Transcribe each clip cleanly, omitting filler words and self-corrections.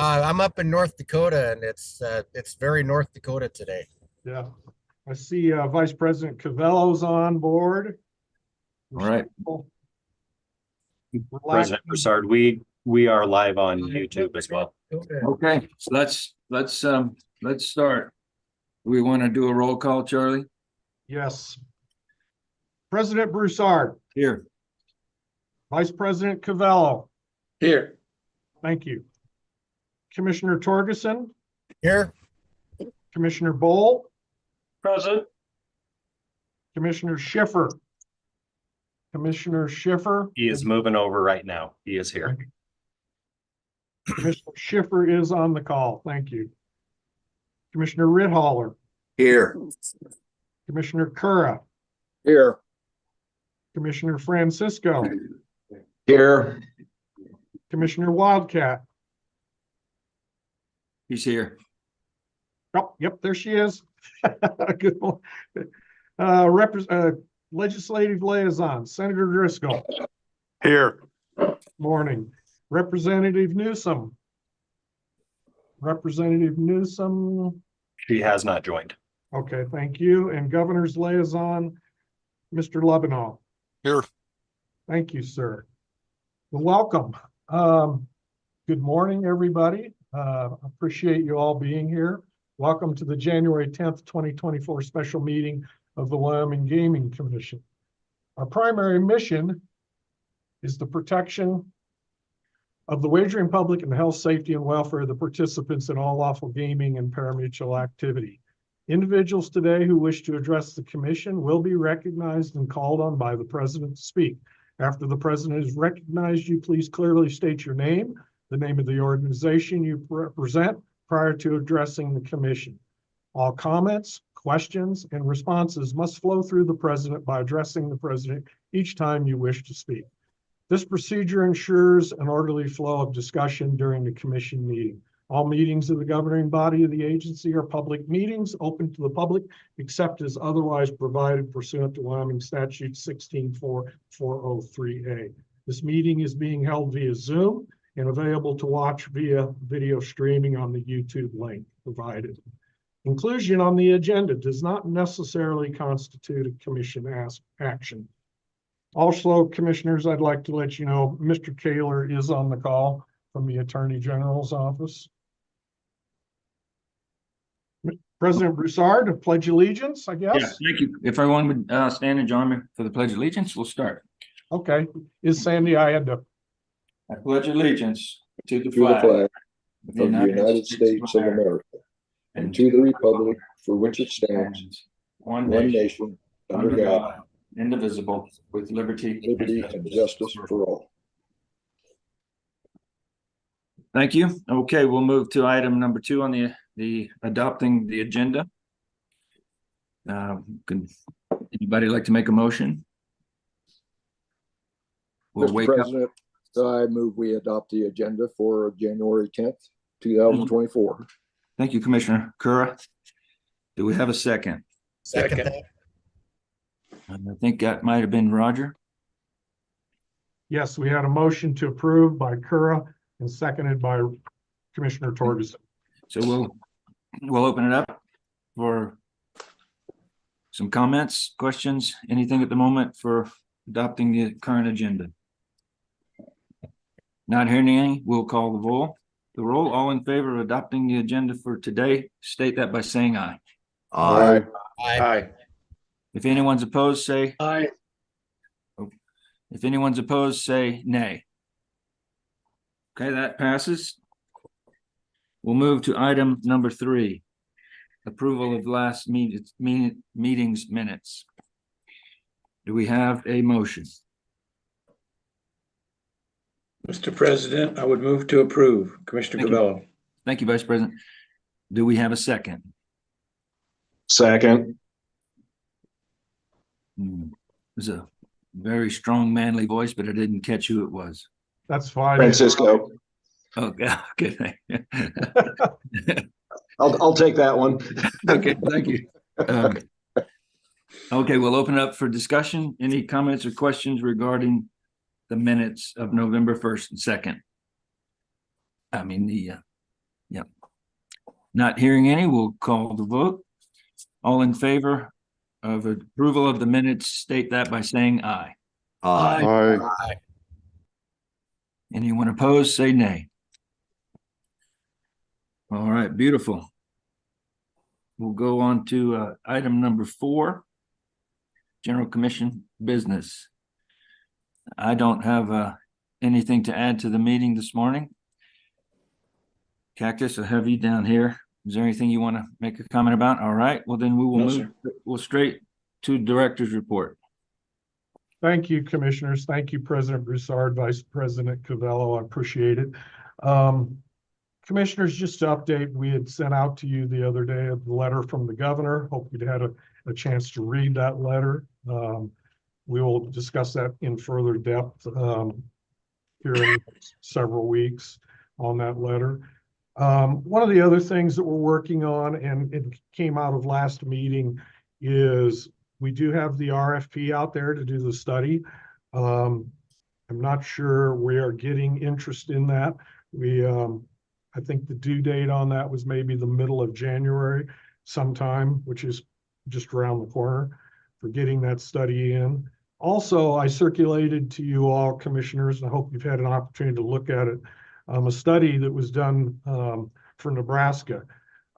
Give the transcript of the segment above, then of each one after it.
I'm up in North Dakota, and it's very North Dakota today. Yeah. I see Vice President Cavello's on board. All right. Relax. President Broussard, we are live on YouTube as well. Okay, so let's start. We want to do a roll call, Charlie? Yes. President Broussard, Here. Vice President Cavello. Here. Thank you. Commissioner Torgerson, Here, Commissioner Bowl, Present. Commissioner Schiffer. Commissioner Schiffer. He is moving over right now. He is here. Commissioner Schiffer is on the call. Thank you. Commissioner Rithaler, Here. Commissioner Cura, Here. Commissioner Francisco, Here. Commissioner Wildcat. He's here. Oh, yep, there she is. Good one. Legislative liaison, Senator Driscoll. Here. Morning. Representative Newsom. Representative Newsom. She has not joined. Okay, thank you. And Governor's liaison, Mr. Lubinoff. Here. Thank you, sir. Well, welcome. Good morning, everybody. Appreciate you all being here. Welcome to the January 10th, 2024 special meeting of the Wyoming Gaming Commission. Our primary mission is the protection of the wagering public and the health, safety, and welfare of the participants in all lawful gaming and parimutuel activity. Individuals today who wish to address the commission will be recognized and called on by the president to speak. After the president has recognized you, please clearly state your name, the name of the organization you represent prior to addressing the commission. All comments, questions, and responses must flow through the president by addressing the president each time you wish to speak. This procedure ensures an orderly flow of discussion during the commission meeting. All meetings of the governing body of the agency are public meetings open to the public, except as otherwise provided pursuant to Wyoming Statute 16.403A. This meeting is being held via Zoom and available to watch via video streaming on the YouTube link provided. Inclusion on the agenda does not necessarily constitute a commission action. Also, commissioners, I'd like to let you know, Mr. Kaler is on the call from the Attorney General's office. President Broussard, pledge allegiance, I guess. Yes, thank you. If everyone would stand and join me for the Pledge of Allegiance, we'll start. Okay. Is Sandy, I had to. I pledge allegiance to the To the flag flag of the United States of America and to the republic for which it stands, one one nation, nation, under God, indivisible, with liberty liberty and justice for all. Thank you. Okay, we'll move to item number 2 on the adopting the agenda. Could anybody like to make a motion? We'll Mr. wake up. President, I move we adopt the agenda for January 10th, 2024. Thank you, Commissioner Cura. Do we have a second? second. I think that might have been Roger. Yes, we had a motion to approve by Cura and seconded by Commissioner Torgerson. So we'll open it up for some comments, questions, anything at the moment for adopting the current agenda. Not hearing any, we'll call the roll. The roll, all in favor of adopting the agenda for today, state that by saying aye. Aye. Aye. If anyone's opposed, say Aye. If anyone's opposed, say nay. Okay, that passes. We'll move to item number 3, approval of last meeting's minutes. Do we have a motion? Mr. President, I would move to approve. Commissioner Thank you. Cavello. Thank you, Vice President. Do we have a second? Second. It was a very strong, manly voice, but I didn't catch who it was. That's fine. Francisco. Okay, okay. I'll take that one. Okay, thank you. Okay, we'll open it up for discussion. Any comments or questions regarding the minutes of November 1st and 2nd? I mean, the Not hearing any, we'll call the vote. All in favor of approval of the minutes, state that by saying aye. Aye. Anyone opposed, say nay. All right, beautiful. We'll go on to item number 4, General Commission business. I don't have anything to add to the meeting this morning. Cactus, I have you down here. Is there anything you want to make a comment about? All right, well then we will No, move, sir. we'll straight to director's report. Thank you, commissioners. Thank you, President Broussard, Vice President Covello. I appreciate it. Commissioners, just to update, we had sent out to you the other day a letter from the governor. Hope you'd had a chance to read that letter. We will discuss that in further depth here in several weeks on that letter. One of the other things that we're working on, and it came out of last meeting, is we do have the RFP out there to do the study. I'm not sure we are getting interest in that. I think the due date on that was maybe the middle of January sometime, which is just around the corner for getting that study in. Also, I circulated to you all, commissioners, and I hope you've had an opportunity to look at it, a study that was done for Nebraska.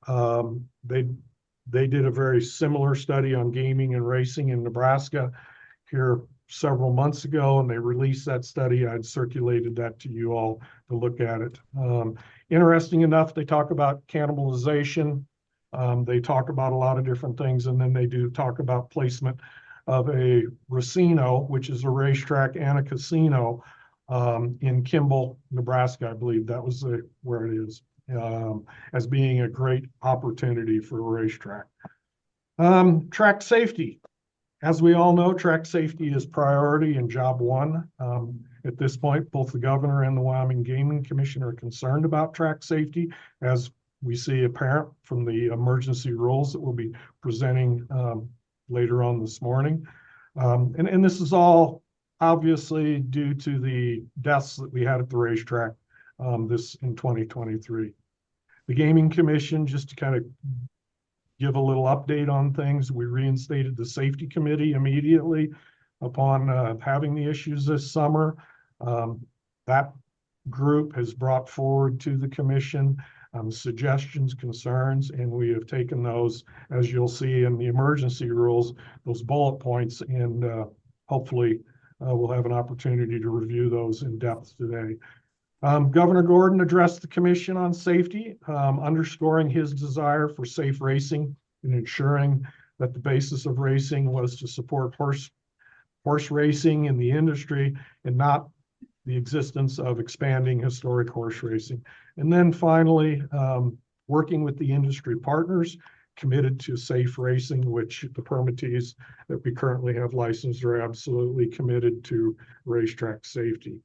They did a very similar study on gaming and racing in Nebraska here several months ago, and they released that study. I'd circulated that to you all to look at it. Interesting enough, they talk about cannibalization. They talk about a lot of different things, and then they do talk about placement of a racino, which is a racetrack and a casino in Kimball, Nebraska. I believe that was where it is, as being a great opportunity for a racetrack. Track safety. As we all know, track safety is priority and job one. At this point, both the governor and the Wyoming Gaming Commission are concerned about track safety, as we see apparent from the emergency rules that we'll be presenting later on this morning. And this is all obviously due to the deaths that we had at the racetrack this in 2023. The Gaming Commission, just to kind of give a little update on things, we reinstated the safety committee immediately upon having the issues this summer. That group has brought forward to the commission suggestions, concerns, and we have taken those, as you'll see in the emergency rules, those bullet points, and hopefully we'll have an opportunity to review those in depth today. Governor Gordon addressed the commission on safety, underscoring his desire for safe racing and ensuring that the basis of racing was to support horse racing in the industry and not the existence of expanding historic horse racing. And then finally, working with the industry partners committed to safe racing, which the permittees that we currently have licensed are absolutely committed to racetrack safety.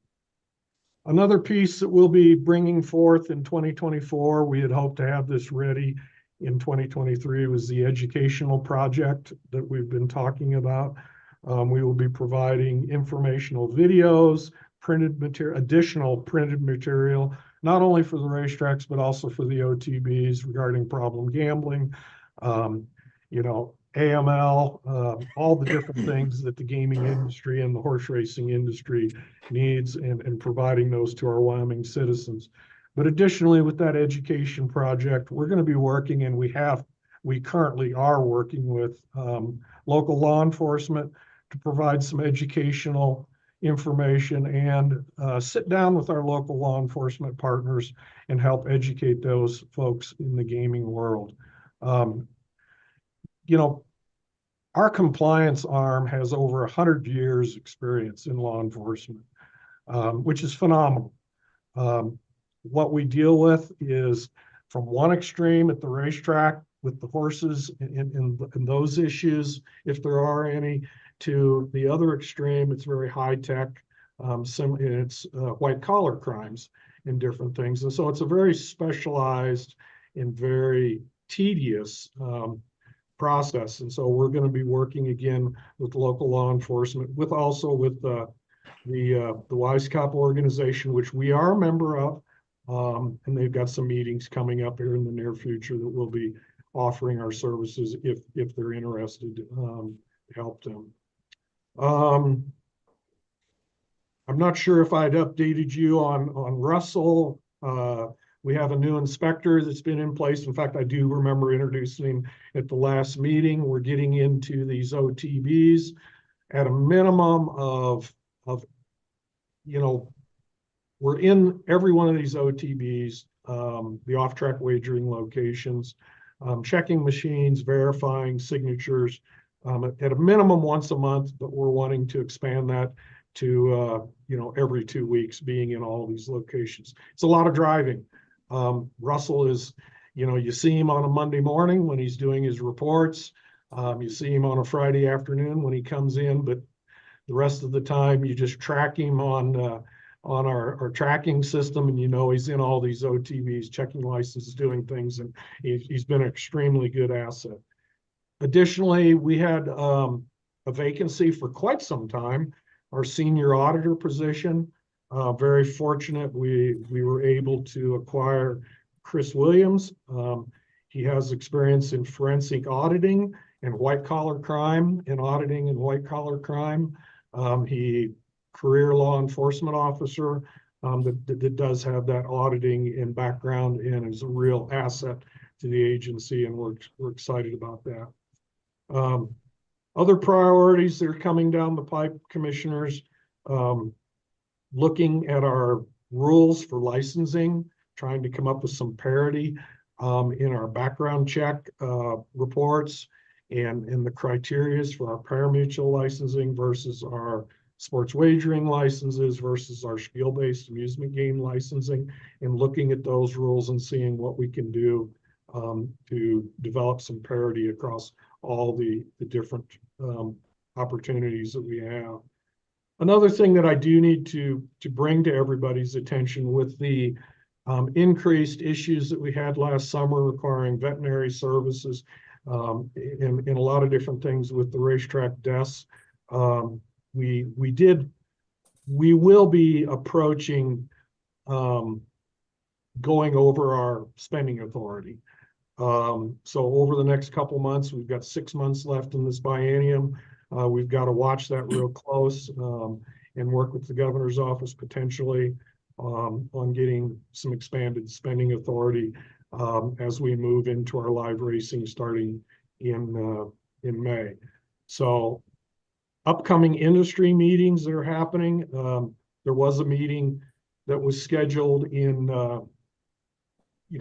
Another piece that we'll be bringing forth in 2024, we had hoped to have this ready in 2023, was the educational project that we've been talking about. We will be providing informational videos, printed material, additional printed material, not only for the racetracks, but also for the OTBs regarding problem gambling, AML, all the different things that the gaming industry and the horse racing industry needs, and providing those to our Wyoming citizens. But additionally, with that education project, we're going to be working, and we currently are working with local law enforcement to provide some educational information and sit down with our local law enforcement partners and help educate those folks in the gaming world. Our compliance arm has over 100 years experience in law enforcement, which is phenomenal. What we deal with is from one extreme at the racetrack with the horses and those issues, if there are any, to the other extreme, it's very high tech. It's white collar crimes and different things. And so it's a very specialized and very tedious process. And so we're going to be working again with local law enforcement, with also with the WISE Cop organization, which we are a member of. And they've got some meetings coming up here in the near future that we'll be offering our services if they're interested to help them. I'm not sure if I'd updated you on Russell. We have a new inspector that's been in place. In fact, I do remember introducing him at the last meeting. We're getting into these OTBs at a minimum of we're in every one of these OTBs, the off-track wagering locations, checking machines, verifying signatures, at a minimum once a month, but we're wanting to expand that to every 2 weeks, being in all these locations. It's a lot of driving. Russell is, you see him on a Monday morning when he's doing his reports. You see him on a Friday afternoon when he comes in, but the rest of the time you just track him on our tracking system, and he's in all these OTBs, checking licenses, doing things, and he's been an extremely good asset. Additionally, we had a vacancy for quite some time, our senior auditor position. Very fortunate we were able to acquire Chris Williams. He has experience in forensic auditing and white collar crime, in auditing and white collar crime. He career law enforcement officer that does have that auditing and background, and is a real asset to the agency, and we're excited about that. Other priorities that are coming down the pipe, commissioners, looking at our rules for licensing, trying to come up with some parity in our background check reports and the criterias for our pari-mutuel licensing versus our sports wagering licenses versus our skill-based amusement game licensing, and looking at those rules and seeing what we can do to develop some parity across all the different opportunities that we have. Another thing that I do need to bring to everybody's attention, with the increased issues that we had last summer requiring veterinary services and a lot of different things with the racetrack deaths, we will be approaching going over our spending authority. So over the next couple months, we've got 6 months left in this biennium. We've got to watch that real close and work with the governor's office potentially on getting some expanded spending authority as we move into our live racing starting in May. So upcoming industry meetings that are happening. There was a meeting that was scheduled in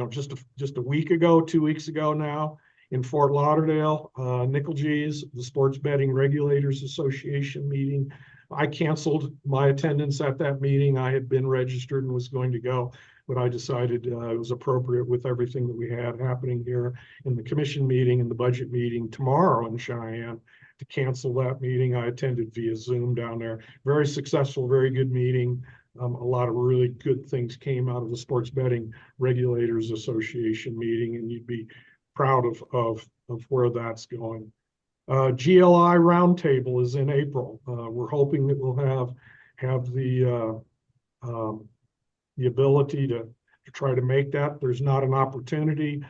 just a week ago, 2 weeks ago now, in Fort Lauderdale. Nickel G's, the Sports Betting Regulators Association meeting. I canceled my attendance at that meeting. I had been registered and was going to go, but I decided it was appropriate with everything that we had happening here in the commission meeting and the budget meeting tomorrow in Cheyenne to cancel that meeting. I attended via Zoom down there. Very successful, very good meeting. A lot of really good things came out of the Sports Betting Regulators Association meeting, and you'd be proud of where that's going. GLI Roundtable is in April. We're hoping that we'll have the ability to try to make that. There's not an opportunity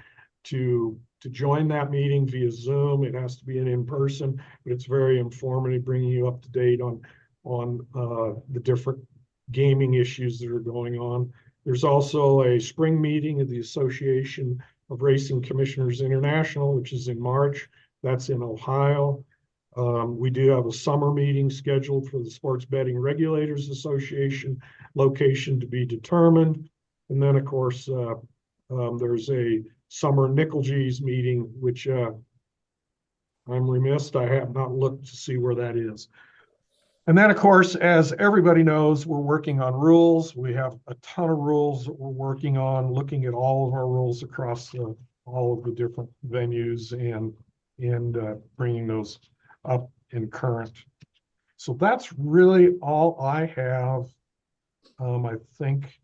to join that meeting via Zoom. It has to be in person, but it's very informative, bringing you up to date on the different gaming issues that are going on. There's also a spring meeting of the Association of Racing Commissioners International, which is in March. That's in Ohio. We do have a summer meeting scheduled for the Sports Betting Regulators Association, location to be determined. And then, of course, there's a summer Nickel G's meeting, which I'm remiss, I have not looked to see where that is. And then, of course, as everybody knows, we're working on rules. We have a ton of rules that we're working on, looking at all of our rules across all of the different venues and bringing those up in current. So that's really all I have, I think,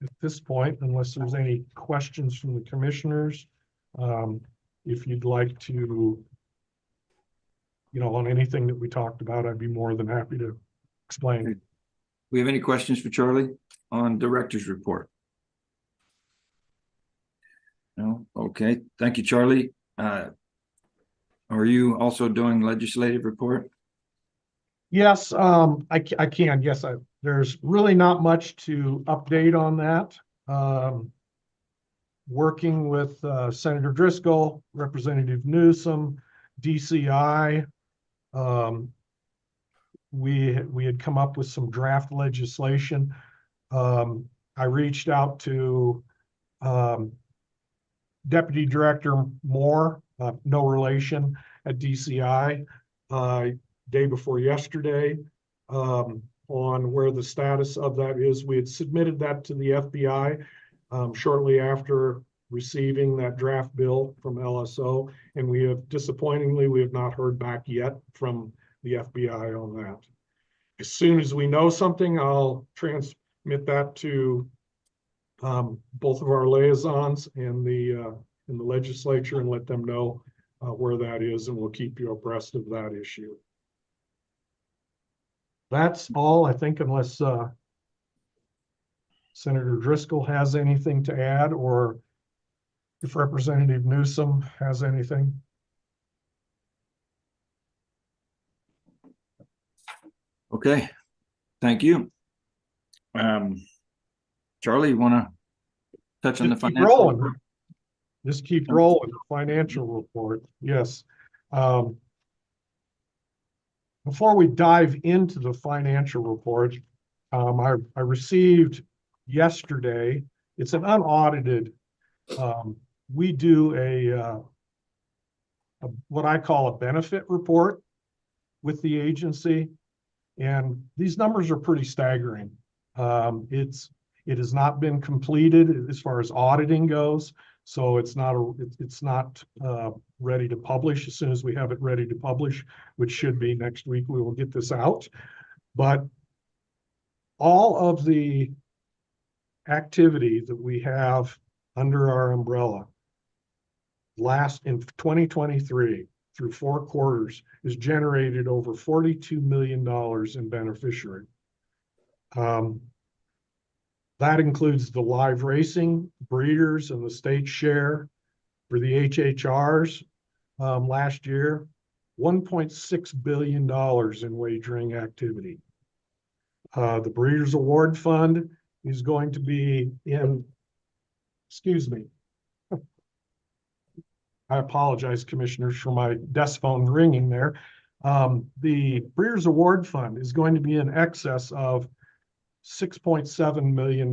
at this point, unless there's any questions from the commissioners. If you'd like to, on anything that we talked about, I'd be more than happy to explain. We have any questions for Charlie on director's report? No, okay, thank you, Charlie. Are you also doing legislative report? Yes, I can, yes, there's really not much to update on that. Working with Senator Driscoll, Representative Newsom, DCI, we had come up with some draft legislation. I reached out to Deputy Director Moore, no relation, at DCI, day before yesterday, on where the status of that is. We had submitted that to the FBI shortly after receiving that draft bill from LSO, and disappointingly, we have not heard back yet from the FBI on that. As soon as we know something, I'll transmit that to both of our liaisons in the legislature and let them know where that is, and we'll keep you abreast of that issue. That's all, I think, unless Senator Driscoll has anything to add, or if Representative Newsom has anything. Okay, thank you. Charlie, you want to touch on the Just keep financial? rolling. Just keep rolling. Financial report, yes. Before we dive into the financial report, I received yesterday, it's an unaudited, we do a what I call a benefit report with the agency, and these numbers are pretty staggering. It has not been completed as far as auditing goes, so it's not ready to publish. As soon as we have it ready to publish, which should be next week, we will get this out. But all of the activity that we have under our umbrella in 2023 through 4 quarters is generated over $42 million in beneficiary. That includes the live racing, breeders, and the state share for the HHRs last year, $1.6 billion in wagering activity. The Breeders' Award Fund is going to be excuse me. I apologize, commissioners, for my desk phone ringing there. The Breeders' Award Fund is going to be in excess of $6.7 million.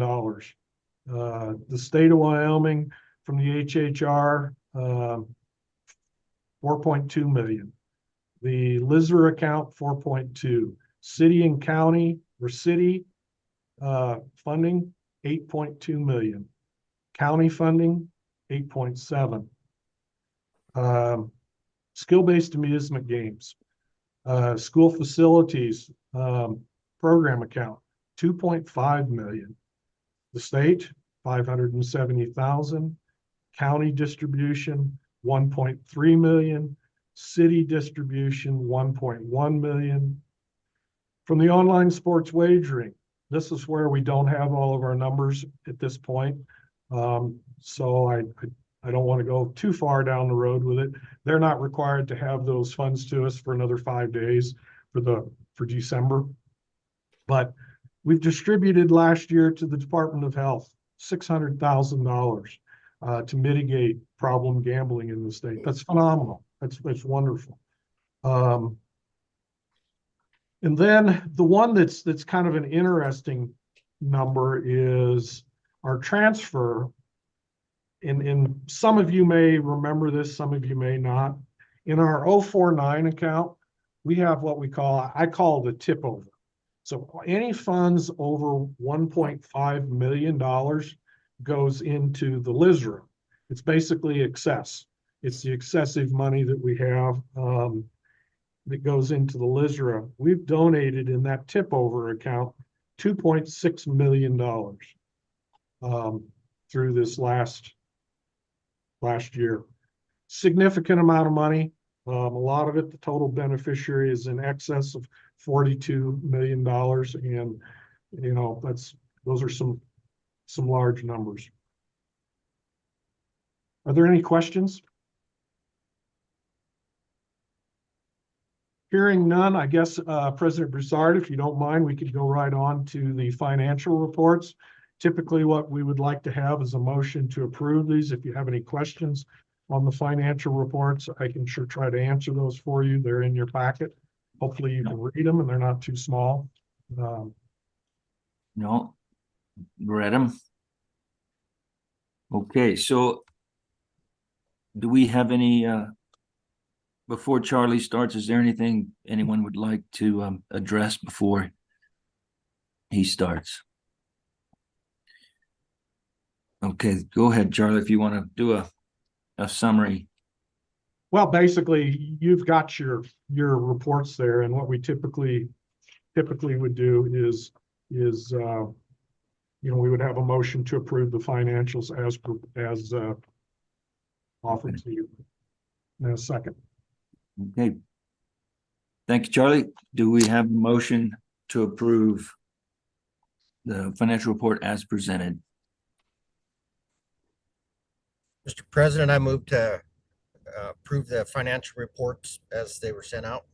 The state of Wyoming from the HHR, 4.2 million. The LISR account, 4.2. City and county or city funding, 8.2 million. County funding, 8.7. Skill-based amusement games, school facilities program account, 2.5 million. The state, 570,000. County distribution, 1.3 million. City distribution, 1.1 million. From the online sports wagering, this is where we don't have all of our numbers at this point. So I don't want to go too far down the road with it. They're not required to have those funds to us for another 5 days for December. But we've distributed last year to the Department of Health $600,000 to mitigate problem gambling in the state. That's phenomenal. That's wonderful. And then the one that's kind of an interesting number is our transfer. And some of you may remember this, some of you may not. In our 049 account, we have what I call the tip over. So any funds over $1.5 million goes into the LISRA. It's basically excess. It's the excessive money that we have that goes into the LISRA. We've donated in that tip over account $2.6 million through this last year. Significant amount of money. A lot of it, the total beneficiary is in excess of $42 million. And, you know, those are some large numbers. Are there any questions? Hearing none, I guess, President Broussard, if you don't mind, we could go right on to the financial reports. Typically, what we would like to have is a motion to approve these. If you have any questions on the financial reports, I can sure try to answer those for you. They're in your packet. Hopefully you can read them and they're not too small. No, read them. Okay, so do we have any, before Charlie starts, is there anything anyone would like to address before he starts? Okay, go ahead, Charlie, if you want to do a summary. Well, basically, you've got your reports there, and what we typically would do is we would have a motion to approve the financials as offered to you. In a second. Okay. Thank you, Charlie. Do we have a motion to approve the financial report as presented? Mr. President, I move to approve the financial reports as they were sent out.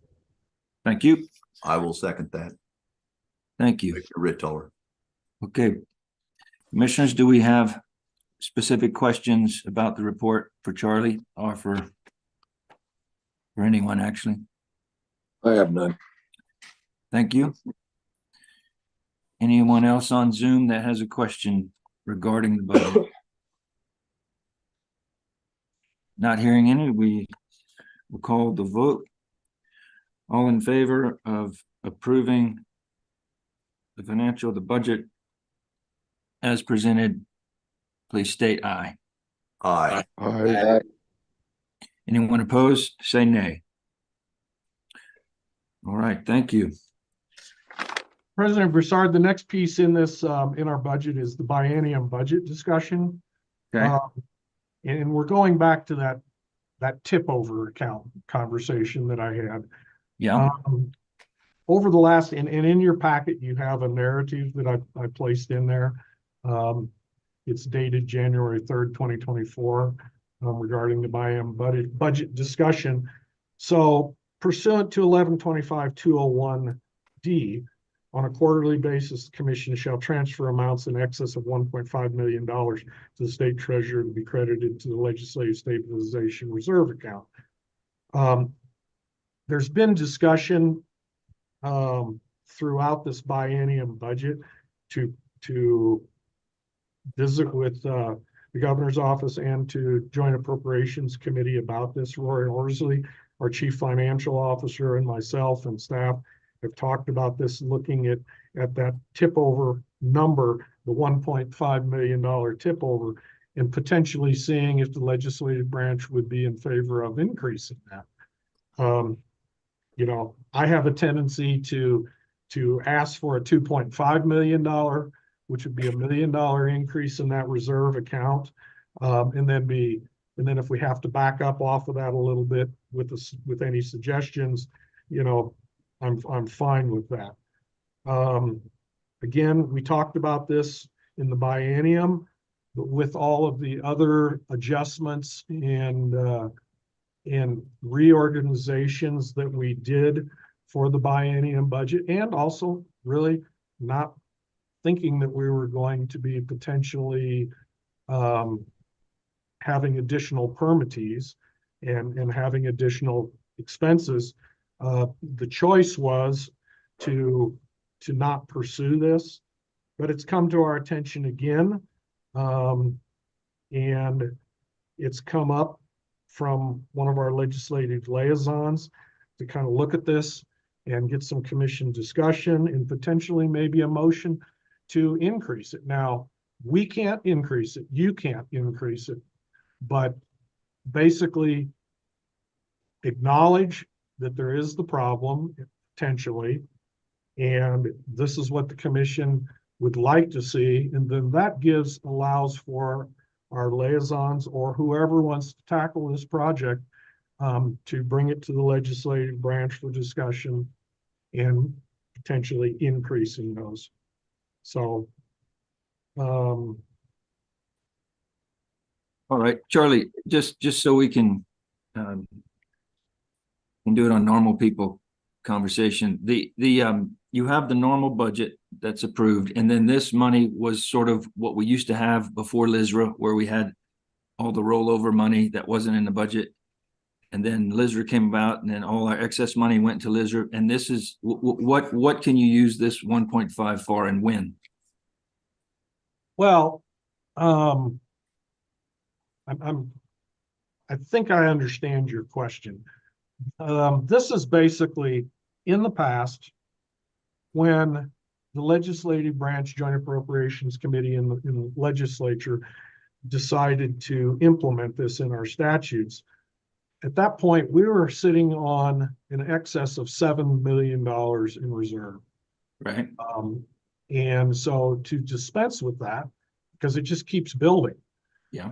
Thank you. I will second that. Thank you. Commissioner Rittoler. Okay. Commissioners, do we have specific questions about the report for Charlie or for anyone, actually? I have none. Thank you. Anyone else on Zoom that has a question regarding the budget? Not hearing any, we will call the vote. All in favor of approving the budget as presented, please state aye. Aye. Aye. Anyone opposed, say nay. All right, thank you. President Broussard, the next piece in this in our budget is the biennium budget discussion. Okay. And we're going back to that tip over account conversation that I had. Yeah. Over the last, and in your packet, you have a narrative that I placed in there. It's dated January 3rd, 2024, regarding the biennium budget discussion. So pursuant to 1125-201D, on a quarterly basis, the commission shall transfer amounts in excess of $1.5 million to the state treasurer to be credited to the legislative stabilization reserve account. There's been discussion throughout this biennium budget to visit with the governor's office and to Joint Appropriations Committee about this. Roy Orsley, our chief financial officer, and myself and staff have talked about this, looking at that tip over number, the $1.5 million tip over, and potentially seeing if the legislative branch would be in favor of increasing that. I have a tendency to ask for a $2.5 million, which would be $1 million increase in that reserve account. And then if we have to back up off of that a little bit with any suggestions, I'm fine with that. Again, we talked about this in the biennium, but with all of the other adjustments and reorganizations that we did for the biennium budget, and also really not thinking that we were going to be potentially having additional permittees and having additional expenses. The choice was to not pursue this, but it's come to our attention again. And it's come up from one of our legislative liaisons to kind of look at this and get some commission discussion and potentially maybe a motion to increase it. Now, we can't increase it, you can't increase it, but basically acknowledge that there is the problem potentially, and this is what the commission would like to see, and then that allows for our liaisons or whoever wants to tackle this project to bring it to the legislative branch for discussion and potentially increasing those. So All right, Charlie, just so we can do it on normal people conversation. You have the normal budget that's approved, and then this money was sort of what we used to have before LISRA, where we had all the rollover money that wasn't in the budget. And then LISRA came about, and then all our excess money went to LISRA. And this is what can you use this 1.5 for, and when? Well, I think I understand your question. This is basically in the past when the legislative branch joint appropriations committee in the legislature decided to implement this in our statutes. At that point, we were sitting on in excess of $7 million in reserve. Right. And so to dispense with that, because it just keeps building. Yeah.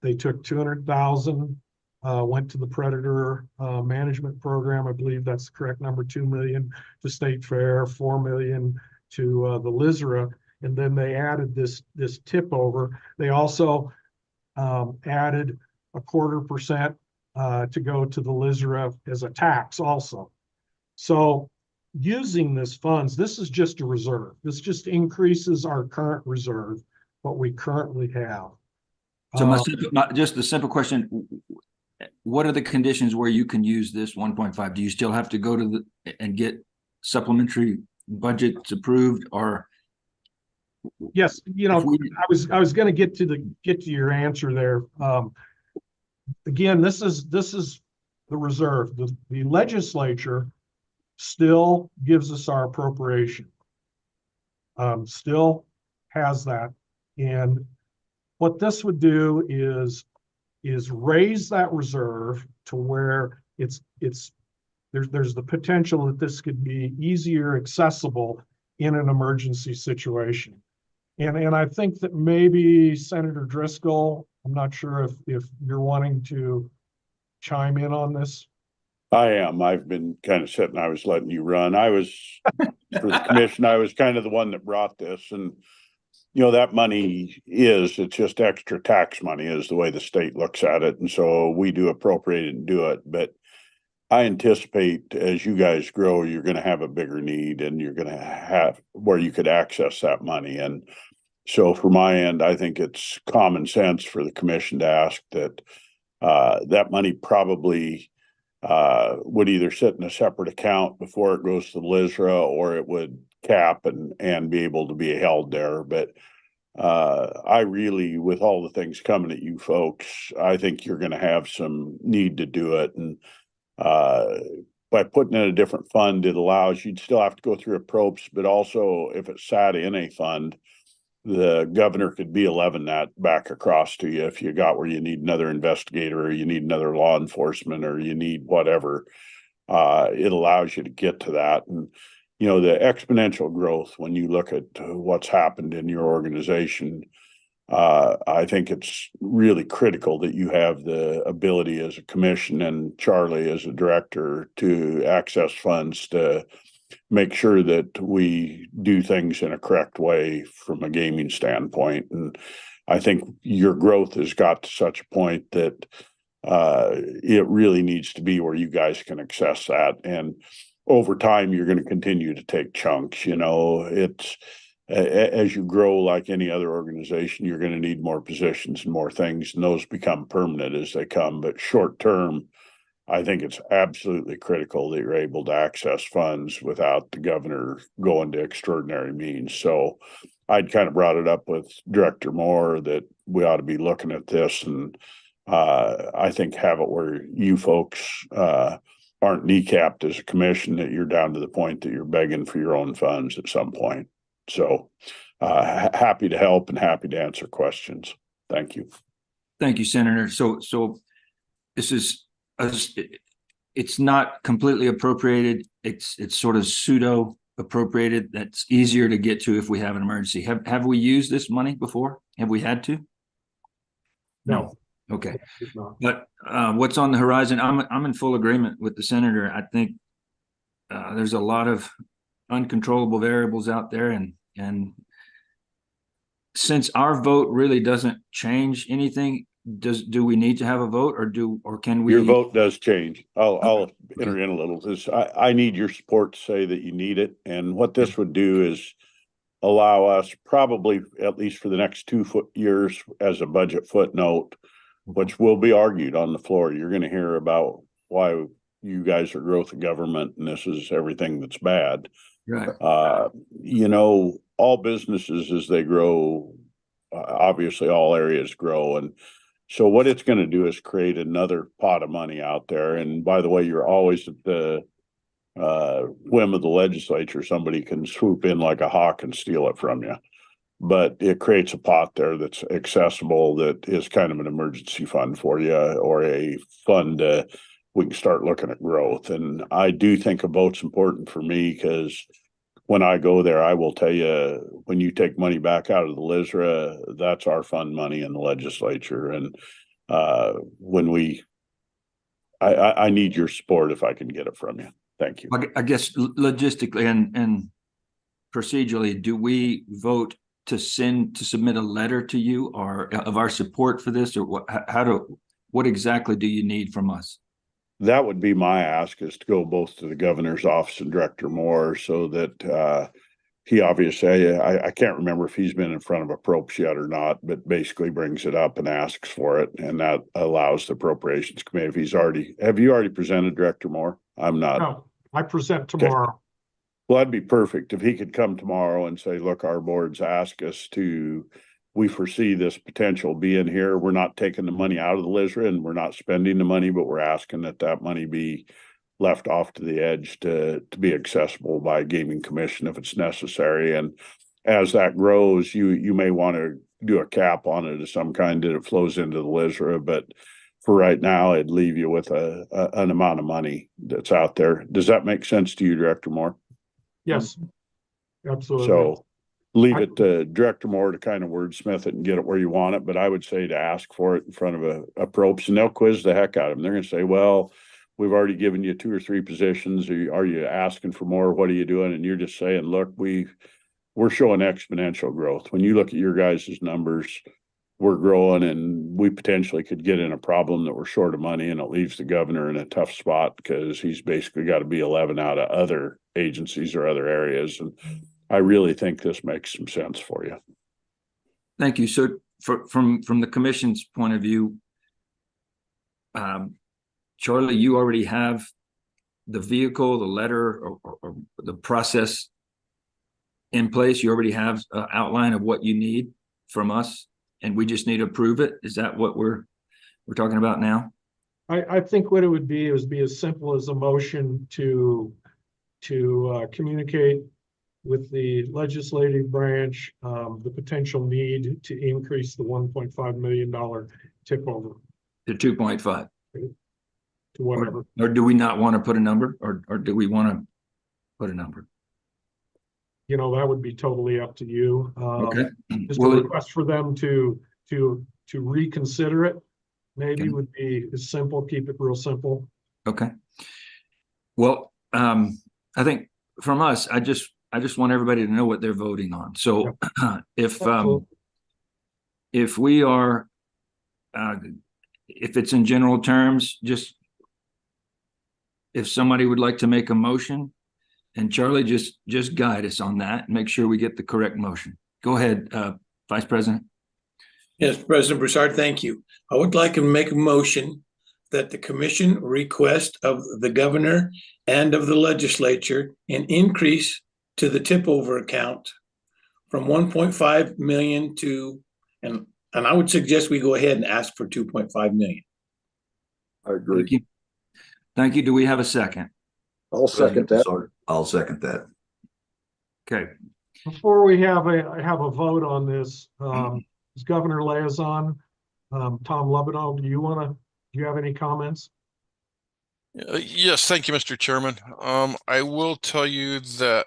They took 200,000, went to the predator management program. I believe that's the correct number, 2 million to State Fair, 4 million to the LISRA. And then they added this tip over. They also added 0.25% to go to the LISRA as a tax also. So using this funds, this is just a reserve. This just increases our current reserve, what we currently have. So just the simple question, what are the conditions where you can use this 1.5? Do you still have to go to and get supplementary budgets approved, or? Yes, I was going to get to your answer there. Again, this is the reserve. The legislature still gives us our appropriation. Still has that, and what this would do is raise that reserve to where there's the potential that this could be easier accessible in an emergency situation. And I think that maybe Senator Driscoll, I'm not sure if you're wanting to chime in on this. I am. I've been kind of sitting, I was letting you run. I was, for the commission, I was kind of the one that brought this, and that money it's just extra tax money is the way the state looks at it. And so we do appropriate it and do it. But I anticipate as you guys grow, you're going to have a bigger need, and you're going to have where you could access that money. And so for my end, I think it's common sense for the commission to ask that that money probably would either sit in a separate account before it goes to the LISRA, or it would cap and be able to be held there. But I really, with all the things coming at you folks, I think you're going to have some need to do it. And by putting in a different fund, it allows you'd still have to go through a PROPS, but also if it sat in a fund, the governor could B11 that back across to you if you got where you need another investigator, or you need another law enforcement, or you need whatever. It allows you to get to that. And the exponential growth, when you look at what's happened in your organization, I think it's really critical that you have the ability as a commission and Charlie as a director to access funds to make sure that we do things in a correct way from a gaming standpoint. And I think your growth has got to such a point that it really needs to be where you guys can access that. And over time, you're going to continue to take chunks. It's as you grow, like any other organization, you're going to need more positions and more things, and those become permanent as they come. But short term, I think it's absolutely critical that you're able to access funds without the governor going to extraordinary means. So I'd kind of brought it up with Director Moore that we ought to be looking at this, and I think have it where you folks aren't kneecapped as a commission, that you're down to the point that you're begging for your own funds at some point. So happy to help and happy to answer questions. Thank you. Thank you, Senator. So this is it's not completely appropriated. It's sort of pseudo appropriated. That's easier to get to if we have an emergency. Have we used this money before? Have we had to? No. Okay. But what's on the horizon? I'm in full agreement with the senator. I think there's a lot of uncontrollable variables out there, and since our vote really doesn't change anything, do we need to have a vote or can we? Your vote does change. I'll enter in a little, because I need your support to say that you need it. And what this would do is allow us probably, at least for the next 2 years, as a budget footnote, which will be argued on the floor. You're going to hear about why you guys are growth of government and this is everything that's bad. Right. You know, all businesses as they grow, obviously all areas grow. And so what it's going to do is create another pot of money out there. And by the way, you're always at the whim of the legislature. Somebody can swoop in like a hawk and steal it from you. But it creates a pot there that's accessible, that is kind of an emergency fund for you, or a fund we can start looking at growth. And I do think a vote's important for me, because when I go there, I will tell you, when you take money back out of the LISRA, that's our fund money in the legislature. And I need your support if I can get it from you. Thank you. I guess logistically and procedurally, do we vote to submit a letter to you or of our support for this, or what exactly do you need from us? That would be my ask, is to go both to the governor's office and Director Moore, so that he obviously, I can't remember if he's been in front of appropriations yet or not, but basically brings it up and asks for it. And that allows the appropriations committee, if have you already presented, Director Moore? I'm not. No, I present tomorrow. Okay. Well, that'd be perfect if he could come tomorrow and say, look, our board's asked us we foresee this potential being here. We're not taking the money out of the LISRA and we're not spending the money, but we're asking that money be left off to the edge to be accessible by gaming commission if it's necessary. And as that grows, you may want to do a cap on it of some kind that it flows into the LISRA, but for right now, I'd leave you with an amount of money that's out there. Does that make sense to you, Director Moore? Yes, absolutely. So leave it to Director Moore to kind of wordsmith it and get it where you want it. But I would say to ask for it in front of a propes, and they'll quiz the heck out of them. They're going to say, well, we've already given you 2 or 3 positions. Are you asking for more? What are you doing? And you're just saying, look, we're showing exponential growth. When you look at your guys' numbers, we're growing, and we potentially could get in a problem that we're short of money, and it leaves the governor in a tough spot, because he's basically got to be 11 out of other agencies or other areas. And I really think this makes some sense for you. Thank you. So from the commission's point of view, Charlie, you already have the vehicle, the letter, or the process in place. You already have an outline of what you need from us, and we just need to approve it. Is that what we're talking about now? I think what it would be is as simple as a motion to communicate with the legislative branch the potential need to increase the $1.5 million tip over To 2.5. to whatever. Or do we not want to put a number, or do we want to put a number? You know, that would be totally up to you. Okay. Just a request for them to reconsider it, maybe, Okay. would be as simple. Keep it real simple. Okay. Well, I think from us, I just want everybody to know what they're voting on. So if we are, if it's in general terms, just if somebody would like to make a motion, and Charlie, just guide us on that and make sure we get the correct motion. Go ahead, Vice President. Yes, President Broussard, thank you. I would like to make a motion that the commission request of the governor and of the legislature an increase to the tip over account from 1.5 million to, and I would suggest we go ahead and ask for 2.5 million. I agree. Thank you. Thank you. Do we have a second? I'll second that. I'll second that. Okay. Before we have a vote on this, is Governor Liaison, Tom Lebanon, do you have any comments? Yes, thank you, Mr. Chairman. I will tell you that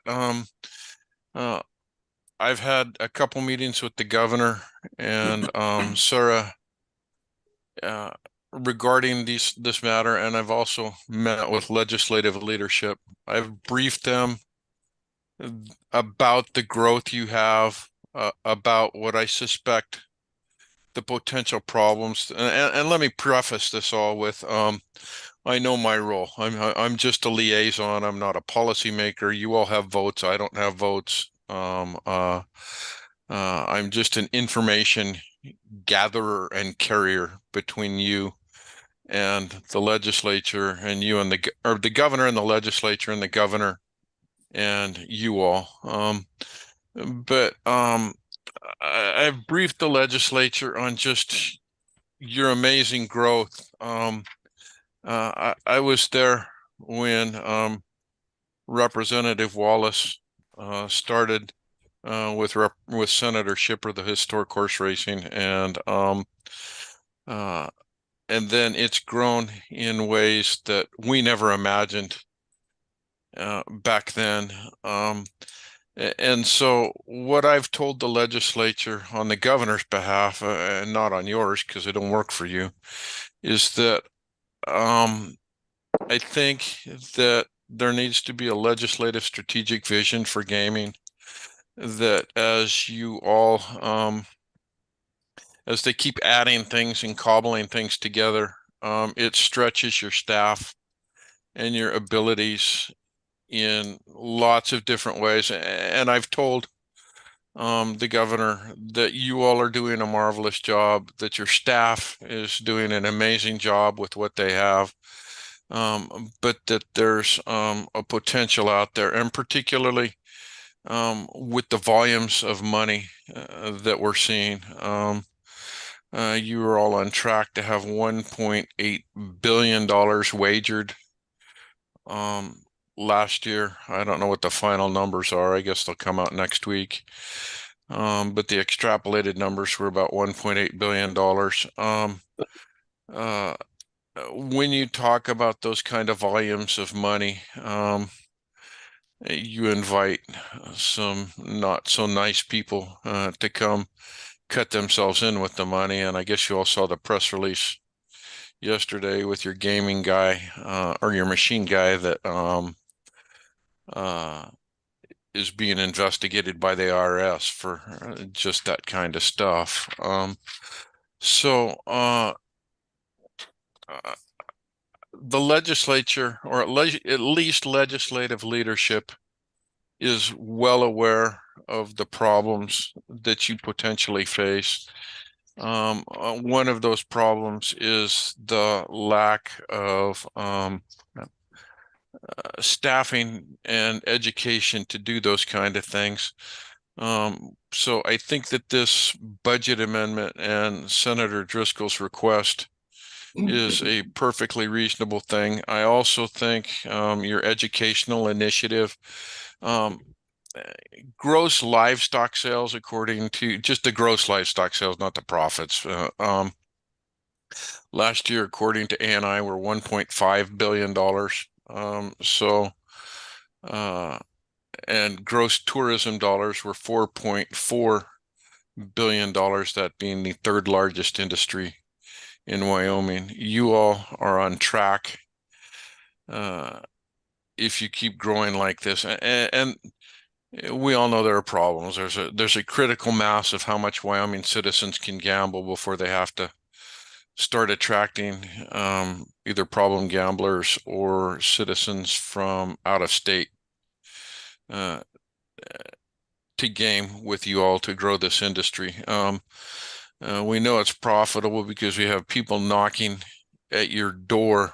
I've had a couple meetings with the governor and Sarah regarding this matter, and I've also met with legislative leadership. I've briefed them about the growth you have, about what I suspect the potential problems. And let me preface this all with, I know my role. I'm just a liaison. I'm not a policymaker. You all have votes. I don't have votes. I'm just an information gatherer and carrier between you and the legislature, and you and the governor and the legislature and the governor and you all. But I've briefed the legislature on just your amazing growth. I was there when Representative Wallace started with Senator Shipper, the historic horse racing, and then it's grown in ways that we never imagined back then. And so what I've told the legislature on the governor's behalf, and not on yours because it don't work for you, is that I think that there needs to be a legislative strategic vision for gaming, that as you all as they keep adding things and cobbling things together, it stretches your staff and your abilities in lots of different ways. And I've told the governor that you all are doing a marvelous job, that your staff is doing an amazing job with what they have, but that there's a potential out there, and particularly with the volumes of money that we're seeing. You are all on track to have $1.8 billion wagered last year. I don't know what the final numbers are. I guess they'll come out next week. But the extrapolated numbers were about $1.8 billion. When you talk about those kind of volumes of money, you invite some not so nice people to come cut themselves in with the money. And I guess you all saw the press release yesterday with your gaming guy or your machine guy that is being investigated by the IRS for just that kind of stuff. The legislature, or at least legislative leadership, is well aware of the problems that you potentially face. One of those problems is the lack of staffing and education to do those kind of things. So I think that this budget amendment and Senator Driscoll's request is a perfectly reasonable thing. I also think your educational initiative, gross livestock sales, according to just the gross livestock sales, not the profits. Last year, according to ANI, were $1.5 billion. And gross tourism dollars were $4.4 billion, that being the third largest industry in Wyoming. You all are on track if you keep growing like this. And we all know there are problems. There's a critical mass of how much Wyoming citizens can gamble before they have to start attracting either problem gamblers or citizens from out of state to game with you all to grow this industry. We know it's profitable because we have people knocking at your door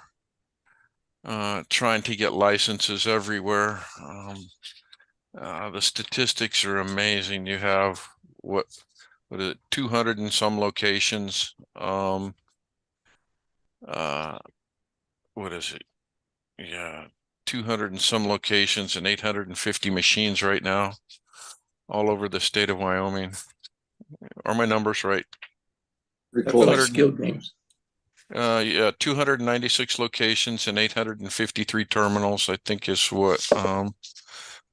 trying to get licenses everywhere. The statistics are amazing. You have what is it, 200 and some locations. What is it? Yeah, 200 and some locations and 850 machines right now all over the state of Wyoming. Are my numbers right? That's like skill games. Yeah, 296 locations and 853 terminals, I think is what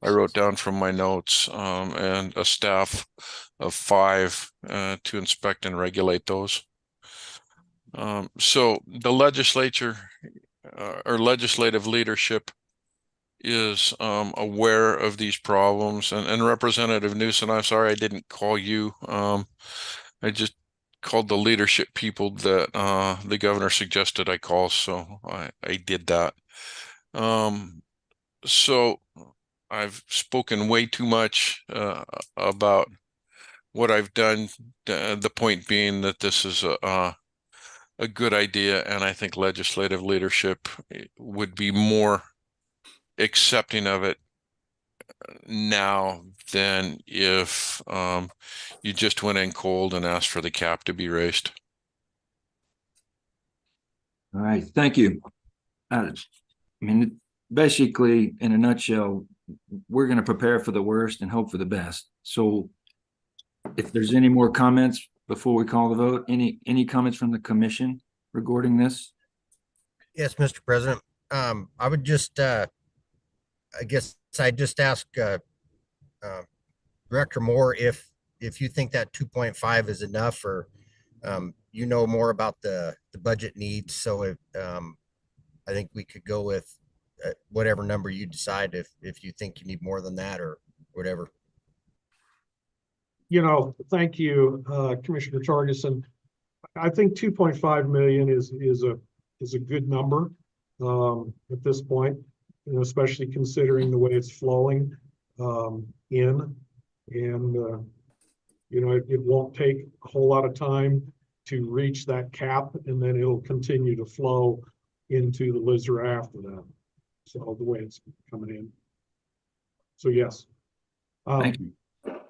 I wrote down from my notes, and a staff of 5 to inspect and regulate those. So the legislature or legislative leadership is aware of these problems, and Representative Newsom, I'm sorry I didn't call you. I just called the leadership people that the governor suggested I call, so I did that. So I've spoken way too much about what I've done. The point being that this is a good idea, and I think legislative leadership would be more accepting of it now than if you just went in cold and asked for the cap to be raised. All right, thank you. I mean, basically, in a nutshell, we're going to prepare for the worst and hope for the best. So if there's any more comments before we call the vote, any comments from the commission regarding this? Yes, Mr. President. I would just, I guess I'd just ask Director Moore if you think that 2.5 is enough, or you know more about the budget needs. So I think we could go with whatever number you decide if you think you need more than that or whatever. You know, thank you, Commissioner Torgerson. I think 2.5 million is a good number at this point, you know, especially considering the way it's flowing in, and you know, it won't take a whole lot of time to reach that cap, and then it'll continue to flow into the Lizard after that. So the way it's coming in. So yes. Thank you.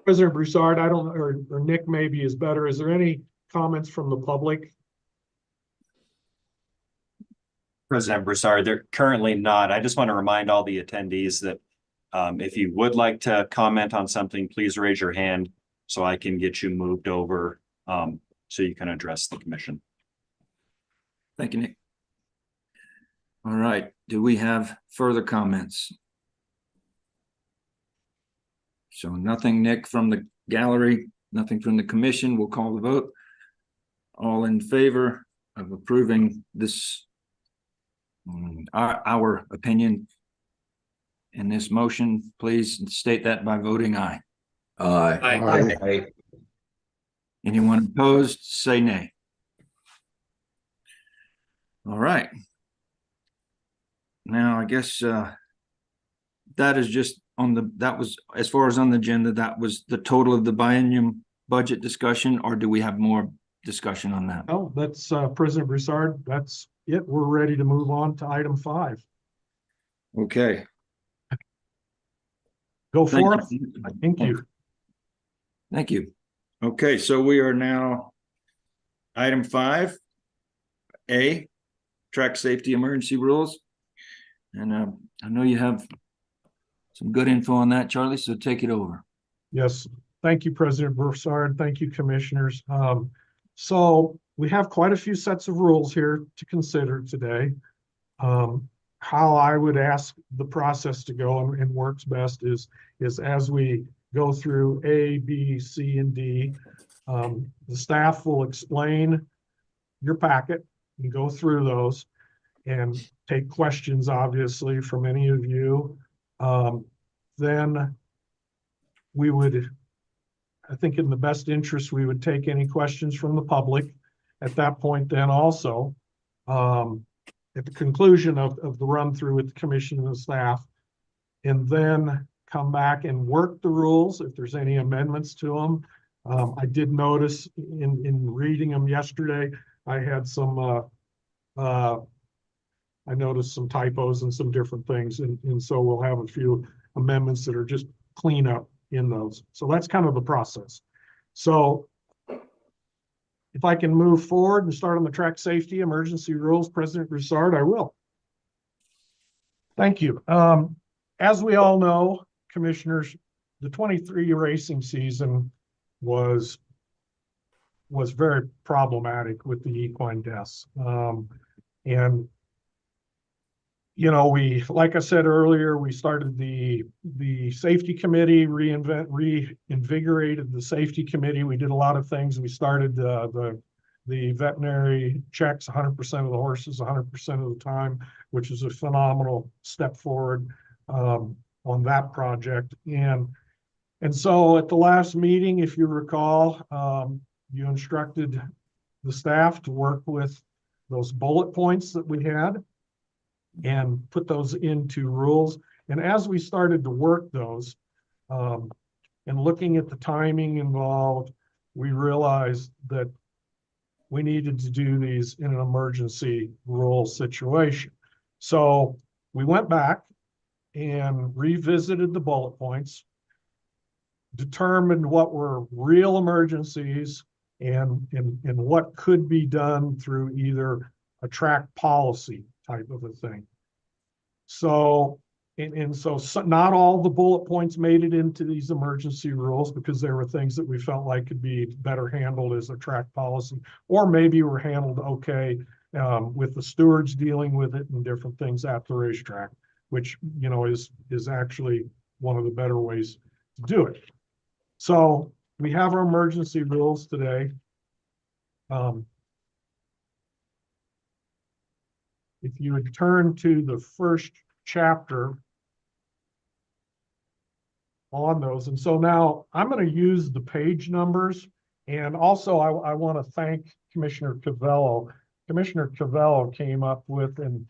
President Broussard, I don't know, or Nick maybe is better. Is there any comments from the public? President Broussard, they're currently not. I just want to remind all the attendees that if you would like to comment on something, please raise your hand so I can get you moved over so you can address the commission. Thank you, Nick. All right, do we have further comments? So nothing, Nick, from the gallery, nothing from the commission. We'll call the vote. All in favor of approving this, our opinion in this motion, please state that by voting aye. Aye. Anyone opposed, say nay. All right. Now, I guess that is just on the, that was, as far as on the agenda, that was the total of the biennium budget discussion, or do we have more discussion on that? No, that's President Broussard. That's it. We're ready to move on to item 5. Okay. Go Thank forth. you. Thank you. Thank you. Okay, so we are now item 5A, track safety emergency rules. And I know you have some good info on that, Charlie, so take it over. Yes, thank you, President Broussard. Thank you, commissioners. So we have quite a few sets of rules here to consider today. How I would ask the process to go and works best is as we go through A, B, C, and D, the staff will explain your packet and go through those and take questions, obviously, from any of you. Then we would, I think in the best interest, we would take any questions from the public at that point. Then also, at the conclusion of the run through with the commission and the staff, and then come back and work the rules if there's any amendments to them. I did notice in reading them yesterday, I had some, I noticed some typos and some different things. And so we'll have a few amendments that are just cleanup in those. So that's kind of the process. So if I can move forward and start on the track safety emergency rules, President Broussard, I will. Thank you. As we all know, commissioners, the 23 racing season was very problematic with the equine deaths. And you know, like I said earlier, we started the safety committee, reinvigorated the safety committee. We did a lot of things. We started the veterinary checks 100% of the horses 100% of the time, which is a phenomenal step forward on that project. And so at the last meeting, if you recall, you instructed the staff to work with those bullet points that we had and put those into rules. And as we started to work those, and looking at the timing involved, we realized that we needed to do these in an emergency rule situation. So we went back and revisited the bullet points, determined what were real emergencies and what could be done through either a track policy type of a thing. So, so not all the bullet points made it into these emergency rules because there were things that we felt like could be better handled as a track policy, or maybe were handled okay with the stewards dealing with it and different things at the racetrack, which, you know, is actually one of the better ways to do it. So we have our emergency rules today. If you would turn to the first chapter on those. And so now I'm going to use the page numbers. And also I want to thank Commissioner Cavello. Commissioner Cavello came up with and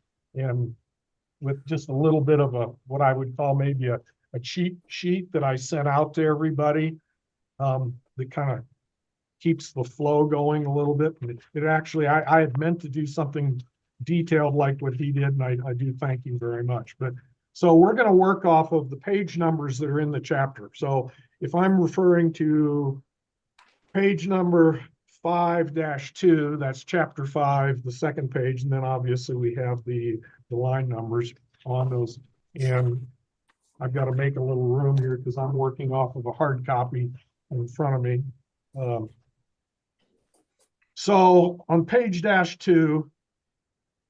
with just a little bit of a, what I would call maybe a cheat sheet that I sent out to everybody that kind of keeps the flow going a little bit. And it actually, I had meant to do something detailed like what he did, and I do thank him very much. But so we're going to work off of the page numbers that are in the chapter. So if I'm referring to page number 5-2, that's chapter 5, the second page, and then obviously we have the line numbers on those. And I've got to make a little room here because I'm working off of a hard copy in front of me. So on page -2,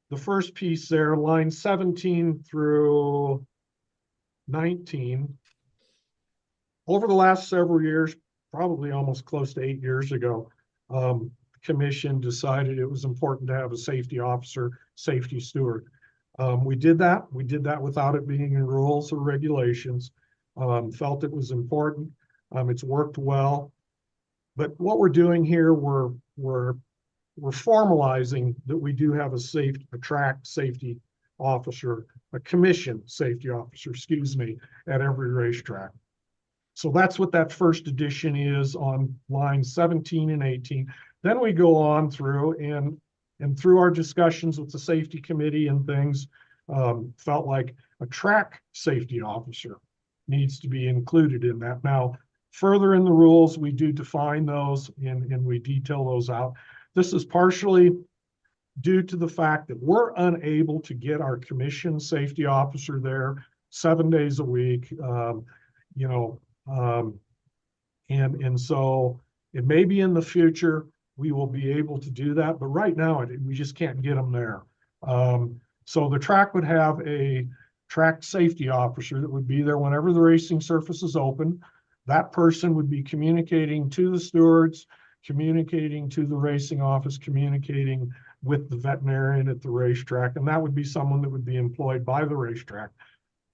the first piece there, line 17 through 19, over the last several years, probably almost close to 8 years ago, the commission decided it was important to have a safety officer, safety steward. We did that. We did that without it being in rules or regulations. Felt it was important. It's worked well. But what we're doing here, we're formalizing that we do have a track safety officer, a commission safety officer, excuse me, at every racetrack. So that's what that first edition is on lines 17 and 18. Then we go on through and through our discussions with the safety committee and things, felt like a track safety officer needs to be included in that. Now, further in the rules, we do define those and we detail those out. This is partially due to the fact that we're unable to get our commission safety officer there 7 days a week, and so it may be in the future we will be able to do that, but right now we just can't get them there. So the track would have a track safety officer that would be there whenever the racing surface is open. That person would be communicating to the stewards, communicating to the racing office, communicating with the veterinarian at the racetrack, and that would be someone that would be employed by the racetrack,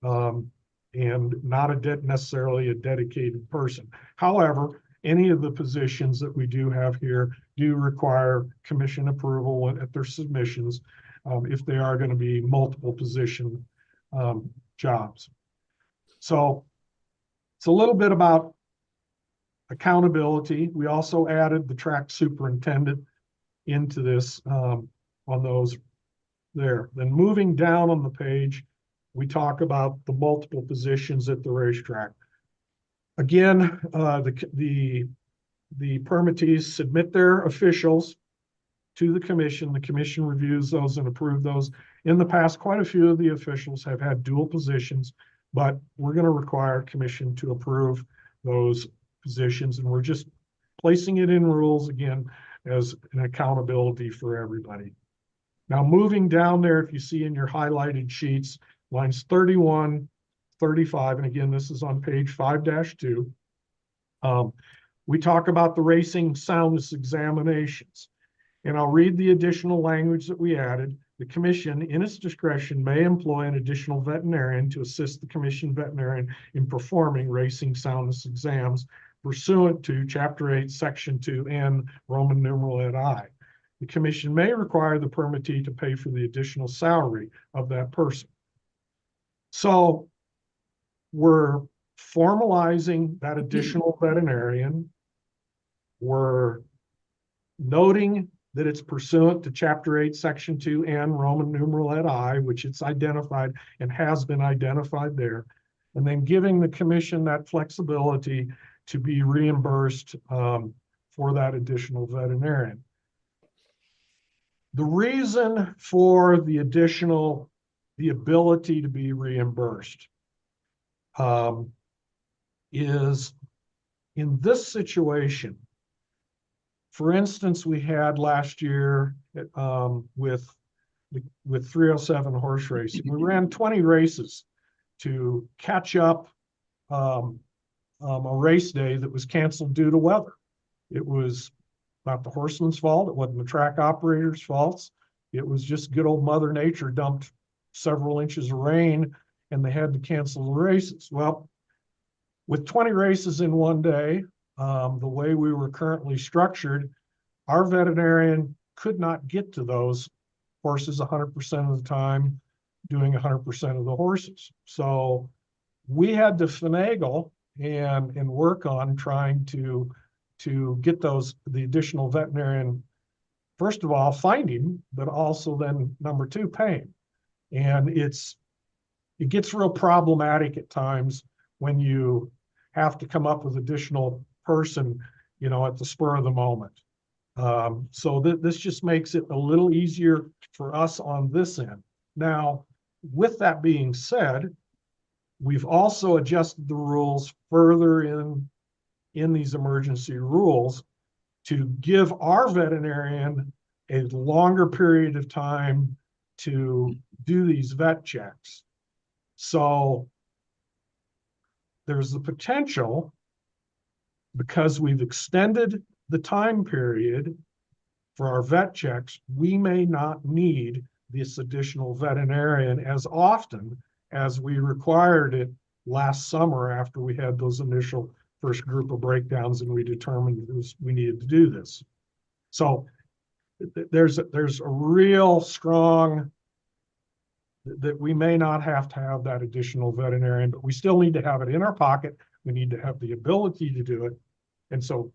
and not necessarily a dedicated person. However, any of the positions that we do have here do require commission approval at their submissions if they are going to be multiple position jobs. So it's a little bit about accountability. We also added the track superintendent into this on those there. Then moving down on the page, we talk about the multiple positions at the racetrack. Again, the permittees submit their officials to the commission. The commission reviews those and approves those. In the past, quite a few of the officials have had dual positions, but we're going to require commission to approve those positions, and we're just placing it in rules again as an accountability for everybody. Now, moving down there, if you see in your highlighted sheets, lines 31, 35, and again, this is on page 5-2. We talk about the racing soundness examinations, and I'll read the additional language that we added. The commission, in its discretion, may employ an additional veterinarian to assist the commission veterinarian in performing racing soundness exams pursuant to Chapter 8, Section 2, and Roman numeral I. the commission may require the permittee to pay for the additional salary of that person. So we're formalizing that additional veterinarian. We're noting that it's pursuant to Chapter 8, Section 2, and Roman numeral I, which it's identified and has been identified there, and then giving the commission that flexibility to be reimbursed for that additional veterinarian. The reason for the ability to be reimbursed is in this situation. For instance, we had last year with 307 horse racing. We ran 20 races to catch up a race day that was canceled due to weather. It was not the horseman's fault. It wasn't the track operator's faults. It was just good old Mother Nature dumped several inches of rain and they had to cancel the races. Well, with 20 races in one day, the way we were currently structured, our veterinarian could not get to those horses 100% of the time, doing 100% of the horses. So we had to finagle and work on trying to get the additional veterinarian, first of all, finding, but also then number two, paying. And it gets real problematic at times when you have to come up with additional person, at the spur of the moment. So this just makes it a little easier for us on this end. Now, with that being said, we've also adjusted the rules further in these emergency rules to give our veterinarian a longer period of time to do these vet checks. So there's the potential, because we've extended the time period for our vet checks, we may not need this additional veterinarian as often as we required it last summer after we had those initial first group of breakdowns and we determined we needed to do this. So there's a real strong that we may not have to have that additional veterinarian, but we still need to have it in our pocket. We need to have the ability to do it. And so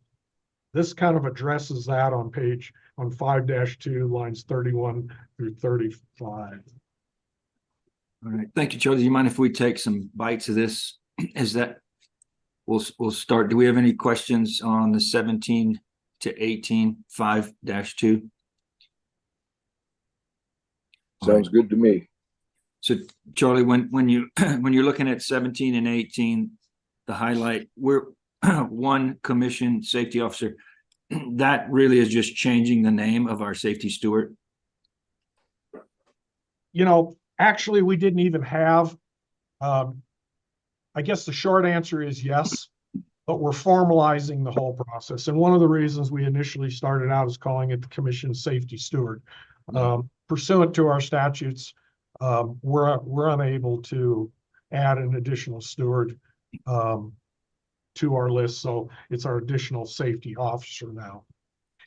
this kind of addresses that on 5-2, lines 31 through 35. All right, thank you, Joe. Do you mind if we take some bites of this? We'll start. Do we have any questions on the 17 to 18, 5-2? Sounds good to me. So Charlie, when you're looking at 17 and 18, the highlight, we're one commission safety officer. That really is just changing the name of our safety steward. Actually, we didn't even have, I guess the short answer is yes, but we're formalizing the whole process. And one of the reasons we initially started out is calling it the commission safety steward. Pursuant to our statutes, we're unable to add an additional steward to our list. So it's our additional safety officer now.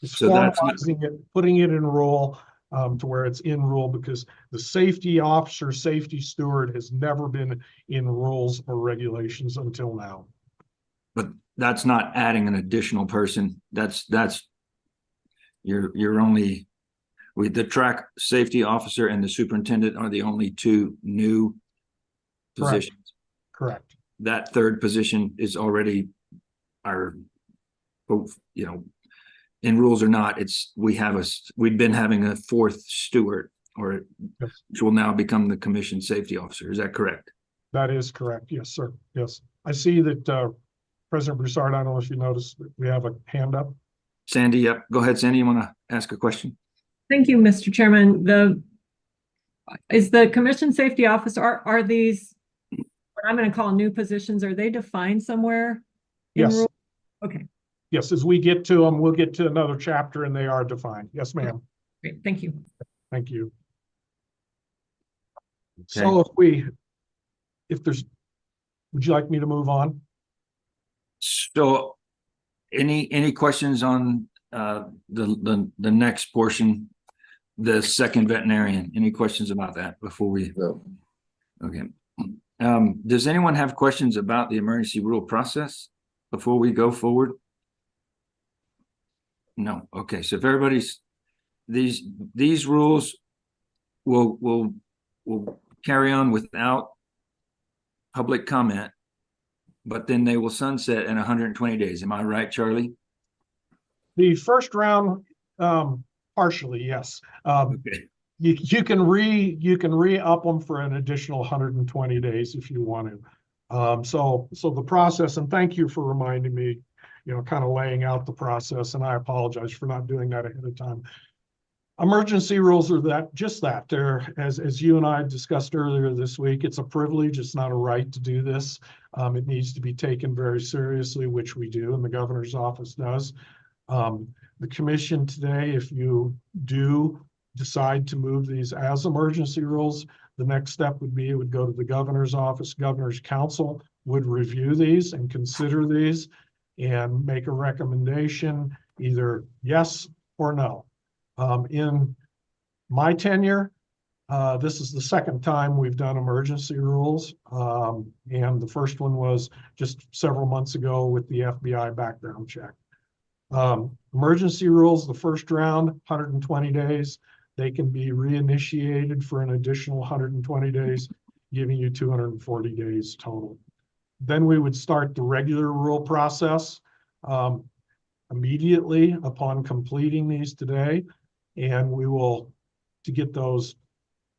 It's so formalizing it, putting it in rule to where it's in rule, because the safety officer, safety steward has never been in rules or regulations until now. But that's not adding an additional person. That's you're only with the track safety officer and the superintendent are the only two new positions. Correct. That third position is already in rules or not, we've been having a fourth steward, or yes, which will now become the commission safety officer. Is that correct? That is correct. Yes, sir. Yes. I see that President Broussard, I don't know if you noticed that we have a hand up. Sandy, yep. Go ahead, Sandy. You want to ask a question? Thank you, Mr. Chairman. Is the commission safety officer, are these, what I'm going to call new positions, are they defined somewhere? Yes. Okay. Yes, as we get to them, we'll get to another chapter and they are defined. Yes, ma'am. Great. Thank you. Thank you. Okay. So would you like me to move on? So any questions on the next portion, the second veterinarian. Any questions about that before we? No. Okay. Does anyone have questions about the emergency rule process before we go forward? No. Okay. So if everybody's, these rules will carry on without public comment, but then they will sunset in 120 days. Am I right, Charlie? The first round, partially, yes. Okay. You can re-up them for an additional 120 days if you want to. So the process, and thank you for reminding me, kind of laying out the process, and I apologize for not doing that ahead of time. Emergency rules are just that. They're, as you and I discussed earlier this week, it's a privilege. It's not a right to do this. It needs to be taken very seriously, which we do, and the governor's office does. The commission today, if you do decide to move these as emergency rules, the next step would be it would go to the governor's office. Governor's council would review these and consider these and make a recommendation, either yes or no. In my tenure, this is the second time we've done emergency rules. And the first one was just several months ago with the FBI background check. Emergency rules, the first round, 120 days. They can be reinitiated for an additional 120 days, giving you 240 days total. Then we would start the regular rule process immediately upon completing these today. And we will, to get those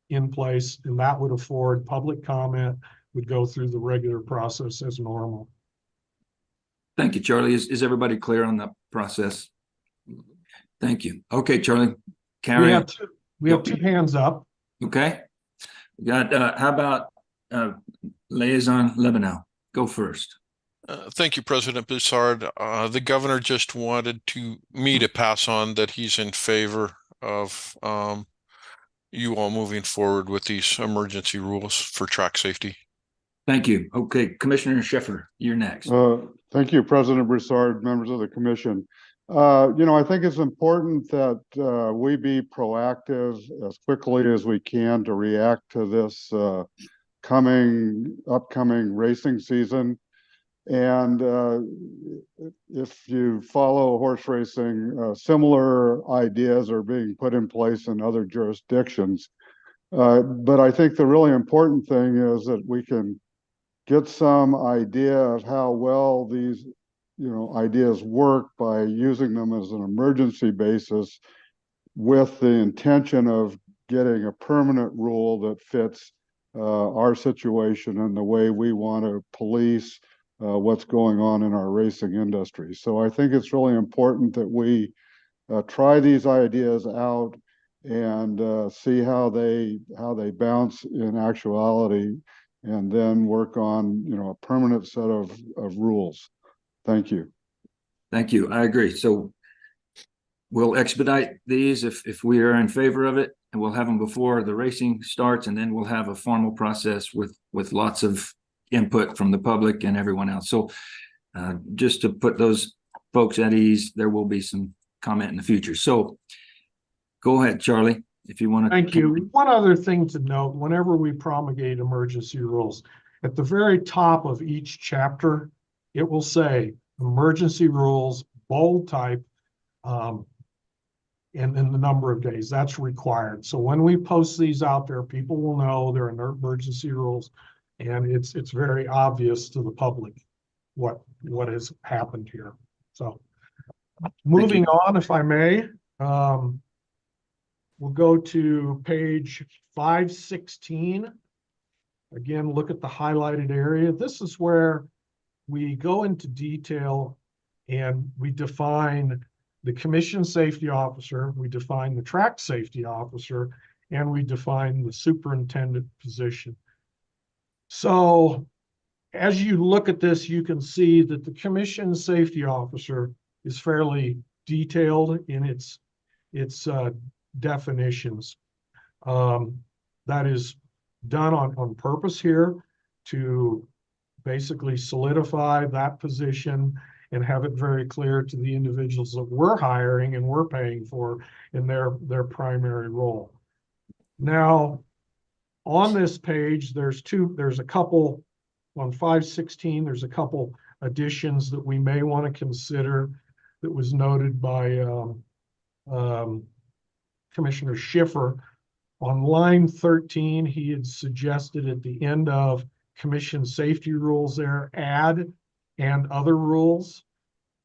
in place, and that would afford public comment, would go through the regular process as normal. Thank you, Charlie. Is everybody clear on the process? Thank you. Okay, Charlie. We have two hands up. Okay. We got, how about Liaison Lebanon? Go first. Thank you, President Broussard. The governor just wanted me to pass on that he's in favor of you all moving forward with these emergency rules for track safety. Thank you. Okay, Commissioner Sheffer, you're next. Thank you, President Broussard, members of the commission. I think it's important that we be proactive as quickly as we can to react to this upcoming racing season. And if you follow horse racing, similar ideas are being put in place in other jurisdictions. But I think the really important thing is that we can get some idea of how well these ideas work by using them as an emergency basis, with the intention of getting a permanent rule that fits our situation and the way we want to police what's going on in our racing industry. So I think it's really important that we try these ideas out and see how they bounce in actuality, and then work on a permanent set of rules. Thank you. Thank you. I agree. So we'll expedite these if we are in favor of it, and we'll have them before the racing starts, and then we'll have a formal process with lots of input from the public and everyone else. So just to put those folks at ease, there will be some comment in the future. So go ahead, Charlie, if you want to. Thank you. One other thing to note, whenever we promulgate emergency rules, at the very top of each chapter, it will say emergency rules, bold type, and then the number of days. That's required. So when we post these out there, people will know they're emergency rules, and it's very obvious to the public what has happened here. So moving on, if I may, we'll go to page 516. Again, look at the highlighted area. This is where we go into detail and we define the commission safety officer, we define the track safety officer, and we define the superintendent position. So as you look at this, you can see that the commission safety officer is fairly detailed in its definitions. That is done on purpose here to basically solidify that position and have it very clear to the individuals that we're hiring and we're paying for in their primary role. Now, on this page, there's a couple, on 516, there's a couple additions that we may want to consider that was noted by Commissioner Schiffer. On line 13, he had suggested at the end of commission safety rules there, add and other rules.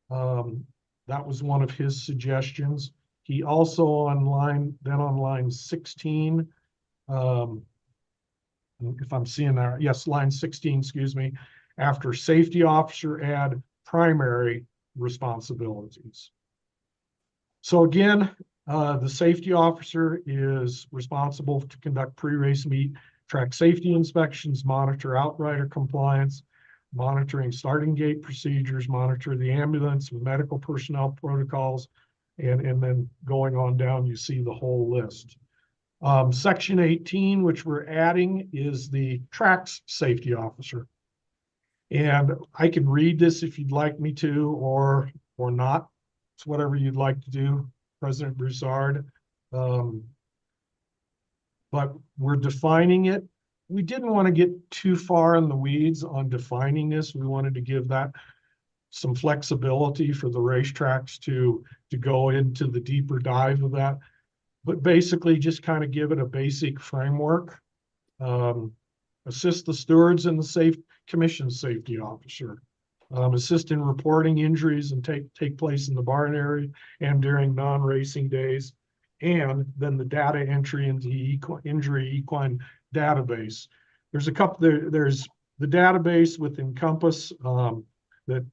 That was one of his suggestions. He also on line 16, if I'm seeing that, yes, line 16, excuse me, after safety officer, add primary responsibilities. So again, the safety officer is responsible to conduct pre-race meet, track safety inspections, monitor outrider compliance, monitoring starting gate procedures, monitor the ambulance, medical personnel protocols, and then going on down, you see the whole list. Section 18, which we're adding, is the tracks safety officer. And I can read this if you'd like me to, or not. It's whatever you'd like to do, President Broussard. But we're defining it. We didn't want to get too far in the weeds on defining this. We wanted to give that some flexibility for the racetracks to go into the deeper dive of that. But basically just kind of give it a basic framework. Assist the stewards and the commission safety officer. Assist in reporting injuries and take place in the barn area and during non-racing days. And then the data entry into the injury equine database. There's a couple there's the database with Encompass that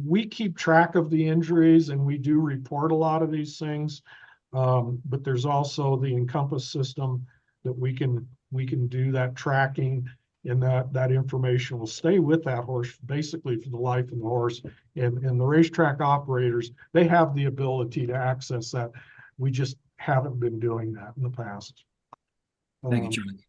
we keep track of the injuries and we do report a lot of these things. But there's also the Encompass system that we can do that tracking, and that information will stay with that horse basically for the life of the horse. And the racetrack operators, they have the ability to access that. We just haven't been doing that in the past. Thank you, Charlie.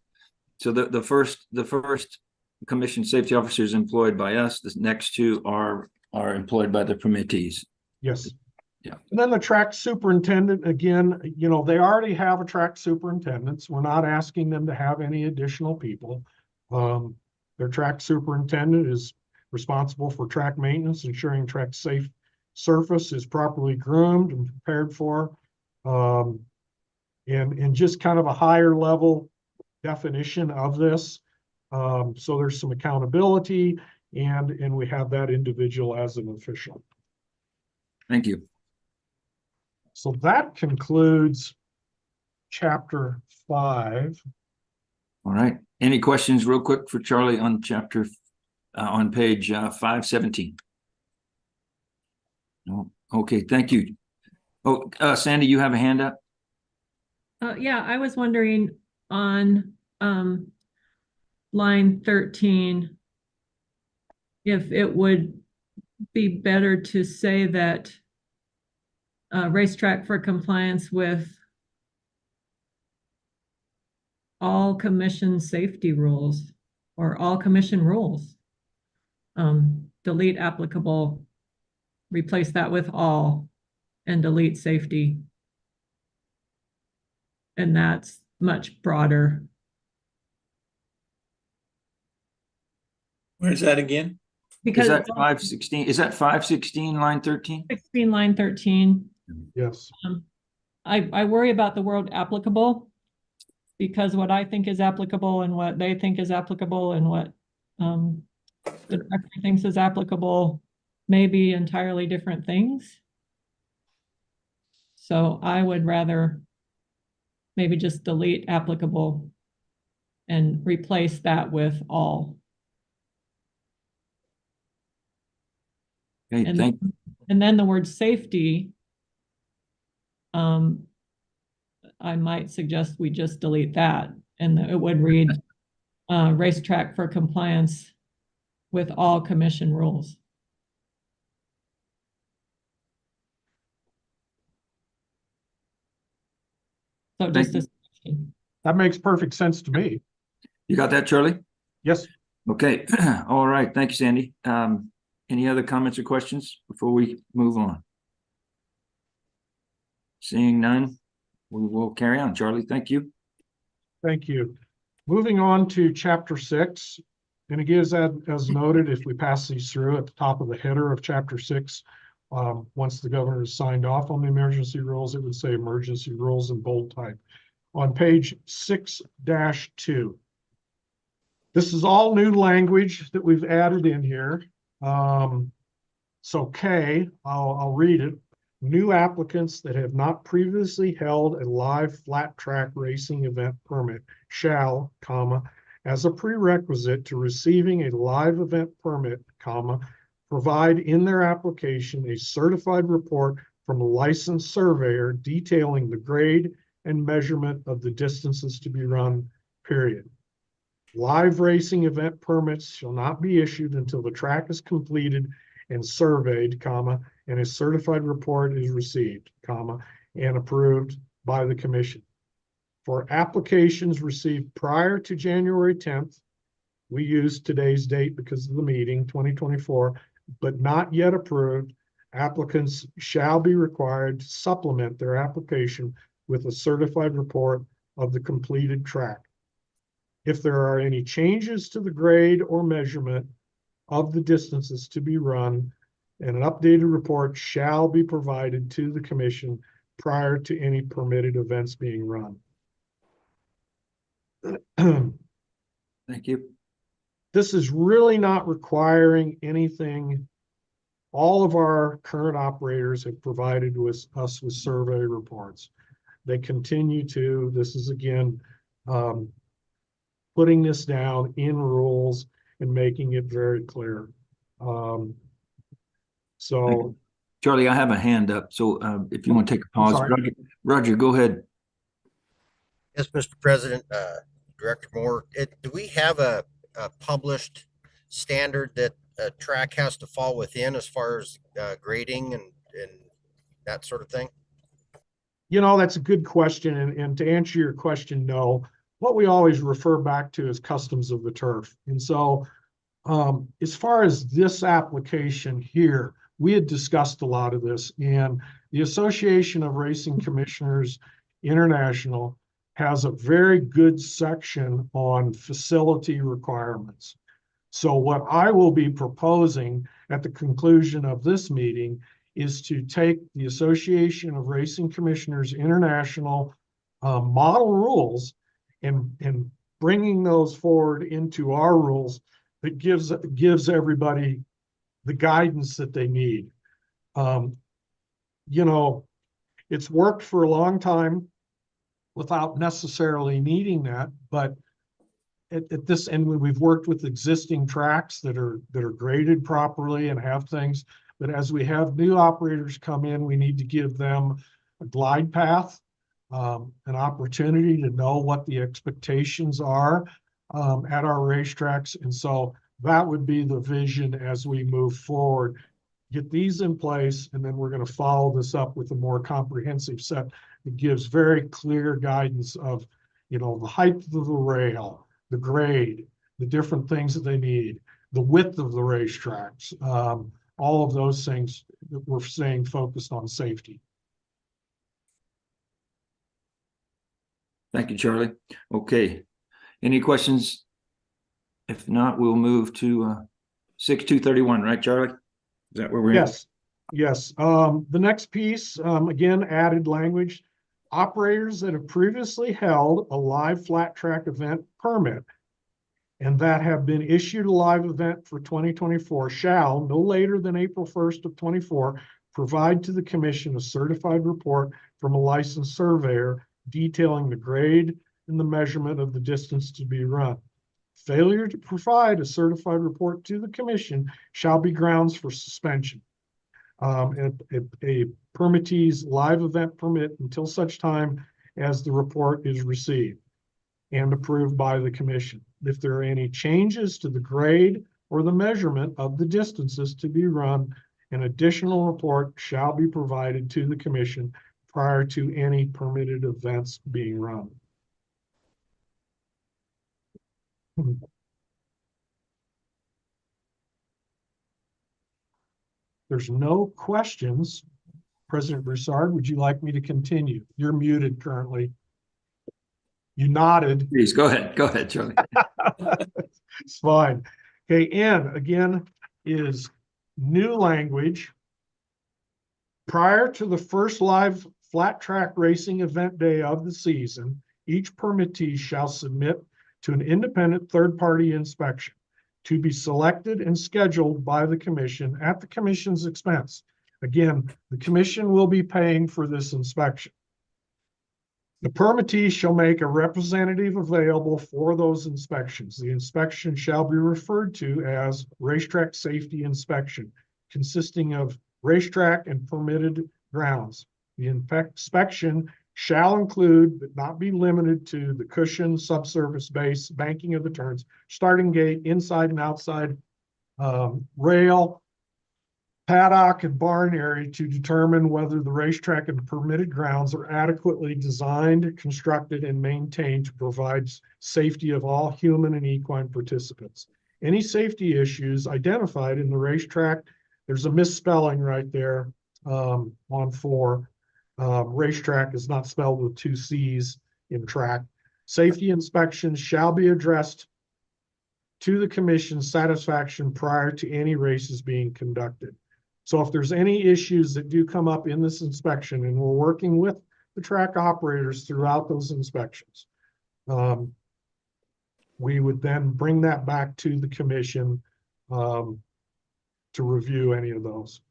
So the first commission safety officer is employed by us. The next two are employed by the permittees. Yes. Yeah. And then the track superintendent, again, they already have a track superintendent. We're not asking them to have any additional people. Their track superintendent is responsible for track maintenance, ensuring track safe surface is properly groomed and prepared for. And just kind of a higher level definition of this. So there's some accountability and we have that individual as an official. Thank you. So that concludes chapter 5. All right. Any questions real quick for Charlie on on page 517? No. Okay, thank you. Oh, Sandy, you have a hand up? Yeah, I was wondering on line 13 if it would be better to say that racetrack for compliance with all commission safety rules or all commission rules. Delete applicable, replace that with all, and delete safety. And that's much broader. Where's that again? Because is that 516? Is that 516 line 13? 16 line 13. Yes. I worry about the word applicable because what I think is applicable and what they think is applicable and what the director thinks is applicable may be entirely different things. So I would rather maybe just delete applicable and replace that with all. Okay, and then the word safety, I might suggest we just delete that and it would read racetrack for compliance with all commission rules. So just a suggestion. That makes perfect sense to me. You got that, Charlie? Yes. Okay. All right. Thank you, Sandy. Any other comments or questions before we move on? Seeing none, we will carry on. Charlie, thank you. Thank you. Moving on to chapter 6. And again, as noted, if we pass these through at the top of the header of chapter 6, once the governor has signed off on the emergency rules, it would say emergency rules in bold type. On page 6-2. This is all new language that we've added in here. So K, I'll read it. New applicants that have not previously held a live flat track racing event permit shall, comma, as a prerequisite to receiving a live event permit, comma, provide in their application a certified report from a licensed surveyor detailing the grade and measurement of the distances to be run, period. Live racing event permits shall not be issued until the track is completed and surveyed, comma, and a certified report is received, comma, and approved by the commission. For applications received prior to January 10th, we use today's date because of the meeting, 2024, but not yet approved, applicants shall be required to supplement their application with a certified report of the completed track. If there are any changes to the grade or measurement of the distances to be run, and an updated report shall be provided to the commission prior to any permitted events being run. Thank you. This is really not requiring anything. All of our current operators have provided us with survey reports. They continue to. This is again putting this down in rules and making it very clear. So, Charlie, I have a hand up. So if you want to take a pause, Roger, go ahead. Yes, Mr. President, Director Moore, do we have a published standard that a track has to fall within as far as grading and that sort of thing? You know, that's a good question. And to answer your question, no. What we always refer back to is customs of the turf. And so as far as this application here, we had discussed a lot of this, and the Association of Racing Commissioners International has a very good section on facility requirements. So what I will be proposing at the conclusion of this meeting is to take the Association of Racing Commissioners International model rules and bringing those forward into our rules that gives everybody the guidance that they need. You know, it's worked for a long time without necessarily needing that, but at this end, we've worked with existing tracks that are graded properly and have things. But as we have new operators come in, we need to give them a glide path, an opportunity to know what the expectations are at our racetracks. And so that would be the vision as we move forward. Get these in place, and then we're going to follow this up with a more comprehensive set that gives very clear guidance of, you know, the height of the rail, the grade, the different things that they need, the width of the racetracks, all of those things that we're saying focused on safety. Thank you, Charlie. Okay. Any questions? If not, we'll move to 6231, right, Charlie? Is that where we're at? Yes, yes. The next piece, again, added language. Operators that have previously held a live flat track event permit and that have been issued a live event for 2024 shall, no later than April 1st of 24, provide to the commission a certified report from a licensed surveyor detailing the grade and the measurement of the distance to be run. Failure to provide a certified report to the commission shall be grounds for suspension. A permittee's live event permit until such time as the report is received and approved by the commission. If there are any changes to the grade or the measurement of the distances to be run, an additional report shall be provided to the commission prior to any permitted events being run. there's no questions, President Broussard, would you like me to continue? You're muted currently. You nodded. Please, go ahead, Charlie. It's fine. Okay, N again is new language. Prior to the first live flat track racing event day of the season, each permittee shall submit to an independent third-party inspection to be selected and scheduled by the commission at the commission's expense. Again, the commission will be paying for this inspection. The permittee shall make a representative available for those inspections. The inspection shall be referred to as racetrack safety inspection, consisting of racetrack and permitted grounds. The inspection shall include, but not be limited to, the cushion, subsurface base, banking of the turns, starting gate, inside and outside rail, paddock and barn area to determine whether the racetrack and permitted grounds are adequately designed, constructed, and maintained to provide safety of all human and equine participants. Any safety issues identified in the racetrack, there's a misspelling right there on 4. Racetrack is not spelled with 2 C's in track. Safety inspections shall be addressed to the commission's satisfaction prior to any races being conducted. So if there's any issues that do come up in this inspection, and we're working with the track operators throughout those inspections, we would then bring that back to the commission to review any of those.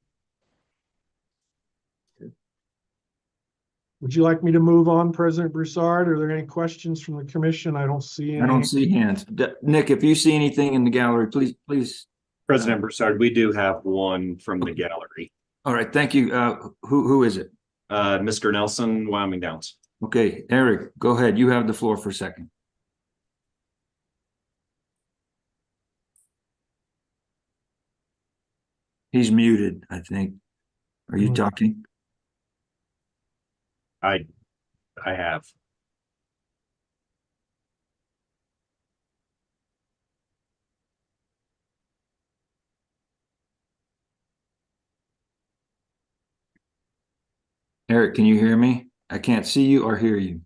Would you like me to move on, President Broussard? Are there any questions from the commission? I don't see any. I don't see hands. Nick, if you see anything in the gallery, please. President Broussard, we do have one from the gallery. All right, thank you. Who is it? Mr. Nelson, Wyoming Downs. Okay, Eric, go ahead. You have the floor for a second. He's muted, I think. Are you talking? I have. Eric, can you hear me? I can't see you or hear you.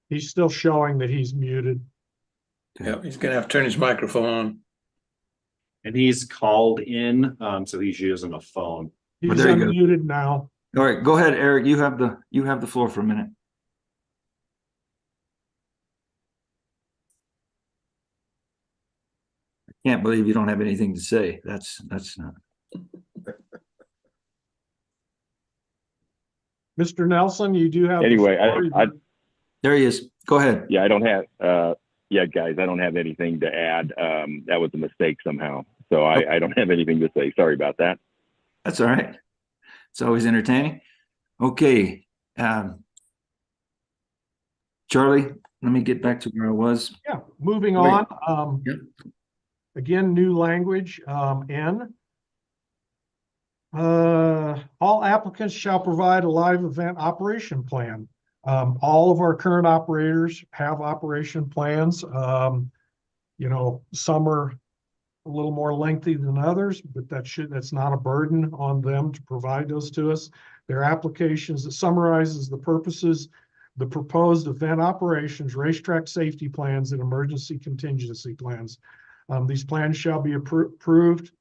He's still showing that he's muted. Yeah, he's gonna have to turn his microphone on. And he's called in, so he's using a phone. He's there you go. unmuted now. All right, go ahead, Eric. You have the floor for a minute. I can't believe you don't have anything to say. That's not. Mr. Nelson, you do have. Anyway, There he is. Go ahead. yeah, I don't have, guys, I don't have anything to add. That was a mistake somehow. So I don't have anything to say. Sorry about that. That's all right. It's always entertaining. Okay. Charlie, let me get back to where I was. Yeah, moving Great. on. Yep. Again, new language, N. All applicants shall provide a live event operation plan. All of our current operators have operation plans. You know, some are a little more lengthy than others, but that's not a burden on them to provide those to us. Their applications that summarizes the purposes, the proposed event operations, racetrack safety plans, and emergency contingency plans. These plans shall be approved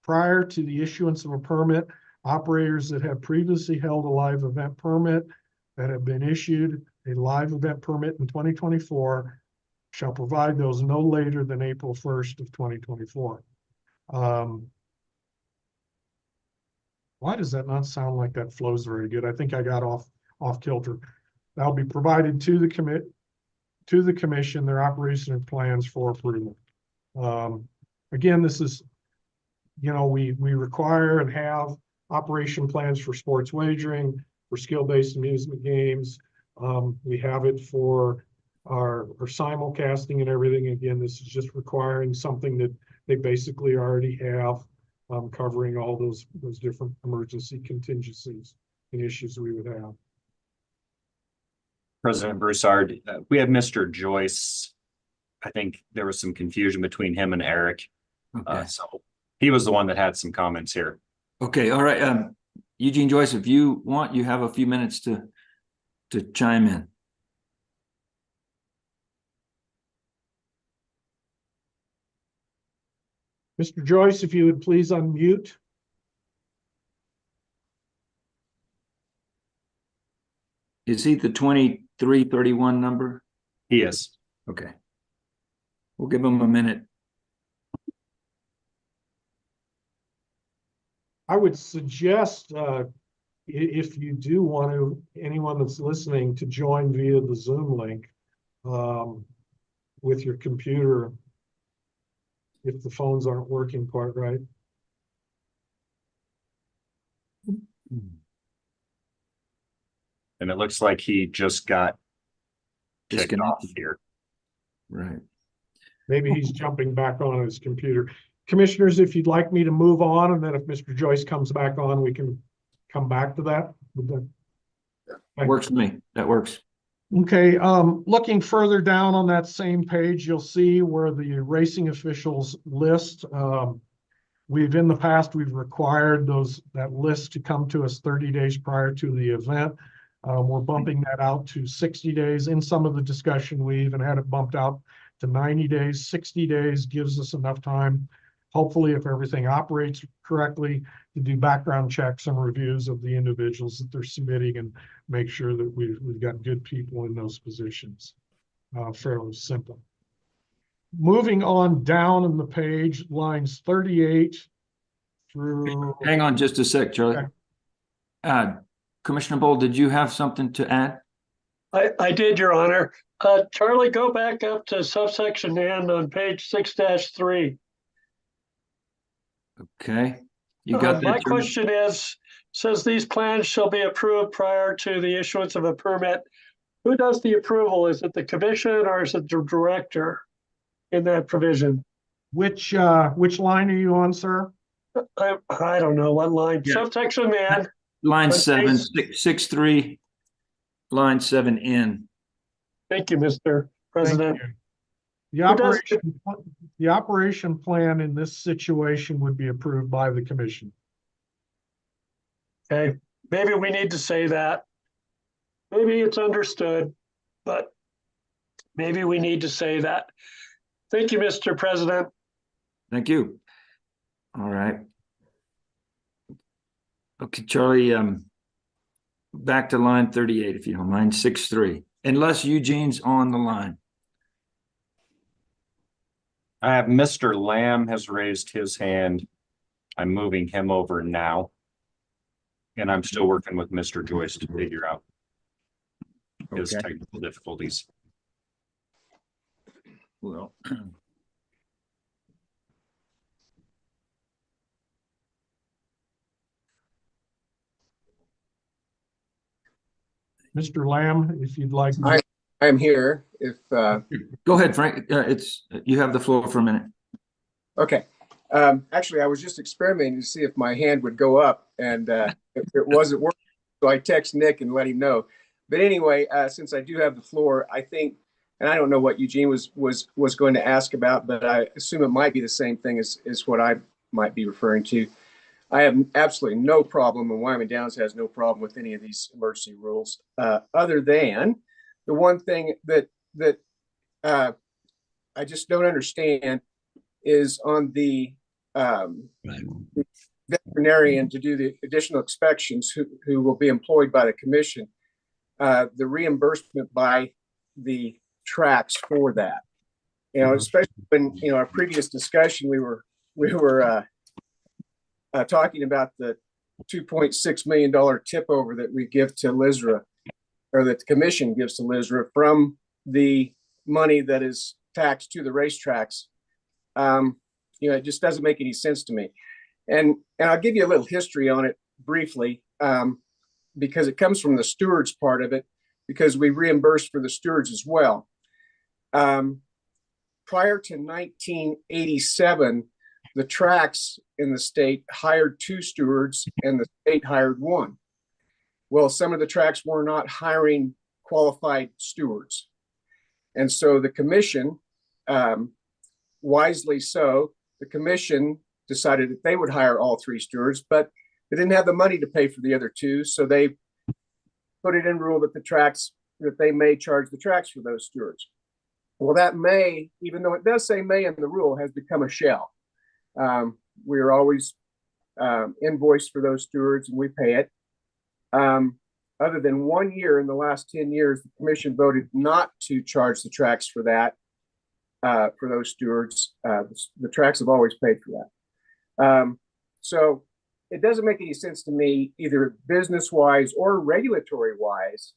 prior to the issuance of a permit. Operators that have previously held a live event permit that have been issued a live event permit in 2024 shall provide those no later than April 1st of 2024. Why does that not sound like that flows very good? I think I got off kilter. That'll be provided to the commission, their operation and plans for approval. Again, this is, you know, we require and have operation plans for sports wagering, for skill-based amusement games. We have it for our simulcasting and everything. Again, this is just requiring something that they basically already have, covering all those different emergency contingencies and issues we would have. President Broussard, we have Mr. Joyce. I think there was some confusion between him and Eric. Okay. So He was the one that had some comments here. Okay, all right. Eugene Joyce, if you want, you have a few minutes to chime in. Mr. Joyce, if you would please unmute. Is he the 2331 number? He is. Okay. We'll give him a minute. I would suggest, if you do want to, anyone that's listening, to join via the Zoom link with your computer, if the phones aren't working quite right. And it looks like he just got kicked off Disconnected. here. Right. Maybe he's jumping back on his computer. Commissioners, if you'd like me to move on, and then if Mr. Joyce comes back on, we can come back to that. Works for me. That works. Okay, looking further down on that same page, you'll see where the racing officials list. In the past, we've required that list to come to us 30 days prior to the event. We're bumping that out to 60 days. In some of the discussion, we even had it bumped out to 90 days. 60 days gives us enough time, hopefully, if everything operates correctly, to do background checks and reviews of the individuals that they're submitting and make sure that we've got good people in those positions. Fairly simple. Moving on down in the page, lines 38 through. Hang on just a sec, Charlie. Okay. Commissioner Bold, did you have something to add? I did, Your Honor. Charlie, go back up to subsection N on page 6-3. Okay. You got that? My Charlie? question says these plans shall be approved prior to the issuance of a permit. Who does the approval? Is it the commission or is it the director in that provision? Which line are you on, sir? I don't know what line. Yeah. Subsection N. Line on 7, page- 6-3, line 7N. Thank you, Mr. President. Thank you. The operation plan in this situation would be approved by the commission. Okay, maybe we need to say that. Maybe it's understood, but maybe we need to say that. Thank you, Mr. President. Thank you. All right. Okay, Charlie, back to line 38, if you don't mind, 6-3, unless Eugene's on the line. I have Mr. Lamb has raised his hand. I'm moving him over now. And I'm still working with Mr. Joyce to figure out his technical difficulties. Well, Mr. Lamb, if you'd like. I'm here. If go ahead, Frank. You have the floor for a minute. okay. Actually, I was just experimenting to see if my hand would go up, and if it wasn't working, so I text Nick and let him know. But anyway, since I do have the floor, I think, and I don't know what Eugene was going to ask about, but I assume it might be the same thing as what I might be referring to. I have absolutely no problem, and Wyoming Downs has no problem with any of these emergency rules, other than the one thing that I just don't understand is on the veterinarian to do the additional inspections who will be employed by the commission, the reimbursement by the tracks for that. You know, especially when, you know, our previous discussion, we were talking about the $2.6 million tip over that we give to LISRA, or that the commission gives to LISRA from the money that is taxed to the racetracks. You know, it just doesn't make any sense to me. And I'll give you a little history on it briefly, because it comes from the stewards part of it, because we reimburse for the stewards as well. Prior to 1987, the tracks in the state hired 2 stewards and the state hired 1. Well, some of the tracks were not hiring qualified stewards. And so the commission, wisely so, the commission decided that they would hire all 3 stewards, but they didn't have the money to pay for the other 2. So they put it in rule that they may charge the tracks for those stewards. Well, that may, even though it does say may in the rule, has become a shall. We are always invoiced for those stewards and we pay it. Other than 1 year in the last 10 years, the commission voted not to charge the tracks for that, for those stewards. The tracks have always paid for that. So it doesn't make any sense to me, either business-wise or regulatory-wise,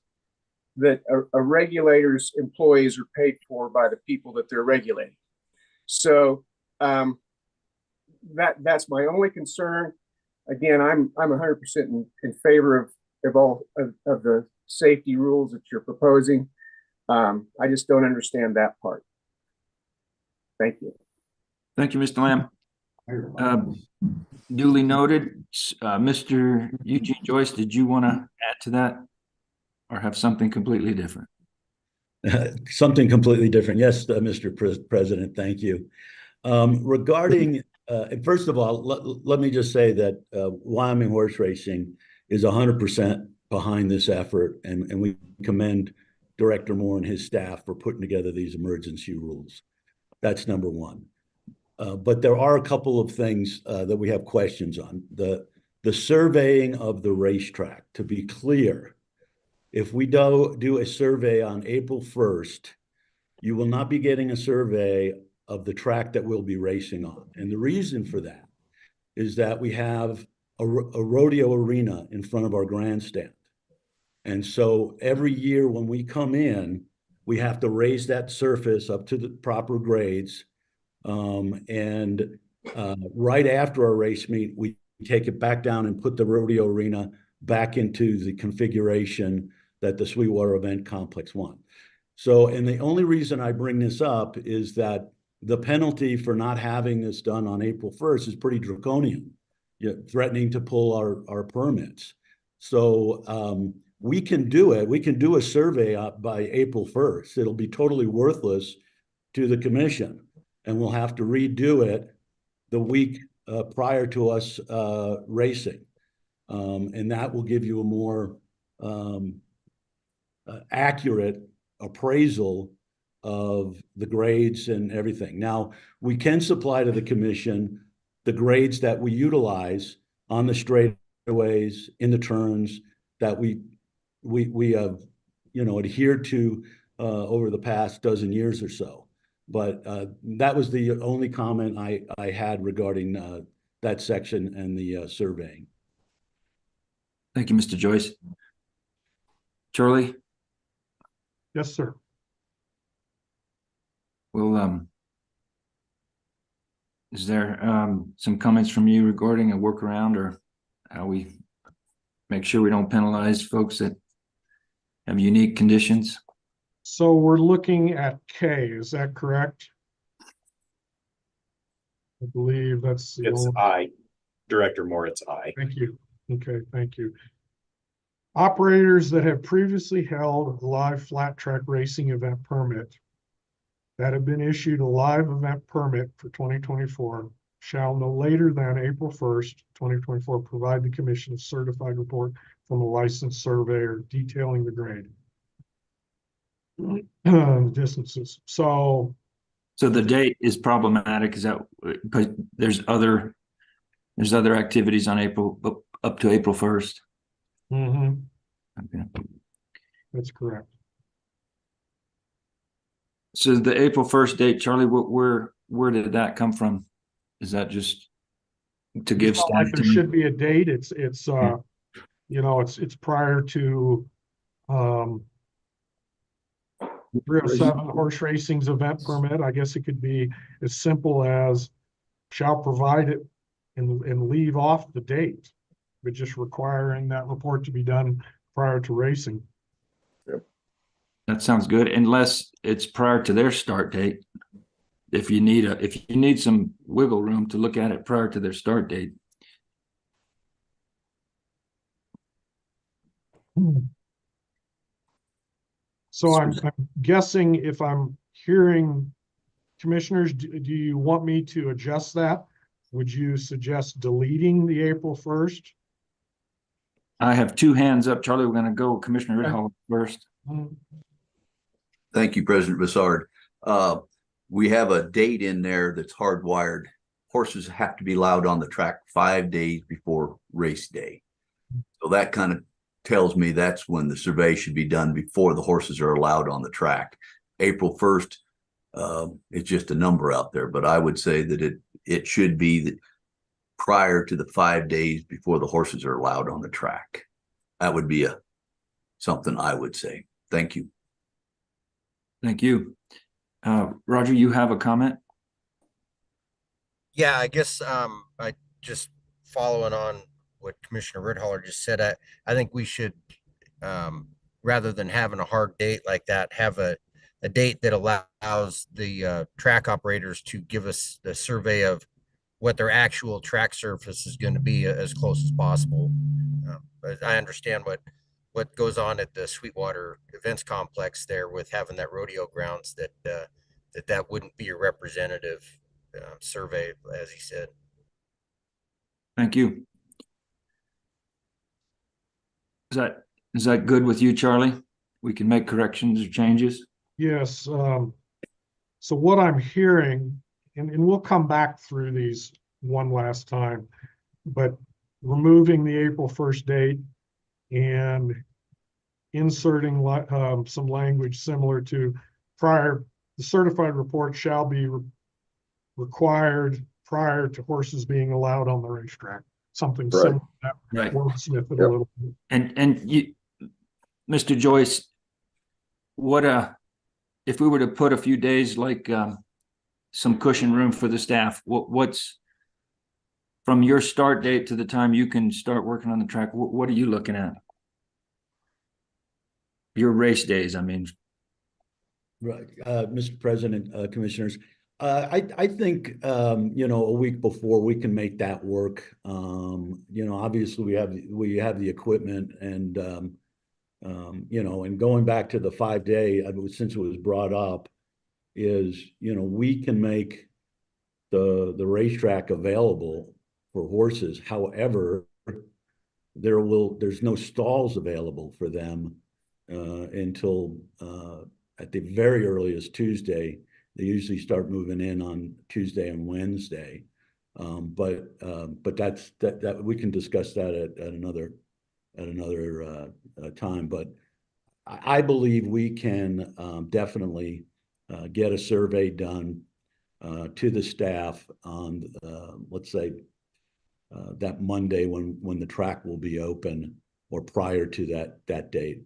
that a regulator's employees are paid for by the people that they're regulating. So that's my only concern. Again, I'm 100% in favor of all of the safety rules that you're proposing. I just don't understand that part. Thank you. Thank you, Mr. Lamb. Duly noted. Mr. Eugene Joyce, did you want to add to that or have something completely different? Something completely different. Yes, Mr. President, thank you. Regarding, first of all, let me just say that Wyoming Horse Racing is 100% behind this effort, and we commend Director Moore and his staff for putting together these emergency rules. That's number one. But there are a couple of things that we have questions on. The surveying of the racetrack, to be clear, if we do a survey on April 1st, you will not be getting a survey of the track that we'll be racing on. And the reason for that is that we have a rodeo arena in front of our grandstand. And so every year when we come in, we have to raise that surface up to the proper grades. And right after our race meet, we take it back down and put the rodeo arena back into the configuration that the Sweetwater Event Complex won. So, and the only reason I bring this up is that the penalty for not having this done on April 1st is pretty draconian, threatening to pull our permits. So we can do it. We can do a survey by April 1st. It'll be totally worthless to the commission, and we'll have to redo it the week prior to us racing. And that will give you a more accurate appraisal of the grades and everything. Now, we can supply to the commission the grades that we utilize on the straightaways, in the turns, that we have, adhered to over the past dozen years or so. But that was the only comment I had regarding that section and the surveying. Thank you, Mr. Joyce. Charlie? Yes, sir. Well, is there some comments from you regarding a workaround or how we make sure we don't penalize folks that have unique conditions? So we're looking at K, is that correct? I believe that's the It's I, Director Moore, it's I. Thank you. Okay, thank you. Operators that have previously held a live flat track racing event permit that have been issued a live event permit for 2024 shall no later than April 1st, 2024, provide the commission a certified report from a licensed surveyor detailing the grade. Distances. So the date is problematic. Is that because there's other activities on up to April 1st? Okay. That's correct. So the April 1st date, Charlie, where did that come from? Is that just to give staff? Like there should be a date. It's prior to 307 horse racing's event permit. I guess it could be as simple as shall provide it and leave off the date, but just requiring that report to be done prior to racing. Yep. That sounds good, unless it's prior to their start date. If you need some wiggle room to look at it prior to their start date. So I'm guessing, if I'm hearing commissioners, do you want me to adjust that would you suggest deleting the April 1st? I have two hands up. Charlie, we're gonna go Commissioner Rittenhouse first. Thank you, President Bessard. We have a date in there that's hardwired. Horses have to be allowed on the track 5 days before race day. So that kind of tells me that's when the survey should be done, before the horses are allowed on the track. April 1st, it's just a number out there, but I would say that it should be prior to the 5 days before the horses are allowed on the track. That would be something I would say. Thank you. Thank you. Roger, you have a comment? Yeah, I guess I just following on what Commissioner Rittenhouse just said, I think we should, rather than having a hard date like that, have a date that allows the track operators to give us the survey of what their actual track surface is going to be as close as possible. But I understand what goes on at the Sweetwater Events Complex there with having that rodeo grounds, that wouldn't be a representative survey, as he said. Thank you. Is that good with you, Charlie? We can make corrections or changes? Yes. So what I'm hearing, and we'll come back through these one last time, but removing the April 1st date and inserting some language similar to the certified report shall be required prior to horses being allowed on the racetrack. Something similar to that. Right. Wordsmith it a little bit. And you, Mr. Joyce, if we were to put a few days, like some cushion room for the staff, what's from your start date to the time you can start working on the track, what are you looking at? Your race days, I mean. Right, Mr. President, Commissioners, I think a week before we can make that work. Obviously we have the equipment, and and going back to the 5 day, since it was brought up, is we can make the racetrack available for horses. However, there's no stalls available for them until at the very earliest Tuesday. They usually start moving in on Tuesday and Wednesday. But that's that we can discuss that at another time. But I believe we can definitely get a survey done to the staff on let's say that Monday when the track will be open, or prior to that date.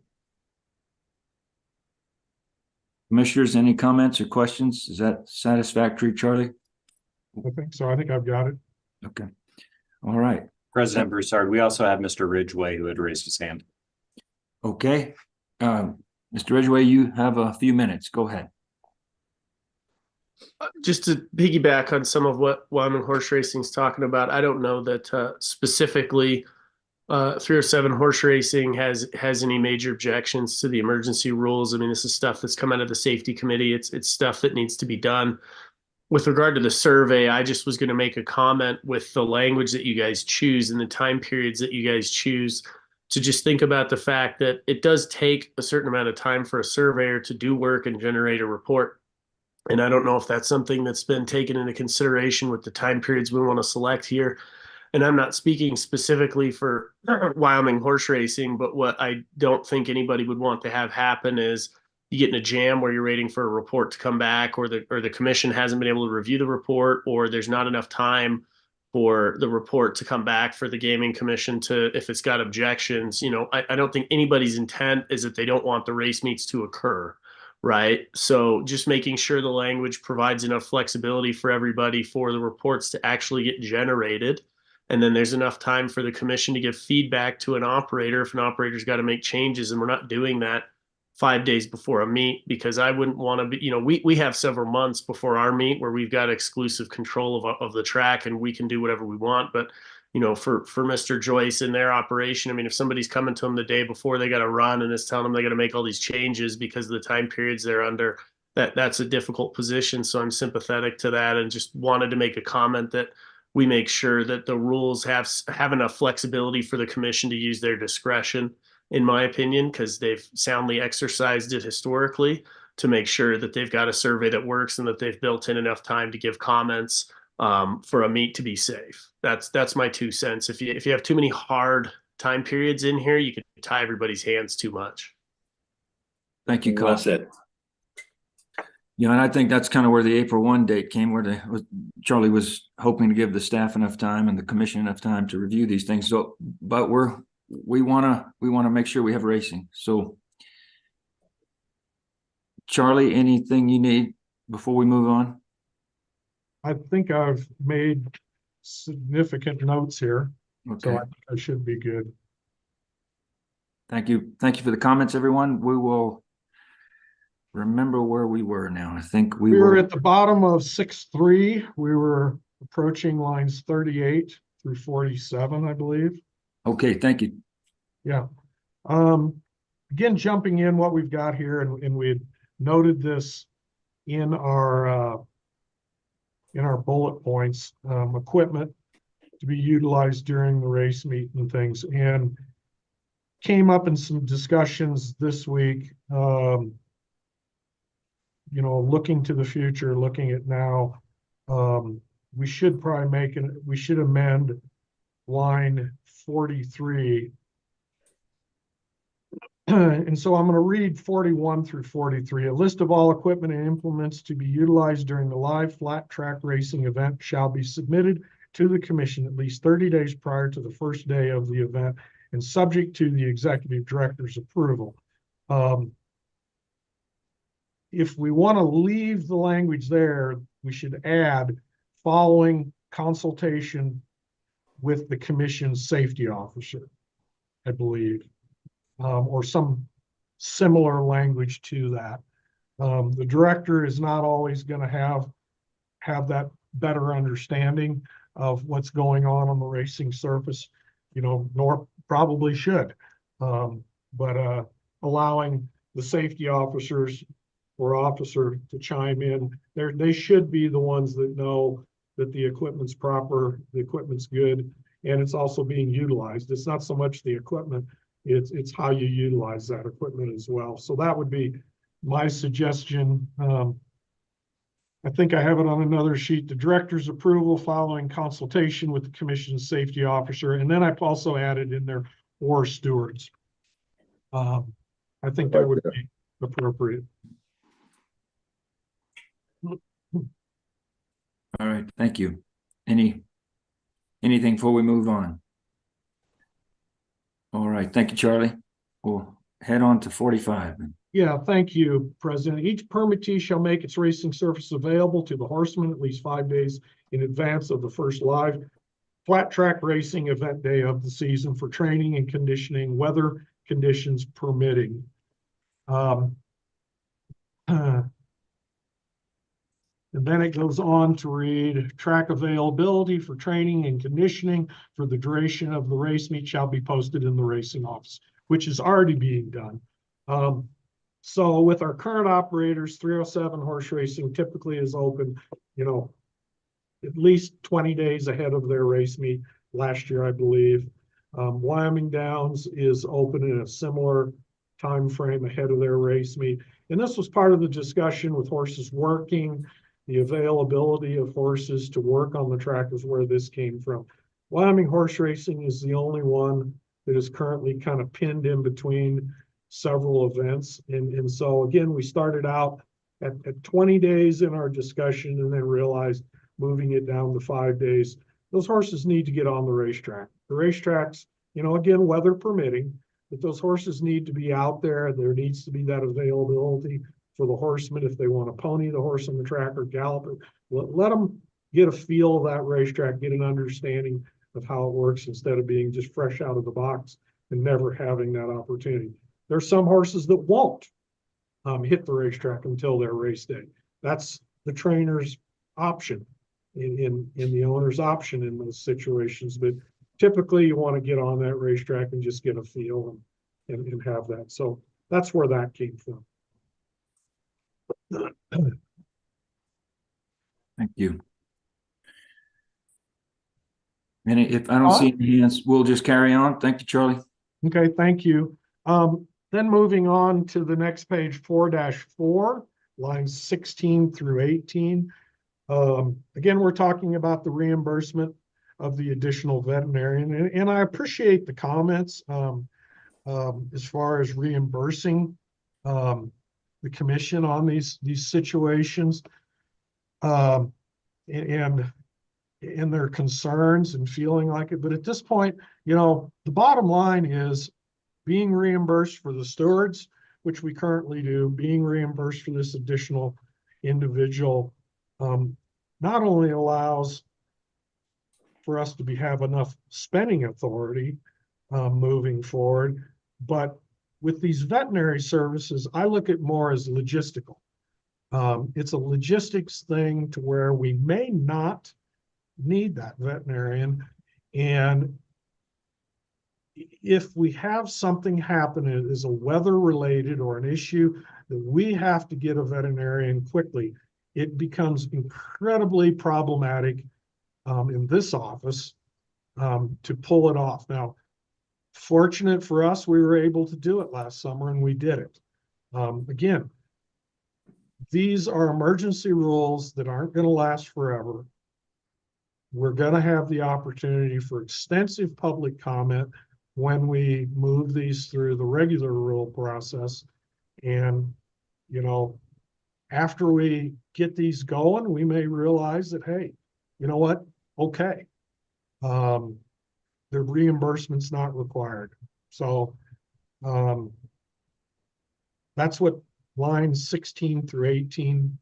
Commissioners, any comments or questions? Is that satisfactory, Charlie? I think so. I think I've got it. Okay. All right. President Broussard, we also have Mr. Ridgway who had raised his hand. Okay. Mr. Ridgway, you have a few minutes. Go ahead. Just to piggyback on some of what Wyoming Horse Racing is talking about, I don't know that specifically 307 Horse Racing has any major objections to the emergency rules. I mean, this is stuff that's come out of the safety committee. It's stuff that needs to be done. With regard to the survey, I just was going to make a comment with the language that you guys choose and the time periods that you guys choose, to just think about the fact that it does take a certain amount of time for a surveyor to do work and generate a report. And I don't know if that's something that's been taken into consideration with the time periods we want to select here. And I'm not speaking specifically for Wyoming Horse Racing, but what I don't think anybody would want to have happen is you get in a jam where you're waiting for a report to come back, or the commission hasn't been able to review the report, or there's not enough time for the report to come back for the gaming commission to, if it's got objections. I don't think anybody's intent is that they don't want the race meets to occur. Right. So just making sure the language provides enough flexibility for everybody for the reports to actually get generated. And then there's enough time for the commission to give feedback to an operator if an operator's got to make changes. And we're not doing that 5 days before a meet, because I wouldn't want to be, we have several months before our meet where we've got exclusive control of the track and we can do whatever we want. But for Mr. Joyce and their operation, I mean, if somebody's coming to them the day before they got to run and is telling them they got to make all these changes because of the time periods they're under, that's a difficult position. So I'm sympathetic to that, and just wanted to make a comment that we make sure that the rules have enough flexibility for the commission to use their discretion, in my opinion, because they've soundly exercised it historically, to make sure that they've got a survey that works and that they've built in enough time to give comments for a meet to be safe. That's my 2 cents. If you have too many hard time periods in here, you could tie everybody's hands too much. Thank you, Well Kyle. said. Yeah, and I think that's kind of where the April 1 date came, where Charlie was hoping to give the staff enough time and the commission enough time to review these things. So, but we want to make sure we have racing. So, Charlie, anything you need before we move on? I think I've made significant notes here, Okay. so I think I should be good. Thank you. Thank you for the comments, everyone. We will remember where we were now. I think We were at the bottom of 6.3. We were approaching lines 38 through 47, I believe. Okay, thank you. Yeah. Again, jumping in what we've got here, and we had noted this in our bullet points, equipment to be utilized during the race meet and things, and came up in some discussions this week, looking to the future, looking at now, we should probably we should amend line 43. And so I'm going to read 41 through 43. A list of all equipment and implements to be utilized during the live flat track racing event shall be submitted to the commission at least 30 days prior to the first day of the event and subject to the executive director's approval. If we want to leave the language there, we should add following consultation with the commission's safety officer, I believe. Or some similar language to that. The director is not always going to have that better understanding of what's going on the racing surface, nor probably should. But allowing the safety officers or officer to chime in, they should be the ones that know that the equipment's proper, the equipment's good, and it's also being utilized. It's not so much the equipment, it's how you utilize that equipment as well. So that would be my suggestion. I think I have it on another sheet. The director's approval following consultation with the commission's safety officer. And then I've also added in there or stewards. I think that would be appropriate. All right, thank you. Anything before we move on? All right, thank you, Charlie. We'll head on to 45. Yeah, thank you, President. Each permittee shall make its racing surface available to the horsemen at least 5 days in advance of the first live flat track racing event day of the season for training and conditioning, weather conditions permitting. And then it goes on to read, track availability for training and conditioning for the duration of the race meet shall be posted in the racing office, which is already being done. So with our current operators, 307 horse racing typically is open, at least 20 days ahead of their race meet. Last year, I believe. Wyoming Downs is open in a similar time frame ahead of their race meet. And this was part of the discussion with horses working. The availability of horses to work on the track is where this came from. Wyoming horse racing is the only one that is currently kind of pinned in between several events. And so again, we started out at 20 days in our discussion and then realized moving it down to 5 days. Those horses need to get on the racetrack. The racetracks, again, weather permitting, but those horses need to be out there. There needs to be that availability for the horsemen if they want to pony the horse on the track or gallop it. Let them get a feel of that racetrack, get an understanding of how it works instead of being just fresh out of the box and never having that opportunity. There's some horses that won't hit the racetrack until their race day. That's the trainer's option in the owner's option in those situations. But typically you want to get on that racetrack and just get a feel and have that. So that's where that came from. Thank you. And if I don't see any hands, we'll just carry on. Thank you, Charlie. Okay, thank you. Then moving on to the next page, 4-4, lines 16 through 18. Again, we're talking about the reimbursement of the additional veterinarian, and I appreciate the comments as far as reimbursing the commission on these situations, and their concerns and feeling like it. But at this point, the bottom line is being reimbursed for the stewards, which we currently do, being reimbursed for this additional individual, not only allows for us to have enough spending authority moving forward, but with these veterinary services, I look at more as logistical. It's a logistics thing to where we may not need that veterinarian. And if we have something happen, it is a weather related or an issue that we have to get a veterinarian quickly, it becomes incredibly problematic in this office to pull it off. Now, fortunate for us, we were able to do it last summer and we did it. Again, these are emergency rules that aren't going to last forever. We're going to have the opportunity for extensive public comment when we move these through the regular rule process. And, after we get these going, we may realize that, hey, you know what? Okay. The reimbursement's not required. So that's what lines 16 through 18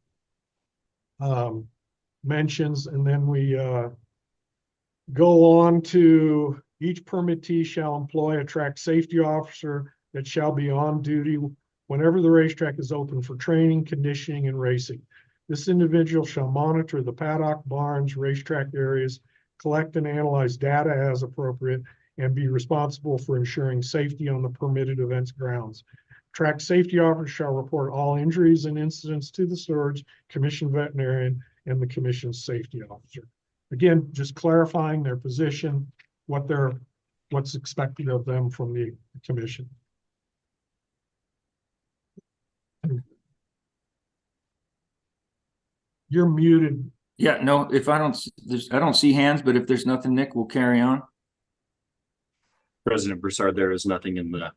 mentions. And then we go on to each permittee shall employ a track safety officer that shall be on duty whenever the racetrack is open for training, conditioning, and racing. This individual shall monitor the paddock, barns, racetrack areas, collect and analyze data as appropriate, and be responsible for ensuring safety on the permitted events grounds. Track safety officer shall report all injuries and incidents to the stewards, commission veterinarian, and the commission's safety officer. Again, just clarifying their position, what's expected of them from the commission. You're muted. Yeah, no, if I don't see hands, but if there's nothing, Nick, we'll carry on. President Broussard, there is nothing in the.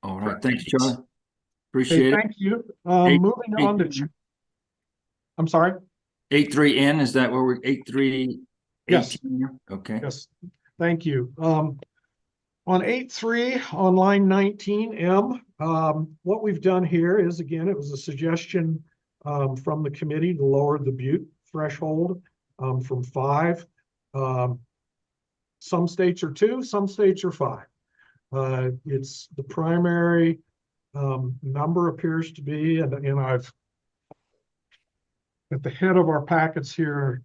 All right, thanks, Charlie. Appreciate it. Thank you. Moving on to, I'm sorry? 8.3N, is that where we're 8.3? Yes. Okay. Yes, thank you. On 8.3 on line 19M, what we've done here is, again, it was a suggestion from the committee to lower the butte threshold from 5. Some states are 2, some states are 5. It's the primary number appears to be, and I've at the head of our packets here,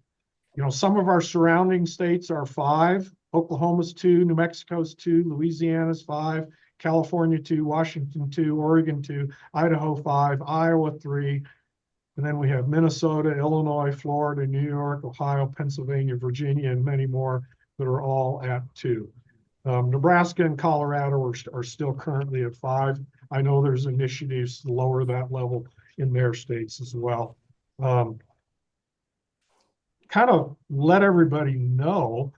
some of our surrounding states are 5. Oklahoma's 2, New Mexico's 2, Louisiana's 5, California 2, Washington 2, Oregon 2, Idaho 5, Iowa 3, and then we have Minnesota, Illinois, Florida, New York, Ohio, Pennsylvania, Virginia, and many more that are all at 2. Nebraska and Colorado are still currently at 5. I know there's initiatives to lower that level in their states as well. Kind of let everybody know,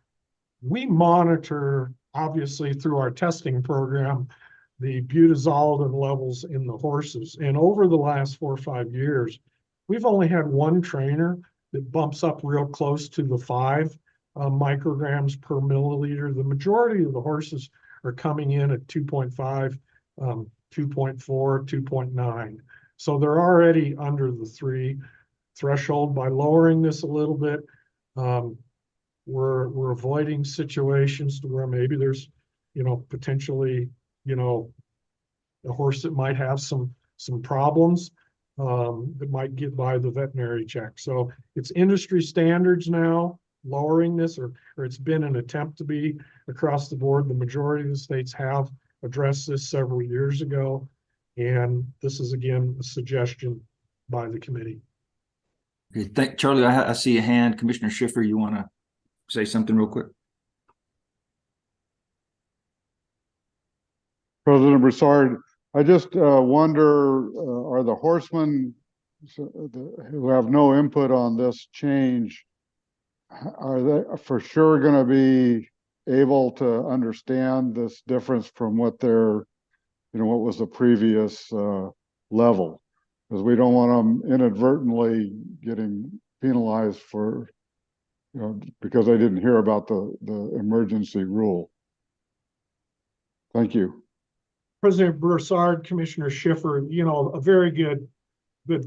we monitor, obviously, through our testing program, the butazolidine levels in the horses. And over the last 4 or 5 years, we've only had one trainer that bumps up real close to the 5 micrograms per milliliter. The majority of the horses are coming in at 2.5, 2.4, 2.9. So they're already under the 3 threshold. By lowering this a little bit, we're avoiding situations to where maybe there's, potentially, a horse that might have some problems that might get by the veterinary check. So it's industry standards now, lowering this, or it's been an attempt to be across the board. The majority of the states have addressed this several years ago. And this is, again, a suggestion by the committee. Okay, Charlie, I see a hand. Commissioner Schiffer, you want to say something real quick? President Broussard, I just wonder, are the horsemen who have no input on this change, are they for sure going to be able to understand this difference from what their, what was the previous level? Because we don't want them inadvertently getting penalized for, because they didn't hear about the emergency rule. Thank you. President Broussard, Commissioner Schiffer, a very good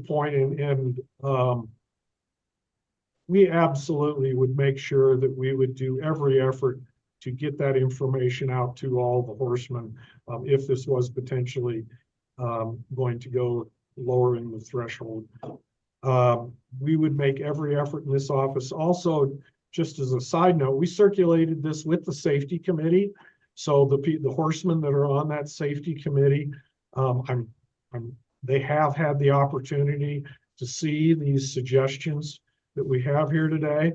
point. And we absolutely would make sure that we would do every effort to get that information out to all the horsemen if this was potentially going to go lowering the threshold. We would make every effort in this office. Also, just as a side note, we circulated this with the safety committee. So the horsemen that are on that safety committee, they have had the opportunity to see these suggestions that we have here today.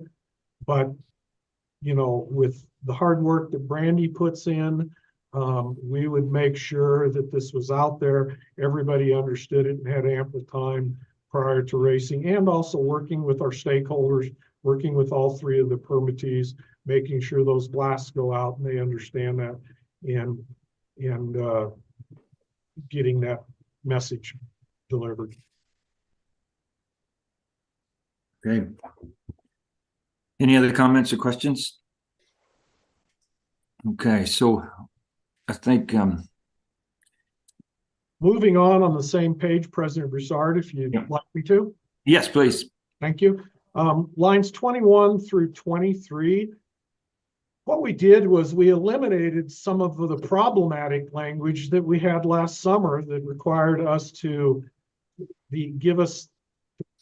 But, with the hard work that Brandy puts in, we would make sure that this was out there. Everybody understood it and had ample time prior to racing, and also working with our stakeholders, working with all three of the permittees, making sure those blasts go out and they understand that, and getting that message delivered. Okay. Any other comments or questions? Okay, so I think moving on the same page, President Broussard, if you'd like me to. Yes, please. Thank you. Lines 21 through 23. What we did was we eliminated some of the problematic language that we had last summer that required us to give us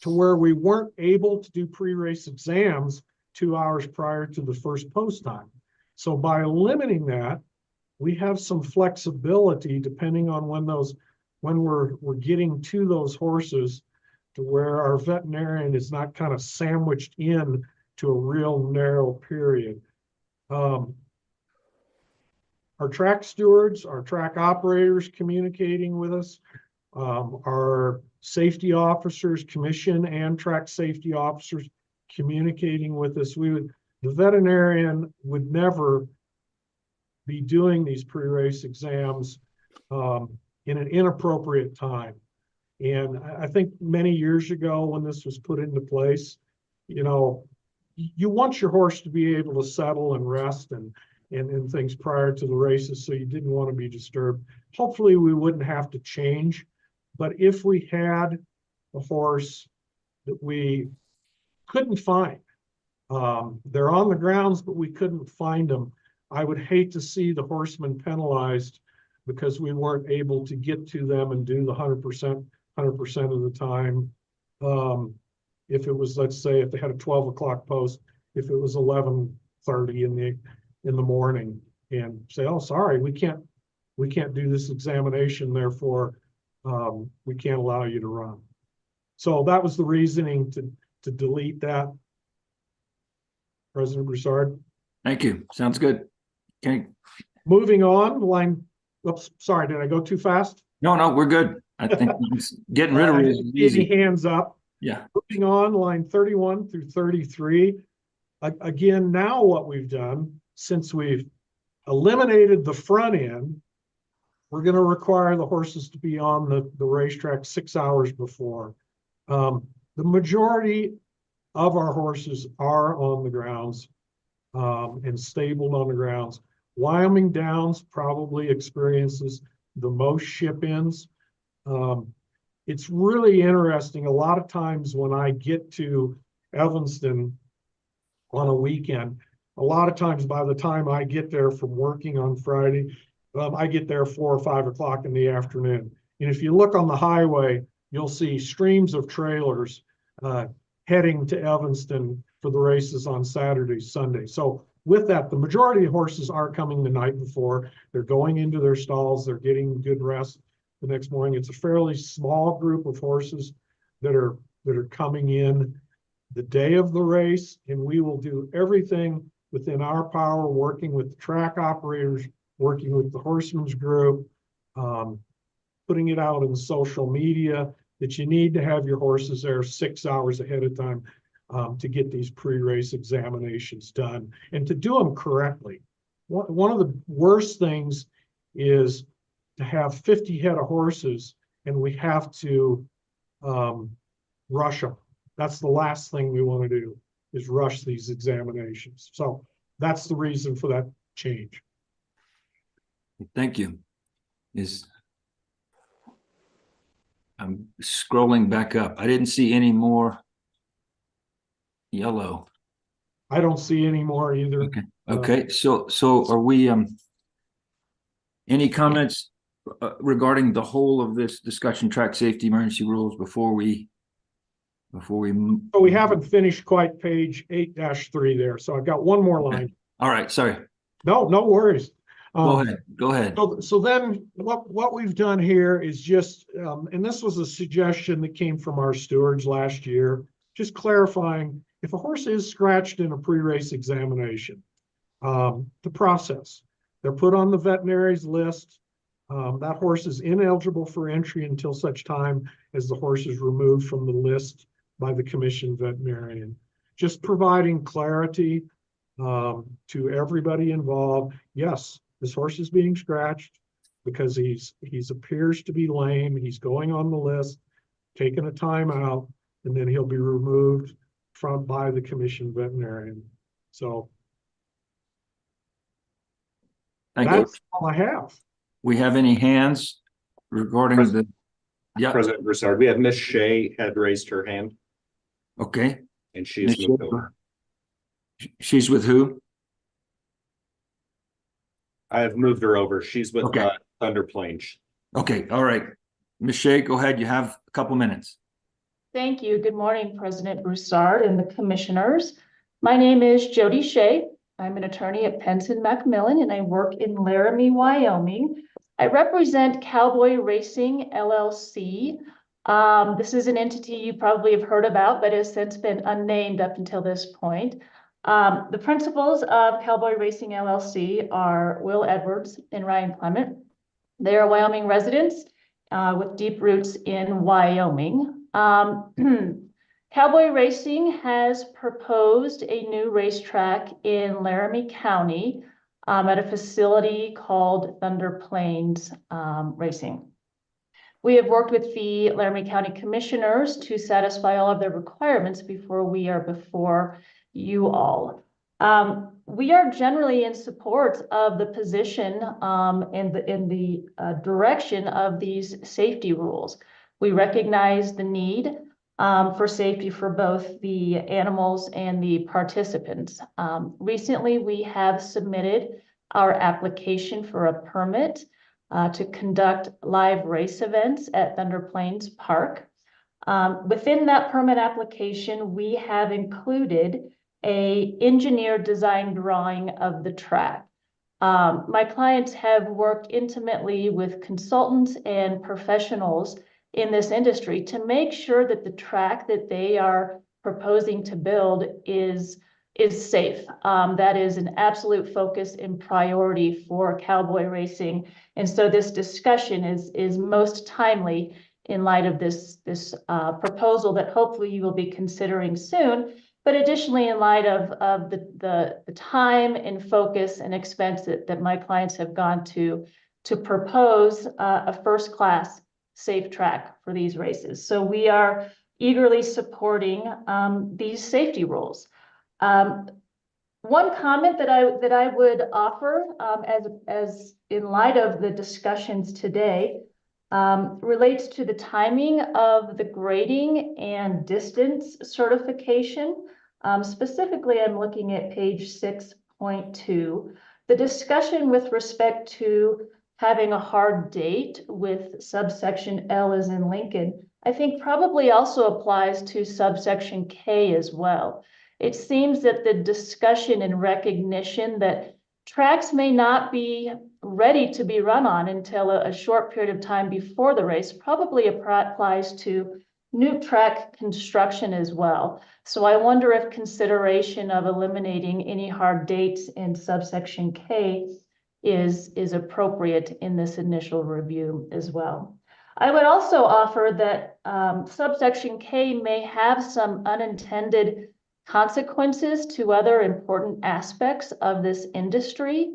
to where we weren't able to do pre-race exams 2 hours prior to the first post time. So by limiting that, we have some flexibility depending on when we're getting to those horses, to where our veterinarian is not kind of sandwiched in to a real narrow period. Our track stewards, our track operators communicating with us, our safety officers, commission and track safety officers communicating with us. The veterinarian would never be doing these pre-race exams in an inappropriate time. And I think many years ago when this was put into place, you want your horse to be able to settle and rest and things prior to the races, so you didn't want to be disturbed. Hopefully we wouldn't have to change, but if we had a horse that we couldn't find, they're on the grounds, but we couldn't find them, I would hate to see the horsemen penalized because we weren't able to get to them and do the 100% of the time. If it was, let's say, if they had a 12 o'clock post, if it was 11:30 in the morning, and say, oh, sorry, we can't do this examination, therefore we can't allow you to run. So that was the reasoning to delete that. President Broussard. Thank you. Sounds good. Okay. Moving on, line. Oops, sorry, did I go too fast? No, we're good. I think getting rid of it is easy. Hands up. Yeah. Moving on, line 31 through 33. Again, now what we've done, since we've eliminated the front end, we're going to require the horses to be on the racetrack 6 hours before. The majority of our horses are on the grounds and stabled on the grounds. Wyoming Downs probably experiences the most ship-ins. It's really interesting. A lot of times when I get to Evanston on a weekend, a lot of times by the time I get there from working on Friday, I get there 4 or 5 o'clock in the afternoon. And if you look on the highway, you'll see streams of trailers heading to Evanston for the races on Saturday, Sunday. So with that, the majority of horses are coming the night before. They're going into their stalls. They're getting good rest the next morning. It's a fairly small group of horses that are coming in the day of the race, and we will do everything within our power, working with the track operators, working with the horsemen's group, putting it out in social media that you need to have your horses there 6 hours ahead of time to get these pre-race examinations done and to do them correctly. One of the worst things is to have 50 head of horses and we have to rush them. That's the last thing we want to do, is rush these examinations. So that's the reason for that change. Thank you. I'm scrolling back up. I didn't see any more yellow. I don't see any more either. Okay. Okay. So are we, any comments regarding the whole of this discussion, track safety emergency rules, before we So we haven't finished quite page 8-3 there. So I've got one more line. All right. Sorry. No worries. Go ahead. Go ahead. So then what we've done here is just, and this was a suggestion that came from our stewards last year, just clarifying if a horse is scratched in a pre-race examination, the process. They're put on the veterinary's list. That horse is ineligible for entry until such time as the horse is removed from the list by the commissioned veterinarian. Just providing clarity to everybody involved. Yes, this horse is being scratched because he's appears to be lame. He's going on the list, taking a time out, and then he'll be removed by the commissioned veterinarian. So that's all I have. We have any hands regarding President Broussard, we have Miss Shea had raised her hand. Okay. And she is moved over. She's with who? I have moved her over. She's with Thunder Plains. Okay. All right. Ms. Shea, go ahead. You have a couple minutes. Thank you. Good morning, President Broussard and the commissioners. My name is Jody Shea. I'm an attorney at Penson Macmillan, and I work in Laramie, Wyoming. I represent Cowboy Racing LLC. This is an entity you probably have heard about, but has since been unnamed up until this point. The principals of Cowboy Racing LLC are Will Edwards and Ryan Clement. They are Wyoming residents with deep roots in Wyoming. Cowboy Racing has proposed a new racetrack in Laramie County at a facility called Thunder Plains Racing. We have worked with the Laramie County Commissioners to satisfy all of their requirements before we are before you all. We are generally in support of the position and the direction of these safety rules. We recognize the need for safety for both the animals and the participants. Recently, we have submitted our application for a permit to conduct live race events at Thunder Plains Park. Within that permit application, we have included an engineered design drawing of the track. My clients have worked intimately with consultants and professionals in this industry to make sure that the track that they are proposing to build is safe. That is an absolute focus and priority for Cowboy Racing. And so this discussion is most timely in light of this proposal that hopefully you will be considering soon, but additionally in light of the time and focus and expense that my clients have gone to propose a first-class safe track for these races. So we are eagerly supporting these safety rules. One comment that I would offer as in light of the discussions today relates to the timing of the grading and distance certification. Specifically, I'm looking at page 6.2. The discussion with respect to having a hard date with subsection L as in Lincoln, I think probably also applies to subsection K as well. It seems that the discussion and recognition that tracks may not be ready to be run on until a short period of time before the race probably applies to new track construction as well. So I wonder if consideration of eliminating any hard dates in subsection K is appropriate in this initial review as well. I would also offer that subsection K may have some unintended consequences to other important aspects of this industry.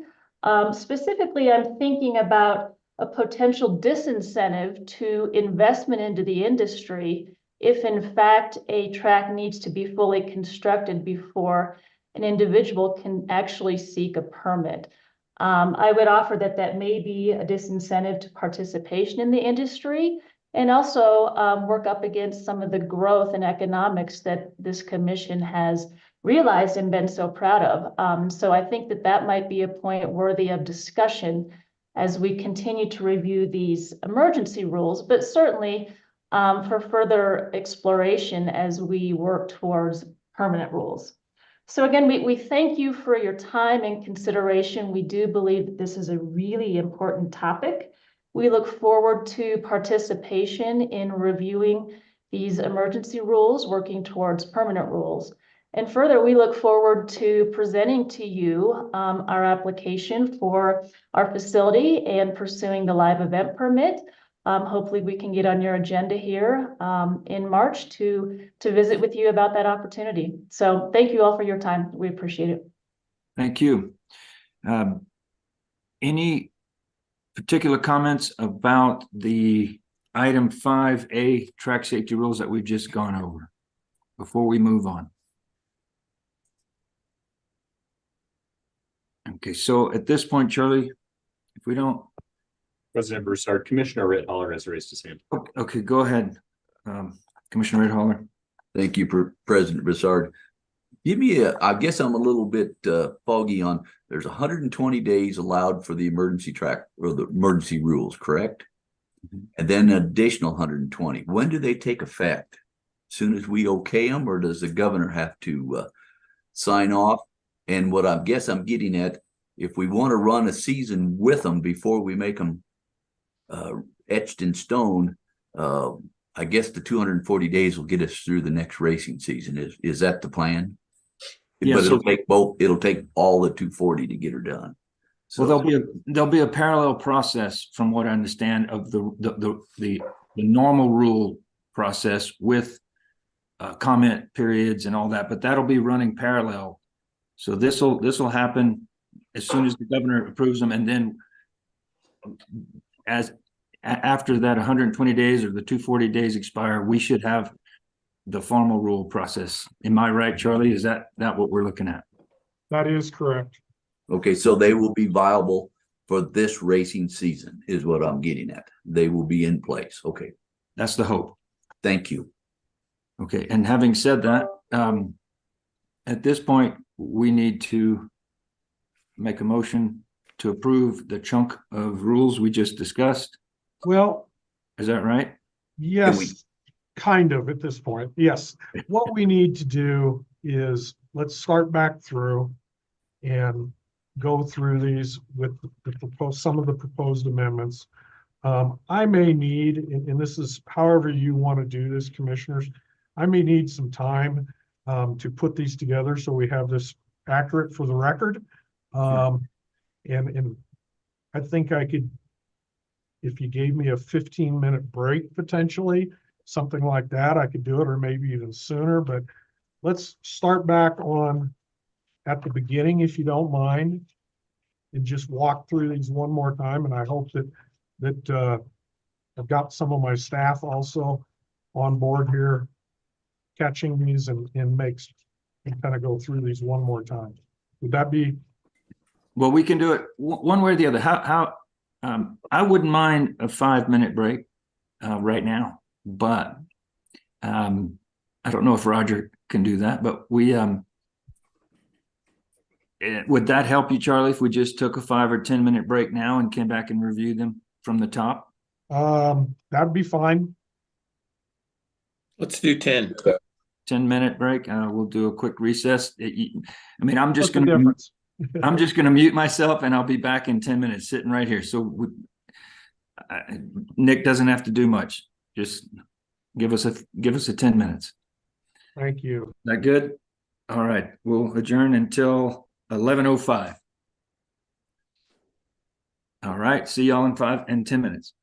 Specifically, I'm thinking about a potential disincentive to investment into the industry if in fact a track needs to be fully constructed before an individual can actually seek a permit. I would offer that that may be a disincentive to participation in the industry, and also work up against some of the growth and economics that this commission has realized and been so proud of. So I think that that might be a point worthy of discussion as we continue to review these emergency rules, but certainly for further exploration as we work towards permanent rules. So again, we thank you for your time and consideration. We do believe that this is a really important topic. We look forward to participation in reviewing these emergency rules, working towards permanent rules. And further, we look forward to presenting to you our application for our facility and pursuing the live event permit. Hopefully we can get on your agenda here in March to visit with you about that opportunity. So thank you all for your time. We appreciate it. Thank you. Any particular comments about the item 5A track safety rules that we've just gone over before we move on? Okay, so at this point, Charlie, if we don't. President Broussard, Commissioner Rithaler has raised his hand. Okay, go ahead, Commissioner Rithaler. Thank you, President Broussard. Give me I guess I'm a little bit foggy on, there's 120 days allowed for the emergency track or the emergency rules, correct? Mm-hmm. And then an additional 120. When do they take effect? As soon as we okay them, or does the governor have to sign off? And what I guess I'm getting at, if we want to run a season with them before we make them etched in stone, I guess the 240 days will get us through the next racing season. Is that the plan? Yeah, but it'll take all the 240 to get her done. So well, there'll be a parallel process, from what I understand, of the normal rule process with comment periods and all that, but that'll be running parallel. So this will happen as soon as the governor approves them, and then after that 120 days or the 240 days expire, we should have the formal rule process. Am I right, Charlie? Is that what we're looking at? That is correct. Okay, so they will be viable for this racing season is what I'm getting at. They will be in place. Okay. That's the hope. Thank you. Okay, and having said that, at this point, we need to make a motion to approve the chunk of rules we just discussed. Well, is that right? Yes, kind of at this point. Yes. What we need to do is let's start back through and go through these with some of the proposed amendments. I may need, and this is however you want to do this, commissioners, I may need some time to put these together so we have this accurate for the record. And I think I could, if you gave me a 15-minute break potentially, something like that, I could do it, or maybe even sooner. But let's start back at the beginning, if you don't mind, and just walk through these one more time. And I hope that I've got some of my staff also on board here catching these and kind of go through these one more time. Would that be? Well, we can do it one way or the other. How I wouldn't mind a 5-minute break right now, but I don't know if Roger can do that, but we would that help you, Charlie, if we just took a 5 or 10-minute break now and came back and reviewed them from the top? That'd be fine. Let's do 10. 10-minute break. We'll do a quick recess. I mean, I'm just going to mute myself, and I'll be back in 10 minutes, sitting right here. So Nick doesn't have to do much. Just give us a 10 minutes. Thank you. Is that good? All right. We'll adjourn until 11:05. All right, see y'all in 5 and 10 minutes.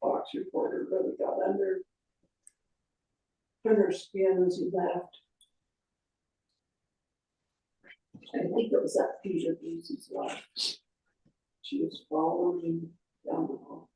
Fox reporter really got under her skin as he left. I think it was that Peter Busey's wife. She was following him down the hall.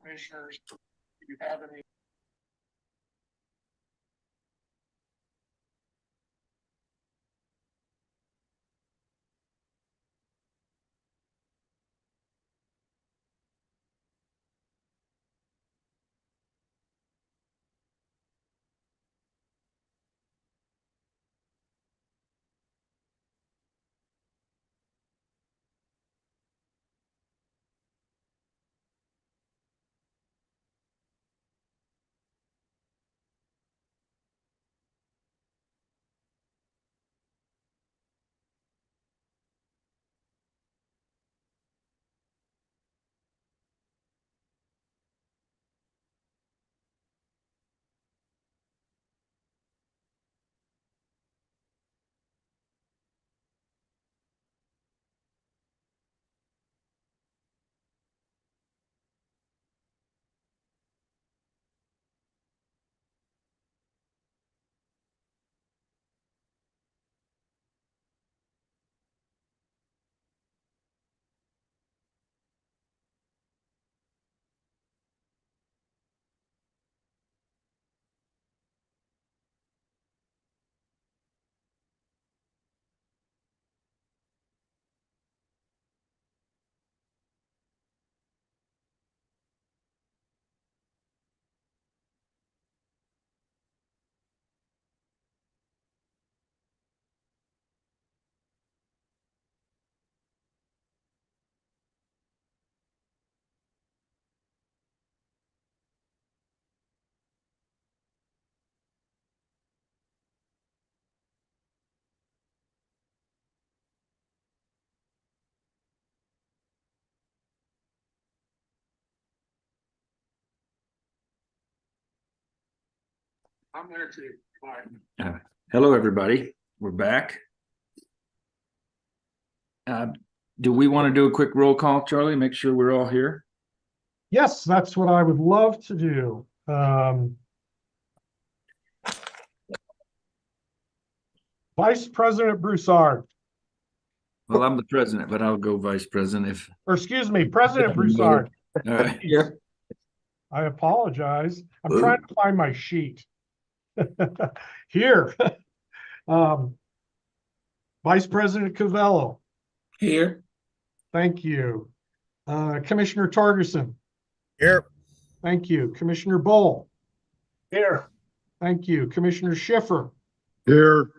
Commissioners, do you have any? I'm there too. Bye. Hello, everybody. We're back. Do we want to do a quick roll call, Charlie? Make sure we're all here. Yes, that's what I would love to do. Vice President Broussard, Well, I'm the president, but I'll go vice president if. or excuse me, President Broussard. All right. Yeah. I apologize. I'm Ooh. trying to find my sheet. Here. Vice President Covello. Here. Thank you. Commissioner Torgerson. Here. Thank you. Commissioner Bowl. Here. Thank you. Commissioner Schiffer. Here.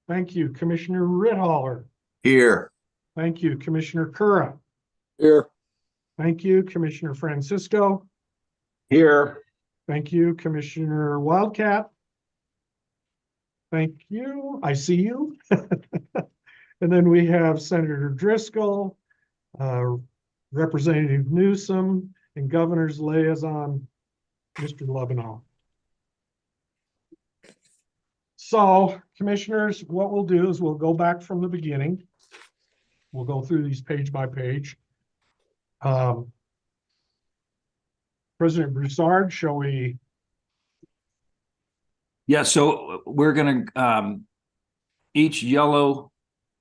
Thank you. Commissioner Ritholler. Here. Thank you. Commissioner Cura. Here. Thank you. Commissioner Francisco. Here. Thank you. Commissioner Wildcat. Thank you. I see you. And then we have Senator Driscoll, Representative Newsom, and Governor's Liaison, Mr. Lubinow. So, commissioners, what we'll do is we'll go back from the beginning. We'll go through these page by page. President Broussard, shall we? Yeah, so we're gonna, each yellow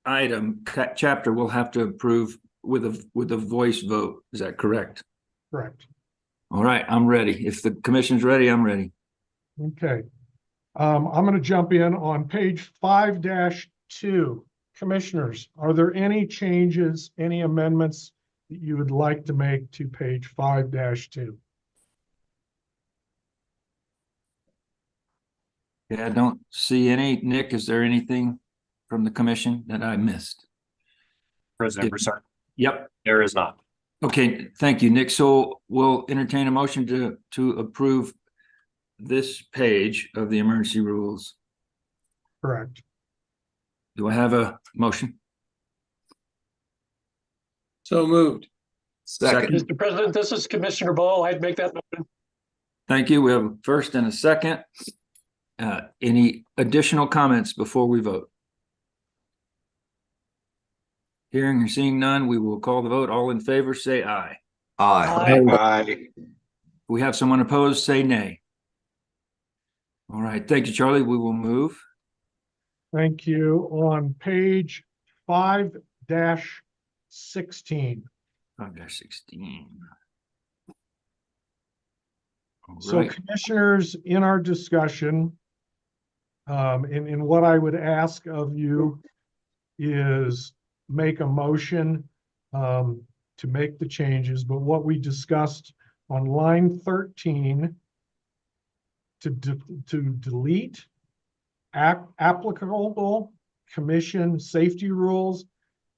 item chapter will have to approve with a voice vote. Is that correct? Correct. All right, I'm ready. If the commission's ready, I'm ready. Okay. I'm going to jump in on page 5-2. Commissioners, are there any changes, any amendments that you would like to make to page 5-2? Yeah, I don't see any. Nick, is there anything from the commission that I missed? President Broussard. Yep. There is not. Okay, thank you, Nick. So we'll entertain a motion to approve this page of the emergency rules. Correct. Do I have a motion? So moved. Second. Mr. President, this is Commissioner Ball. I'd make that motion. Thank you. We have a first and a second. Any additional comments before we vote? Hearing or seeing none, we will call the vote. All in favor, say aye. Aye. Aye. We have someone opposed, say nay. All right, thank you, Charlie. We will move. Thank you. On page 5-16. 5-16. So commissioners, in our discussion, and what I would ask of you is make a motion to make the changes, but what we discussed on line 13 to delete applicable commission safety rules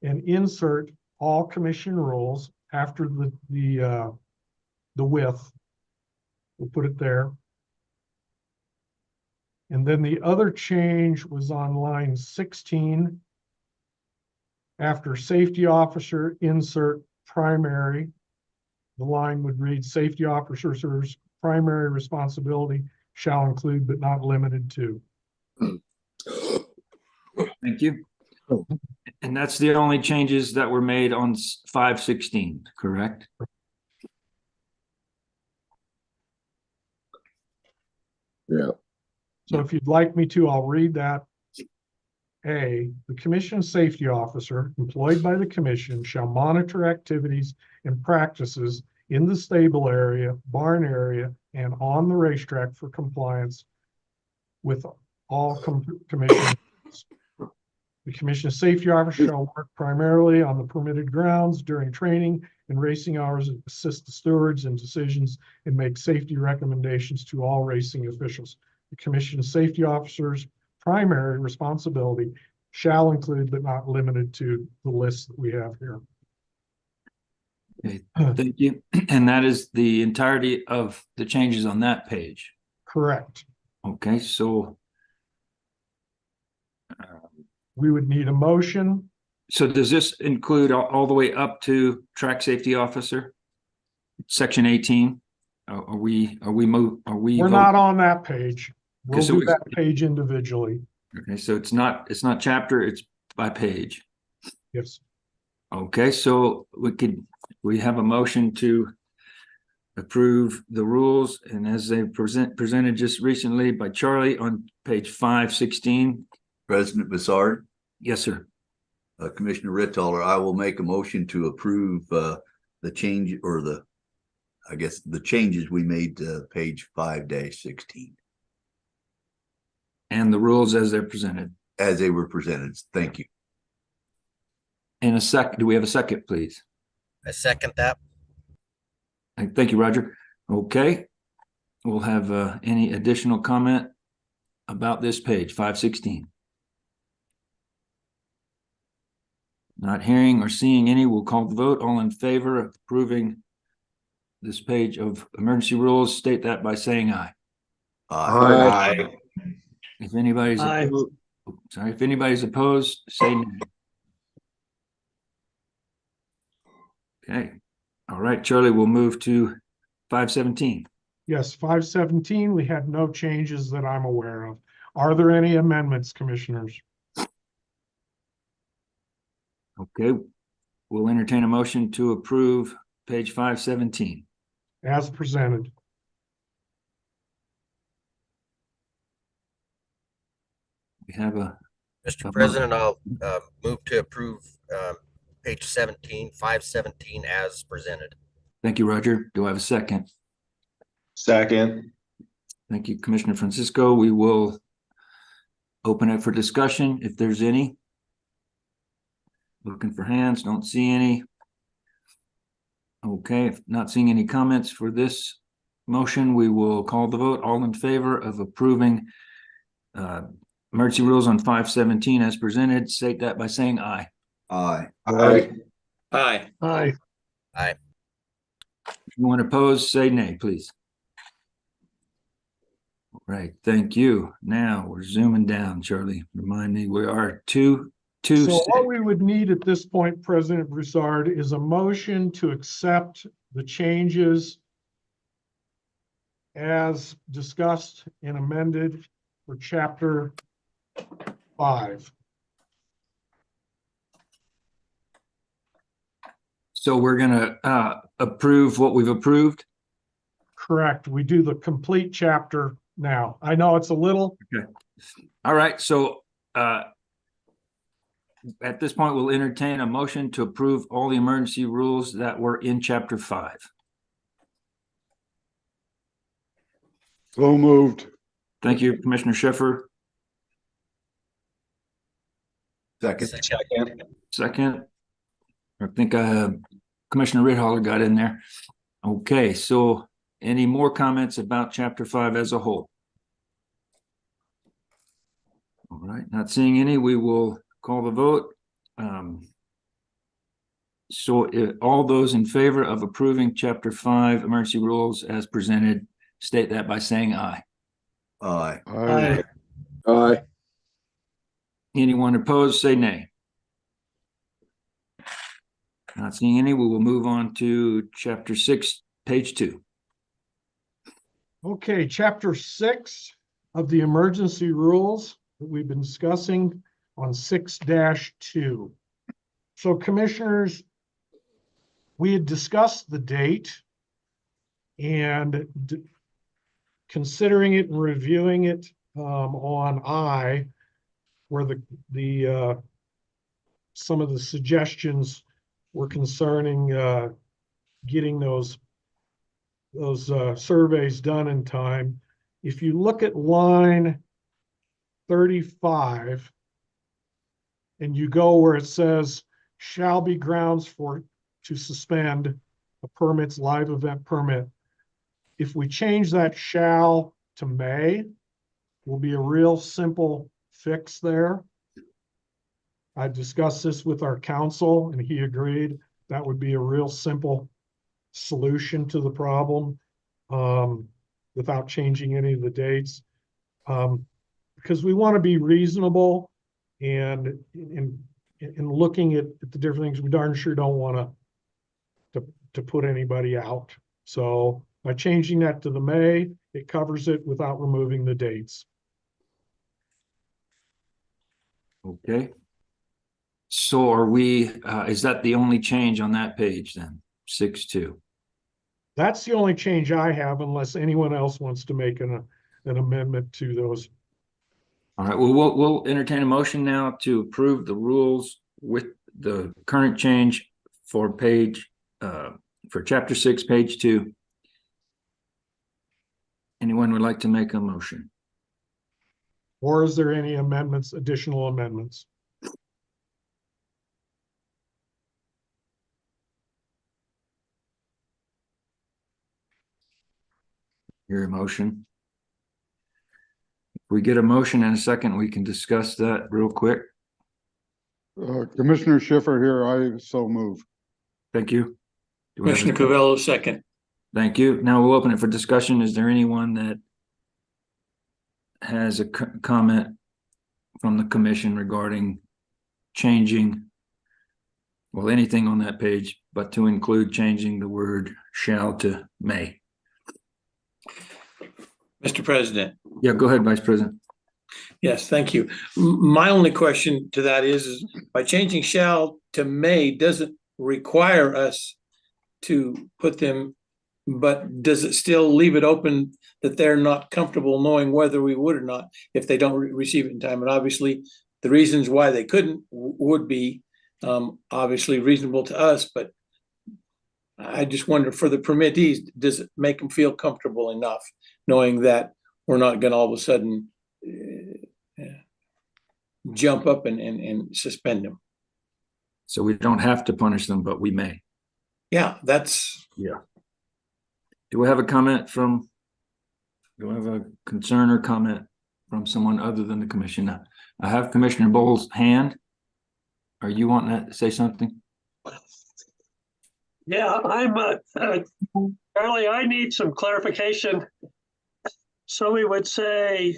and insert all commission rules after the width. We'll put it there. And then the other change was on line 16. After safety officer, insert primary. The line would read safety officer's primary responsibility shall include but not limited to. Thank you. And that's the only changes that were made on 5-16, correct? Yeah. So if you'd like me to, I'll read that. A, the commission safety officer employed by the commission shall monitor activities and practices in the stable area, barn area, and on the racetrack for compliance with all commission. The commission safety officer shall work primarily on the permitted grounds during training and racing hours, assist the stewards in decisions, and make safety recommendations to all racing officials. The commission safety officer's primary responsibility shall include but not limited to the list that we have here. Okay, thank you. And that is the entirety of the changes on that page. Correct. Okay, so we would need a motion. So does this include all the way up to track safety officer? Section 18? We're not on that page. We'll do that page individually. Okay, so it's not chapter, it's by page. Yes. Okay, so we have a motion to approve the rules, and as they presented just recently by Charlie on page 5-16. President Broussard. Yes, sir. Commissioner Ritholler, I will make a motion to approve the change or the I guess, the changes we made to page 5-16 And the rules as they're presented. as they were presented. Thank you. In a sec, do we have a second, please? I second that. Thank you, Roger. Okay. We'll have any additional comment about this page, 516. Not hearing or seeing any, we'll call the vote. All in favor of approving this page of emergency rules, state that by saying aye. Aye. If anybody's Aye. opposed, sorry, if anybody's opposed, say nay. Okay. All right, Charlie, we'll move to 517. Yes, 517, we had no changes that I'm aware of. Are there any amendments, commissioners? Okay, we'll entertain a motion to approve page 517. As presented. We have Mr. President, I'll move to approve page 517 as presented. Thank you, Roger. Do I have a second? Second. Thank you, Commissioner Francisco. We will open it for discussion if there's any. Looking for hands, don't see any. Okay, if not seeing any comments for this motion, we will call the vote. All in favor of approving emergency rules on 517 as presented, state that by saying aye. Aye. Aye. Aye. Aye. If you want to oppose, say nay, please. All right, thank you. Now we're zooming down, Charlie. Remind me, we are two. So what we would need at this point, President Broussard, is a motion to accept the changes as discussed and amended for chapter 5. So we're gonna approve what we've approved? Correct. We do the complete chapter now. I know it's a little. Okay. All right, so at this point, we'll entertain a motion to approve all the emergency rules that were in chapter 5. So moved. Thank you, Commissioner Schiffer. Second. Second. I think Commissioner Ritholler got in there. Okay, so any more comments about chapter 5 as a whole? All right, not seeing any, we will call the vote. All those in favor of approving chapter 5 emergency rules as presented, state that by saying aye. Aye. Aye. Aye. Anyone opposed, say nay. Not seeing any, we will move on to chapter 6, page 2. Okay, chapter 6 of the emergency rules that we've been discussing on 6-2. So commissioners, we had discussed the date and considering it and reviewing it on I, where the some of the suggestions were concerning getting those surveys done in time. If you look at line 35 and you go where it says shall be grounds to suspend a permit's live event permit. If we change that shall to may, will be a real simple fix there. I discussed this with our counsel and he agreed that would be a real simple solution to the problem without changing any of the dates. Because we want to be reasonable and in looking at the different things, we darn sure don't want to put anybody out. So by changing that to the May, it covers it without removing the dates. Okay. So are we, is that the only change on that page then? 6-2. That's the only change I have unless anyone else wants to make an amendment to those. All right, well, we'll entertain a motion now to approve the rules with the current change for page, for chapter 6, page 2. Anyone would like to make a motion? Or is there any amendments, additional amendments? Your motion? If we get a motion in a second, we can discuss that real quick. Commissioner Schiffer here, I so move. Thank you. Do we have a Commissioner Covello, second. Thank you. Now we'll open it for discussion. Is there anyone that has a comment from the commission regarding changing, well, anything on that page, but to include changing the word shall to may? Mr. President. Yeah, go ahead, Vice President. Yes, thank you. My only question to that is by changing shall to may doesn't require us to put them, but does it still leave it open that they're not comfortable knowing whether we would or not if they don't receive it in time? And obviously the reasons why they couldn't would be obviously reasonable to us, but I just wonder for the permittees, does it make them feel comfortable enough knowing that we're not going to all of a sudden jump up and suspend them? So we don't have to punish them, but we may. Yeah, that's. Yeah. Do we have a comment from, do we have a concern or comment from someone other than the commission? I have Commissioner Bowles' hand. Are you wanting to say something? Yeah, I'm, Charlie, I need some clarification. So we would say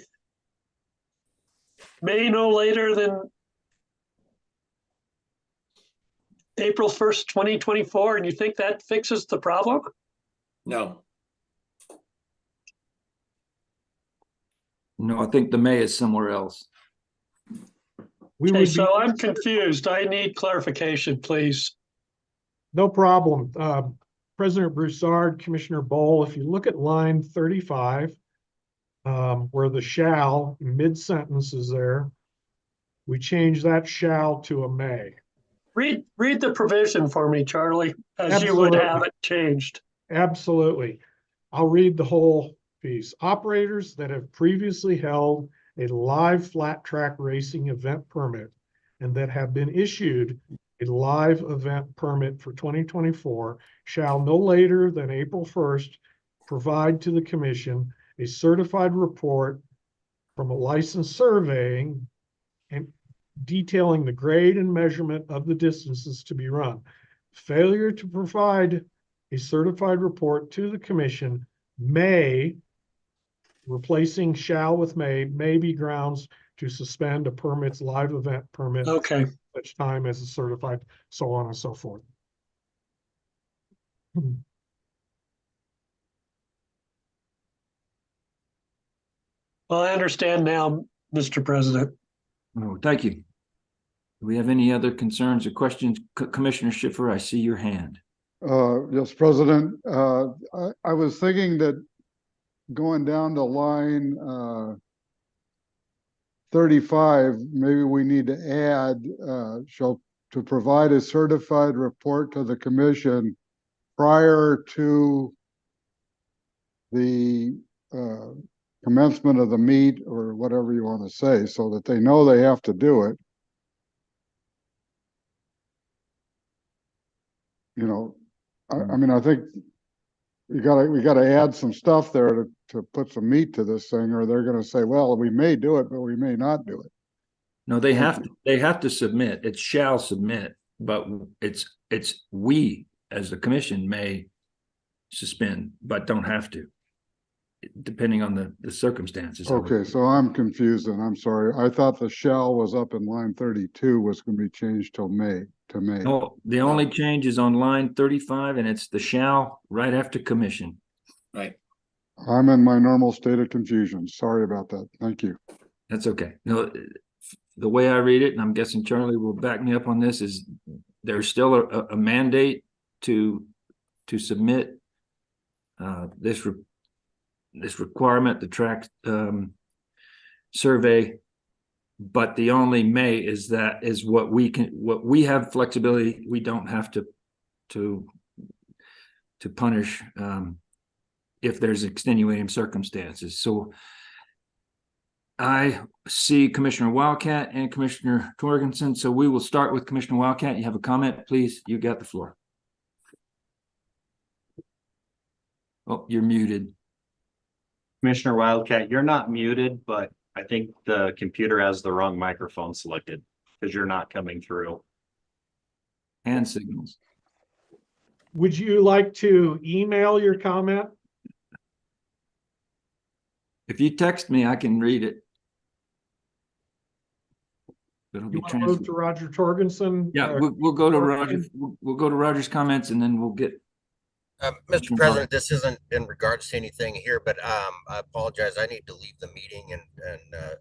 may no later than April 1st, 2024, and you think that fixes the problem? No. No, I think the may is somewhere else. Okay, so I'm confused. I need clarification, please. No problem. President Broussard, Commissioner Bowl, if you look at line 35, where the shall mid-sentence is there, we change that shall to a may. Read the provision for me, Charlie, as Absolutely. you would have it changed. Absolutely. I'll read the whole piece. Operators that have previously held a live flat track racing event permit and that have been issued a live event permit for 2024 shall no later than April 1st provide to the commission a certified report from a licensed surveying and detailing the grade and measurement of the distances to be run. Failure to provide a certified report to the commission may, replacing shall with may be grounds to suspend a permit's live event permit. Okay. Such time as it's certified, so on and so forth. Well, I understand now, Mr. President. Oh, thank you. Do we have any other concerns or questions? Commissioner Schiffer, I see your hand. Yes, President. I was thinking that going down to line 35, maybe we need to add to provide a certified report to the commission prior to the commencement of the meet or whatever you want to say, so that they know they have to do it. You know, I mean, I think we gotta add some stuff there to put some meat to this thing, or they're gonna say, well, we may do it, but we may not do it. No, they have to submit. It shall submit, but it's we as the commission may suspend, but don't have to, depending on the circumstances. Okay, so I'm confused and I'm sorry. I thought the shall was up in line 32 was gonna be changed till May. No, the only change is on line 35 and it's the shall right after commission. Right. I'm in my normal state of confusion. Sorry about that. Thank you. That's okay. No, the way I read it, and I'm guessing Charlie will back me up on this, is there's still a mandate to submit this requirement, the track survey. But the only may is what we have flexibility. We don't have to punish if there's extenuating circumstances. So I see Commissioner Wildcat and Commissioner Torgensen. So we will start with Commissioner Wildcat. You have a comment, please? You got the floor. Oh, you're muted. Commissioner Wildcat, you're not muted, but I think the computer has the wrong microphone selected because you're not coming through. Hand signals. Would you like to email your comment? If you text me, I can read it. It'll be You want to move to Roger Torgensen? Yeah, we'll go to Roger. We'll go to Roger's comments, and then we'll get. Mr. President, this isn't in regards to anything here, but I apologize. I need to leave the meeting and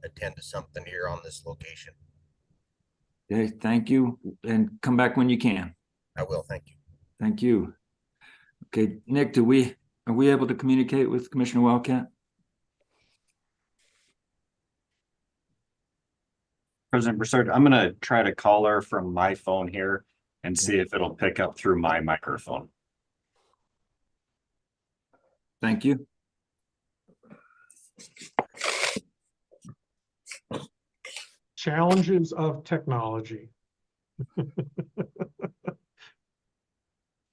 attend to something here on this location. Okay, thank you, and come back when you can. I will. Thank you. Thank you. Okay, Nick, are we able to communicate with Commissioner Wildcat? President Broussard, I'm going to try to call her from my phone here and see if it'll pick up through my microphone. Thank you. Challenges of technology.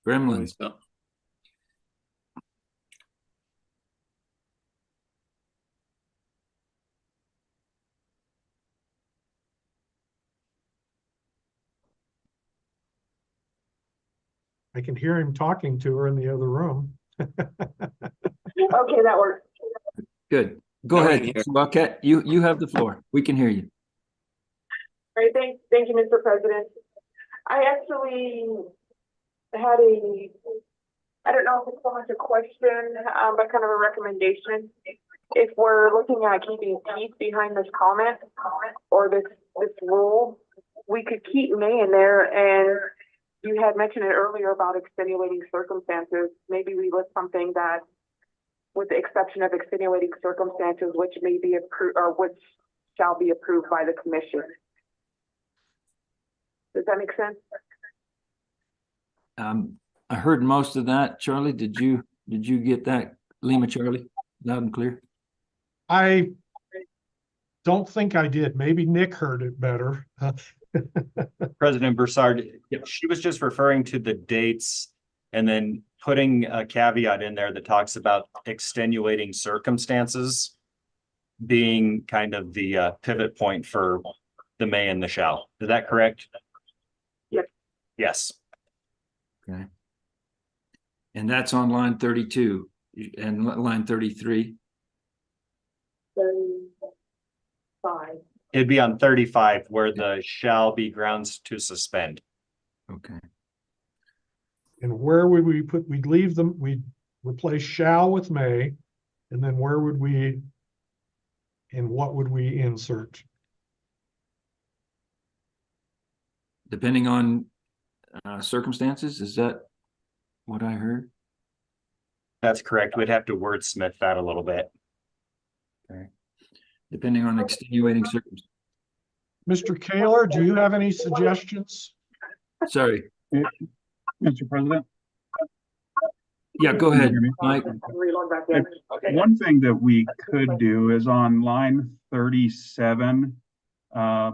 Gremlins. I can hear him talking to her in the other room. Okay, that works. Good. Go ahead, Wildcat. You have the floor. We can hear you. All right, thank you, Mr. President. I actually had I don't know if it's so much a question, but kind of a recommendation. If we're looking at keeping teeth behind this comment or this rule, we could keep May in there. And you had mentioned it earlier about extenuating circumstances. Maybe we list something that, with the exception of extenuating circumstances, which may be approved or which shall be approved by the commission. Does that make sense? I heard most of that. Charlie, did you get that? Lima Charlie, loud and clear. I don't think I did. Maybe Nick heard it better. President Broussard, she was just referring to the dates and then putting a caveat in there that talks about extenuating circumstances being kind of the pivot point for the may and the shall. Is that correct? Yes. Yes. Okay. And that's on line 32 and line 33. 35. It'd be on 35 where the shall be grounds to suspend. Okay. And where would we put, we'd leave them, we'd replace shall with may, and then where would we, and what would we insert? Depending on circumstances, is that what I heard? That's correct. We'd have to wordsmith that a little bit. Okay. Depending on extenuating circumstances. Mr. Kaler, do you have any suggestions? Sorry. Mr. President? Yeah, go ahead, Mike. One thing that we could do is on line 37,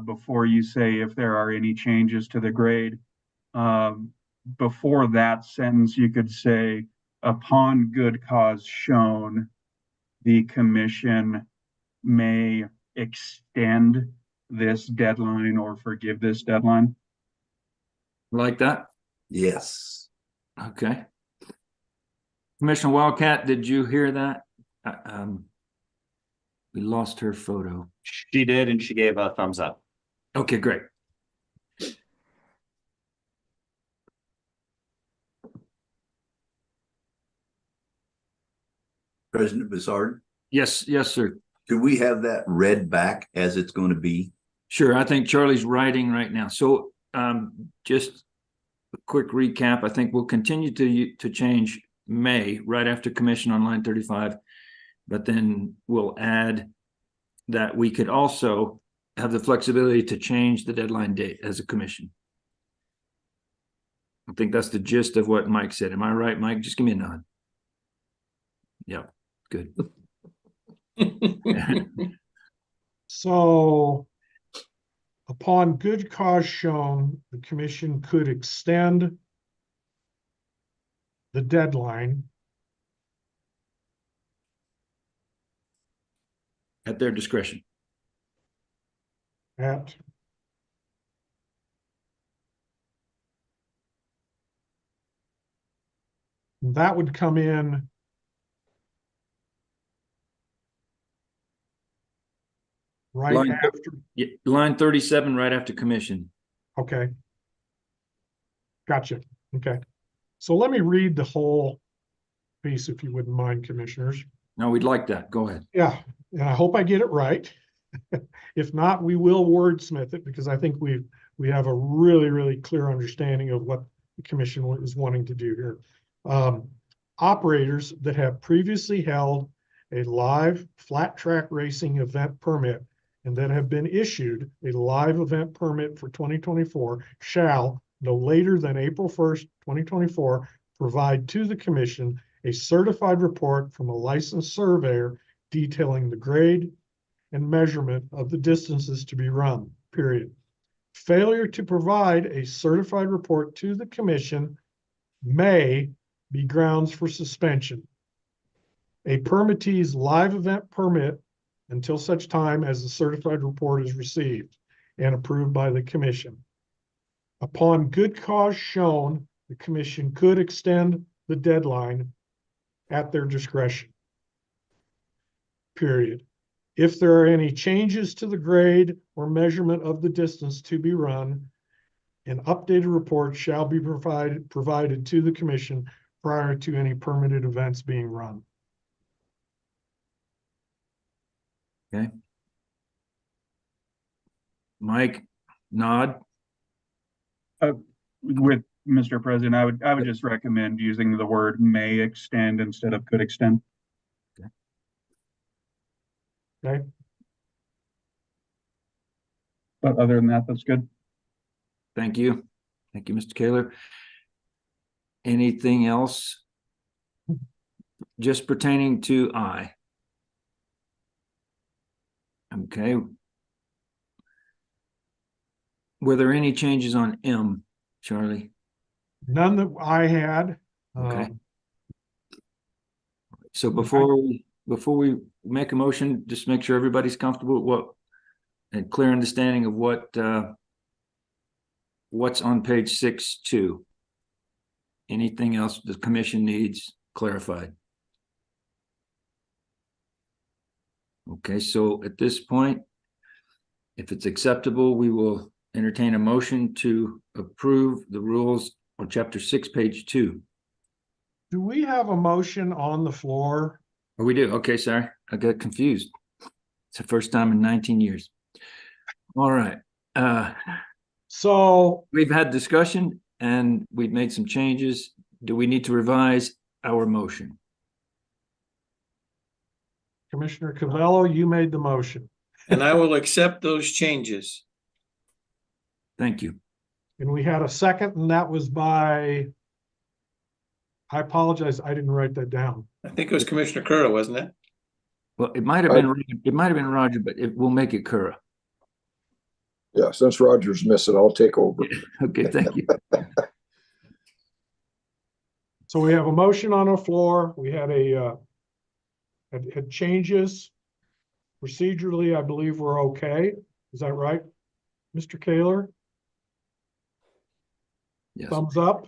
before you say if there are any changes to the grade, before that sentence, you could say, upon good cause shown, the commission may extend this deadline or forgive this deadline. Like that? Yes. Okay. Commissioner Wildcat, did you hear that? We lost her photo. She did, and she gave a thumbs up. Okay, great. President Broussard? Yes, sir. Do we have that read back as it's going to be? Sure. I think Charlie's writing right now. So just a quick recap. I think we'll continue to change May right after commission on line 35, but then we'll add that we could also have the flexibility to change the deadline date as a commission. I think that's the gist of what Mike said. Am I right, Mike? Just give me a nod. Yeah, good. So upon good cause shown, the commission could extend the deadline At their discretion. at that would come in right Line, after. yeah, line 37, right after commission. Okay. Gotcha. Okay. So let me read the whole piece, if you wouldn't mind, commissioners. No, we'd like that. Go ahead. Yeah, and I hope I get it right. If not, we will wordsmith it because I think we have a really clear understanding of what the commission is wanting to do here. Operators that have previously held a live flat track racing event permit and that have been issued a live event permit for 2024 shall, no later than April 1st, 2024, provide to the commission a certified report from a licensed surveyor detailing the grade and measurement of the distances to be run, period. Failure to provide a certified report to the commission may be grounds for suspension. A permittee's live event permit until such time as the certified report is received and approved by the commission. Upon good cause shown, the commission could extend the deadline at their discretion. Period. If there are any changes to the grade or measurement of the distance to be run, an updated report shall be provided to the commission prior to any permitted events being run. Okay. Mike, nod. With Mr. President, I would just recommend using the word may extend instead of could extend. Okay. But other than that, that's good. Thank you. Thank you, Mr. Kaler. Anything else? Just pertaining to I. Okay. Were there any changes on M, Charlie? None that I had. Okay. So before we make a motion, just make sure everybody's comfortable with what and clear understanding of what's on page 6.2. Anything else the commission needs clarified? Okay, so at this point, if it's acceptable, we will entertain a motion to approve the rules on chapter 6, page 2. Do we have a motion on the floor? Oh, we do. Okay, sorry. I got confused. It's the first time in 19 years. All right. So we've had discussion and we've made some changes. Do we need to revise our motion? Commissioner Covello, you made the motion. And I will accept those changes. Thank you. And we had a second, and that was by, I apologize, I didn't write that down. I think it was Commissioner Curra, wasn't it? Well, it might have been Roger, but we'll make it Curra. Yeah, since Roger's missing, I'll take over. Okay, thank you. So we have a motion on the floor. We had had changes. Procedurally, I believe we're okay. Is that right, Mr. Kaler? Yes. Thumbs up?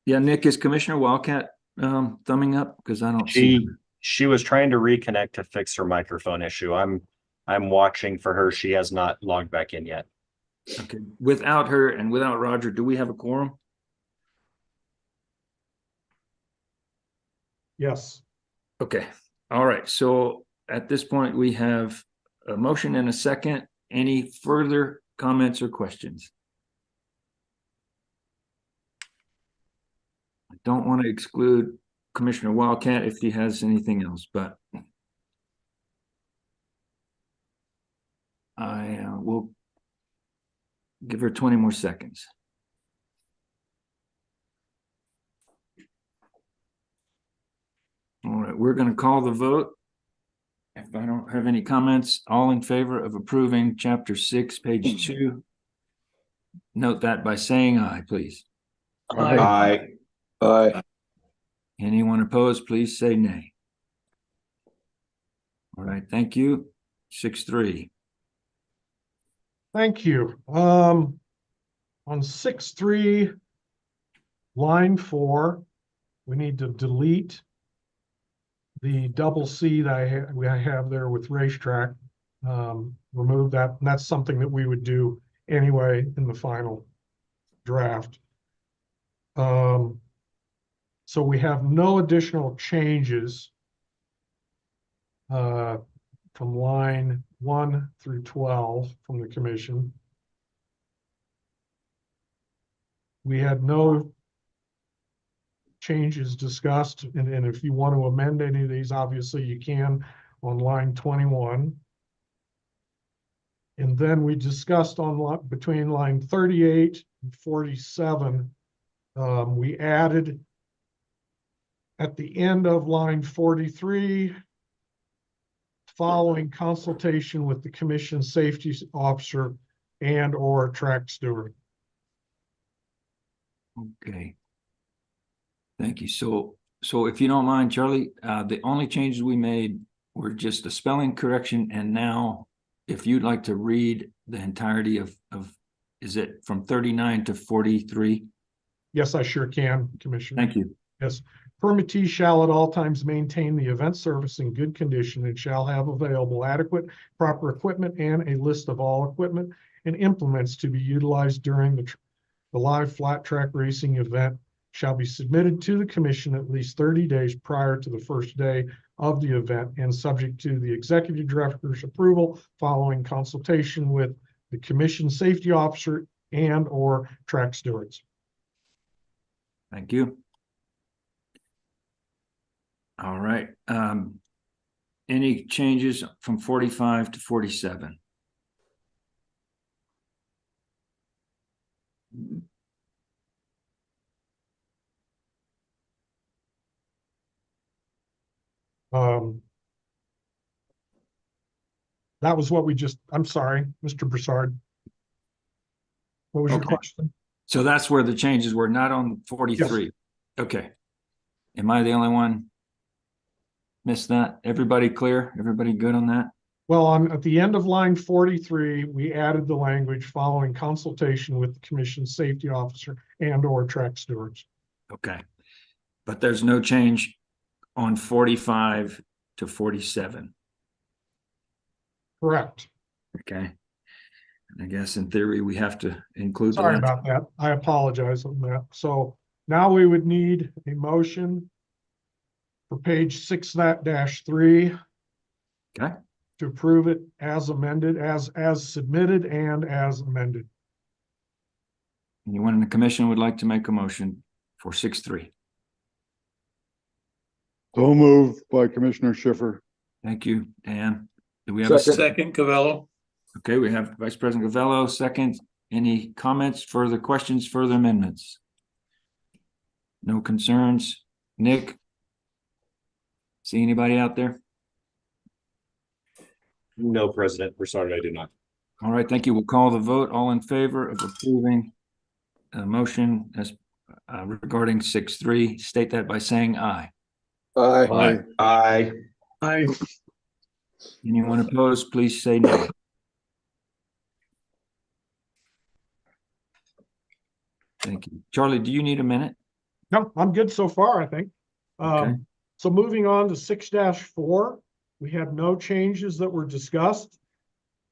Yeah, Nick, is Commissioner Wildcat thumbing up? Because I don't see. She was trying to reconnect to fix her microphone issue. I'm watching for her. She has not logged back in yet. Okay. Without her and without Roger, do we have a quorum? Yes. Okay. All right. So at this point, we have a motion and a second. Any further comments or questions? I don't want to exclude Commissioner Wildcat if he has anything else, but I will give her 20 more seconds. All right. we're gonna call the vote. If I don't have any comments, all in favor of approving chapter 6, page 2. Note that by saying aye, please. Aye. Aye. Anyone opposed, please say nay. All right, thank you. 6-3. Thank you. On 6-3, line 4, we need to delete the double C that I have there with racetrack. Remove that, and that's something that we would do anyway in the final draft. So we have no additional changes from line 1 through 12 from the commission. We had no changes discussed, and if you want to amend any of these, obviously you can on line 21. And then we discussed on between line 38 and 47, we added at the end of line 43, following consultation with the commission safety officer and or track steward. Okay. Thank you. So if you don't mind, Charlie, the only changes we made were just a spelling correction. And now if you'd like to read the entirety of is it from 39 to 43? Yes, I sure can, Commissioner. Thank you. Yes. Permittee shall at all times maintain the event service in good condition and shall have available adequate, proper equipment and a list of all equipment and implements to be utilized during the live flat track racing event shall be submitted to the commission at least 30 days prior to the first day of the event and subject to the executive director's approval following consultation with the commission safety officer and or track stewards. Thank you. All right. Any changes from 45 to 47? That was what we just, I'm sorry, Mr. Broussard. What was your question? So that's where the changes were, not on 43. Yes. Okay. Am I the only one? Missed that? Everybody clear? Everybody good on that? Well, at the end of line 43, we added the language following consultation with the commission's safety officer and or track stewards. Okay. But there's no change on 45 to 47. Correct. Okay. I guess in theory, we have to include. Sorry about that. I apologize on that. So now we would need a motion for page 6-3. Okay. To approve it as amended, as submitted and as amended. Anyone in the commission would like to make a motion for 6-3? So moved by Commissioner Schiffer. Thank you, Dan. Do we have second, Covello? Okay, we have Vice President Covello, second. Any comments, further questions, further amendments? No concerns. Nick? See anybody out there? No, President Broussard, I do not. All right, thank you. We'll call the vote. All in favor of approving a motion as regarding 6-3, state that by saying aye. Aye. Aye. Aye. Aye. Anyone opposed, please say no. Thank you. Charlie, do you need a minute? No, I'm good so far, I think. Okay. So moving on to 6-4, we had no changes that were discussed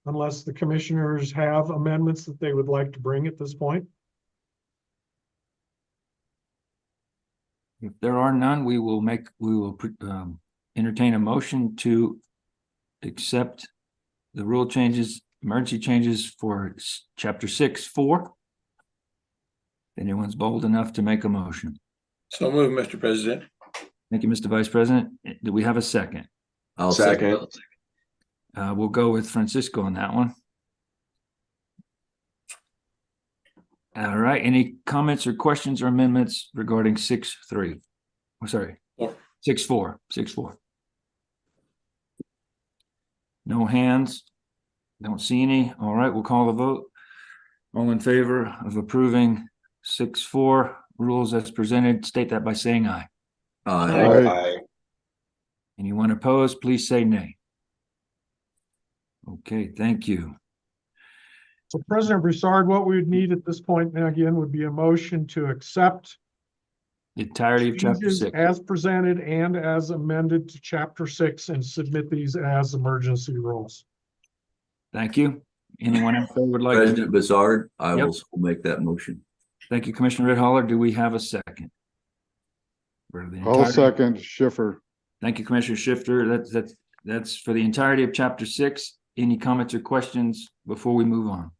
unless the commissioners have amendments that they would like to bring at this point. If there are none, we will entertain a motion to accept the rule changes, emergency changes for chapter 6-4. If anyone's bold enough to make a motion. So move, Mr. President. Thank you, Mr. Vice President. Do we have a second? I'll second. We'll go with Francisco on that one. All right. Any comments or questions or amendments regarding 6-3? I'm sorry, 6-4. No hands? Don't see any. All right, we'll call the vote. All in favor of approving 6-4 rules as presented, state that by saying aye. Aye. Anyone opposed, please say nay. Okay, thank you. So President Broussard, what we would need at this point now again would be a motion to accept The entirety of chapter changes 6. as presented and as amended to chapter 6 and submit these as emergency rules. Thank you. Anyone else that would like President to? Bizard, I Yep. will make that motion. Thank you, Commissioner Ritholler. Do we have a second? For the I'll entirety- second Schiffer. Thank you, Commissioner Shifter. That's for the entirety of chapter 6. Any comments or questions before we move on?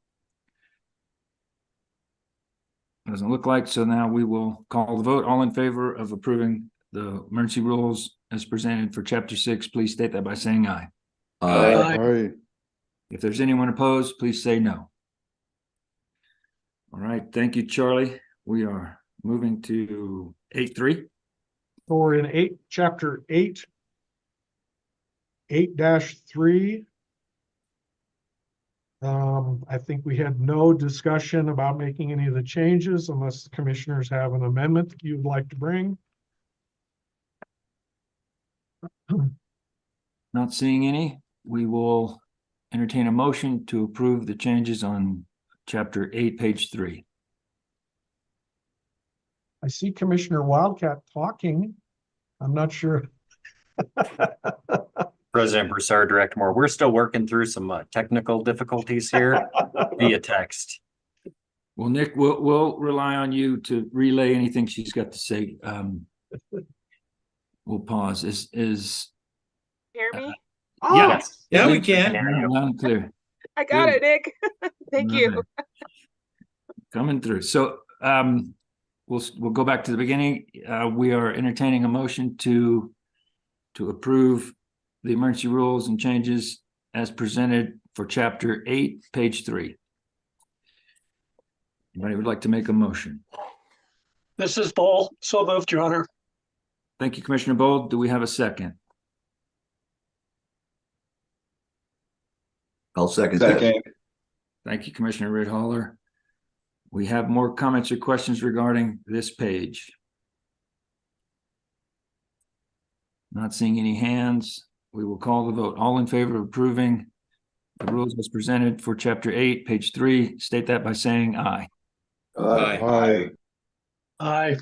Doesn't look like, so now we will call the vote. All in favor of approving the emergency rules as presented for chapter 6, please state that by saying aye. Aye. If there's anyone opposed, please say no. All right, thank you, Charlie. We are moving to 8-3. So we're in chapter 8, 8-3. I think we had no discussion about making any of the changes unless the commissioners have an amendment that you'd like to bring. Not seeing any. We will entertain a motion to approve the changes on chapter 8, page 3. I see Commissioner Wildcat talking. I'm not sure. President Broussard, Director Moore, we're still working through some technical difficulties here via text. Well, Nick, we'll rely on you to relay anything she's got to say. We'll pause. Hear me? Yes. Yeah, we can. Loud and clear. I got Good. it, Nick. Thank you. Right. Coming through. So we'll go back to the beginning. We are entertaining a motion to approve the emergency rules and changes as presented for chapter 8, page 3. Anybody would like to make a motion? This is Bull. So moved, Your Honor. Thank you, Commissioner Bold. Do we have a second? I'll second that. Thank you, Commissioner Ritholler. We have more comments or questions regarding this page. Not seeing any hands. We will call the vote. All in favor of approving the rules as presented for chapter 8, page 3, state that by saying aye. Aye. Aye.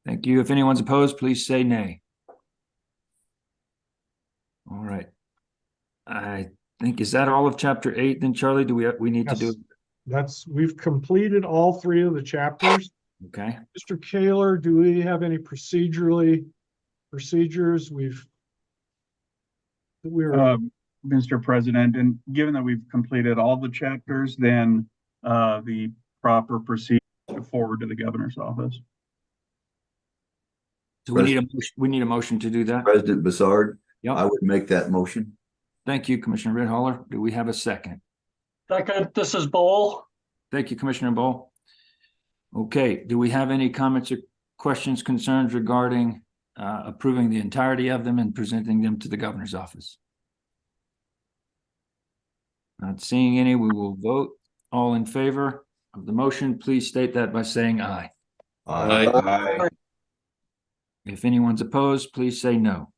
Thank you. If anyone's opposed, please say nay. All right. I think, is that all of chapter 8 then, Charlie? Do we need to do? We've completed all 3 of the chapters. Okay. Mr. Kaler, do we have any procedures? Mr. President, and given that we've completed all the chapters, then the proper procedure to forward to the governor's office. So we need a motion to do that. President Bizard, Yep. I would make that motion. Thank you, Commissioner Ritholler. Do we have a second? Second, this is Bull. Thank you, Commissioner Bull. Okay, do we have any comments or questions, concerns regarding approving the entirety of them and presenting them to the governor's office? Not seeing any, we will vote. All in favor of the motion, please state that by saying aye. Aye. If anyone's opposed, please say no.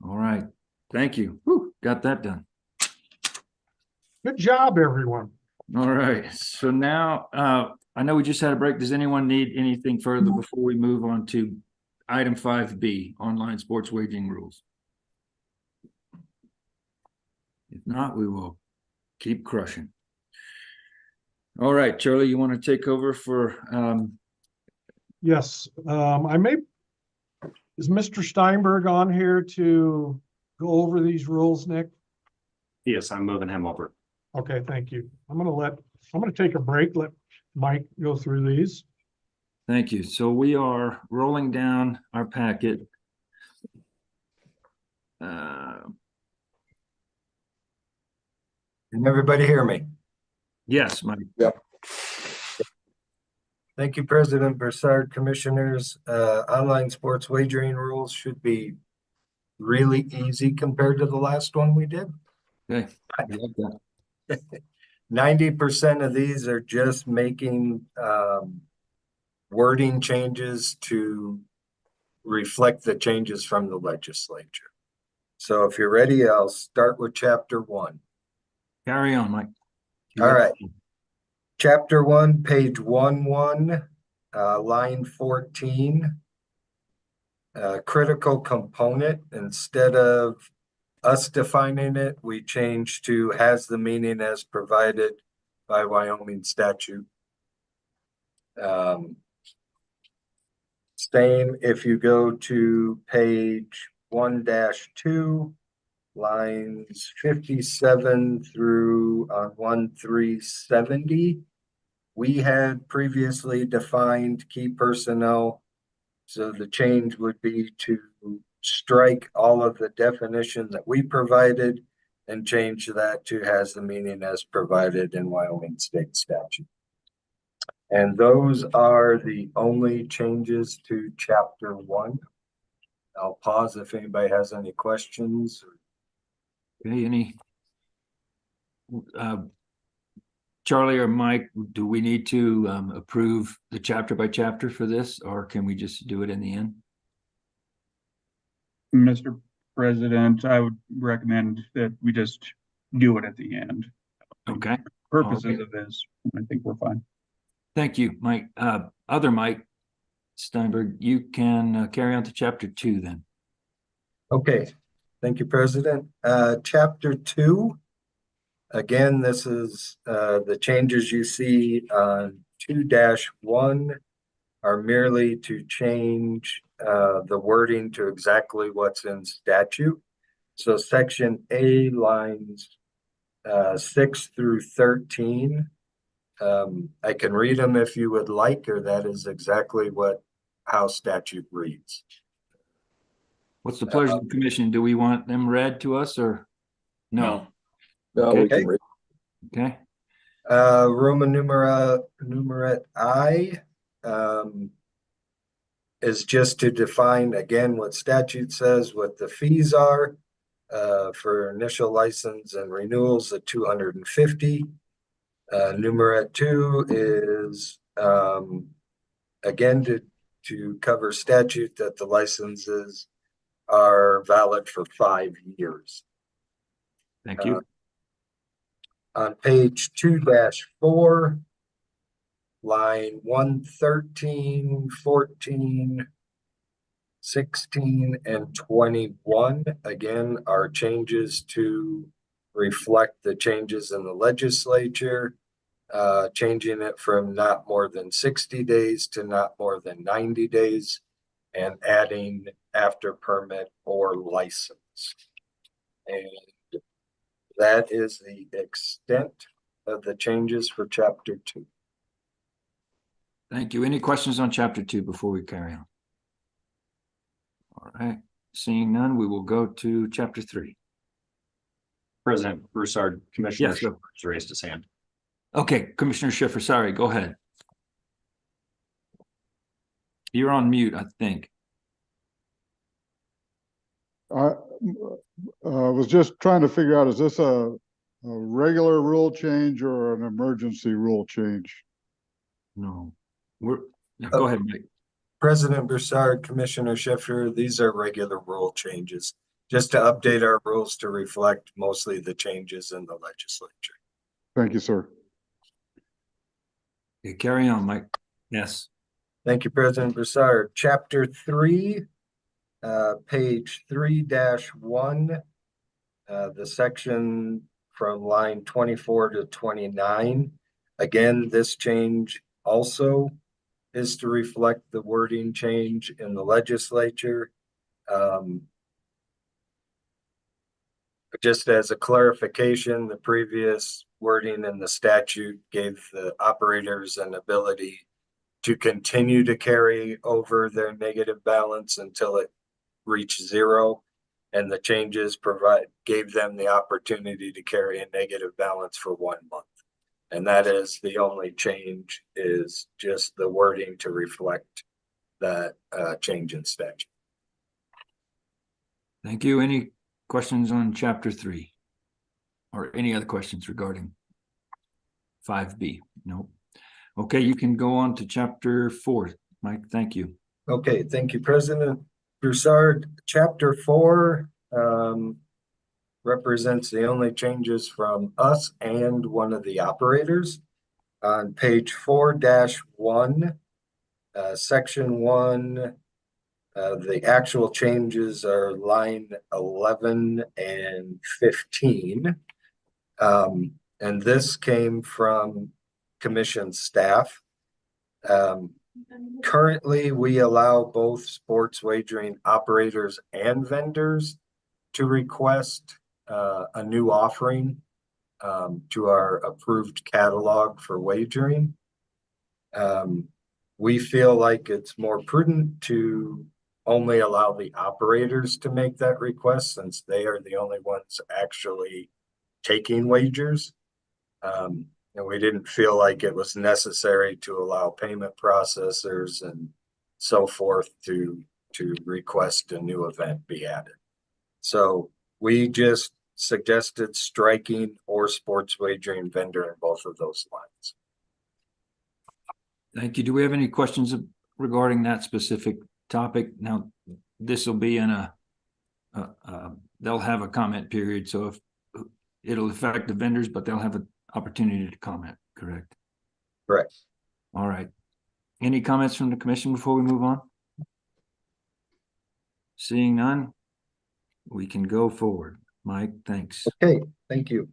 All right, thank you. Whew, got that done. Good job, everyone. All right, so now I know we just had a break. Does anyone need anything further before we move on to item 5B, online sports wagering rules? If not, we will keep crushing. All right, Charlie, you want to take over for Yes, is Mr. Steinberg on here to go over these rules, Nick? Yes, I'm moving him over. Okay, thank you. I'm gonna take a break, let Mike go through these. Thank you. So we are rolling down our packet. Can everybody hear me? Yes, Mike. Yep. Thank you, President Broussard. Commissioners, online sports wagering rules should be really easy compared to the last one we did. Okay. I like that. 90% of these are just making wording changes to reflect the changes from the legislature. So if you're ready, I'll start with chapter 1. Carry on, Mike. All right. Chapter 1, page 11, line 14. Critical component, instead of us defining it, we change to has the meaning as provided by Wyoming statute. Same if you go to page 1-2, lines 57 through 1370. We had previously defined key personnel, so the change would be to strike all of the definition that we provided and change that to has the meaning as provided in Wyoming state statute. And those are the only changes to chapter 1. I'll pause if anybody has any questions. Okay, any Charlie or Mike, do we need to approve the chapter by chapter for this, or can we just do it in the end? Mr. President, I would recommend that we just do it at the end. Okay. Purposes of this, I think we're fine. Thank you, Mike. Other Mike Steinberg, you can carry on to chapter 2 then. Okay, thank you, President. Chapter 2. Again, this is the changes you see on 2-1 are merely to change the wording to exactly what's in statute. So section A, lines 6 through 13. I can read them if you would like, or that is exactly how statute reads. What's the pleasure of the commission? Do we want them read to us or no? No, we can read. Okay. Roman numerat I is just to define again what statute says, what the fees are for initial license and renewals at 250. Numerat 2 is again to cover statute that the licenses are valid for 5 years. Thank you. On page 2-4, line 113, 14, 16, and 21, again, are changes to reflect the changes in the legislature, changing it from not more than 60 days to not more than 90 days, and adding after permit or license. And that is the extent of the changes for chapter 2. Thank you. Any questions on chapter 2 before we carry on? All right. Seeing none, we will go to chapter 3. President Broussard, Commissioner Yes, Schiffer has raised his hand. Okay, Commissioner Schiffer, sorry, go ahead. You're on mute, I think. I was just trying to figure out, is this a regular rule change or an emergency rule change? No. Go ahead, Mike. President Broussard, Commissioner Schiffer, these are regular rule changes, just to update our rules to reflect mostly the changes in the legislature. Thank you, sir. Okay, carry on, Mike. Yes. Thank you, President Broussard. Chapter 3, page 3-1, the section from line 24 to 29. Again, this change also is to reflect the wording change in the legislature. Just as a clarification, the previous wording in the statute gave the operators an ability to continue to carry over their negative balance until it reached 0. And the changes gave them the opportunity to carry a negative balance for 1 month. And that is the only change, is just the wording to reflect that change in statute. Thank you. Any questions on chapter 3? Or any other questions regarding 5B? No. Okay, you can go on to chapter 4. Mike, thank you. Okay, thank you, President Broussard. Chapter 4 represents the only changes from us and one of the operators. On page 4-1, section 1, the actual changes are line 11 and 15. And this came from commission staff. Currently, we allow both sports wagering operators and vendors to request a new offering to our approved catalog for wagering. We feel like it's more prudent to only allow the operators to make that request, since they are the only ones actually taking wagers. And we didn't feel like it was necessary to allow payment processors and so forth to request a new event be added. So we just suggested striking or sports wagering vendor in both of those lines. Thank you. Do we have any questions regarding that specific topic? Now, this will be in they'll have a comment period, so if it'll affect the vendors, but they'll have an opportunity to comment, correct? Correct. All right. Any comments from the commission before we move on? Seeing none, we can go forward. Mike, thanks. Okay, thank you.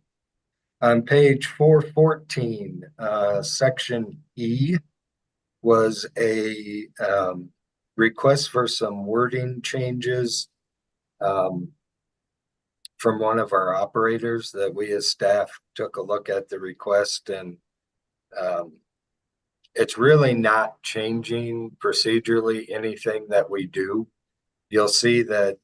On page 414, section E was a request for some wording changes from one of our operators that we as staff took a look at the request, and it's really not changing procedurally anything that we do. You'll see that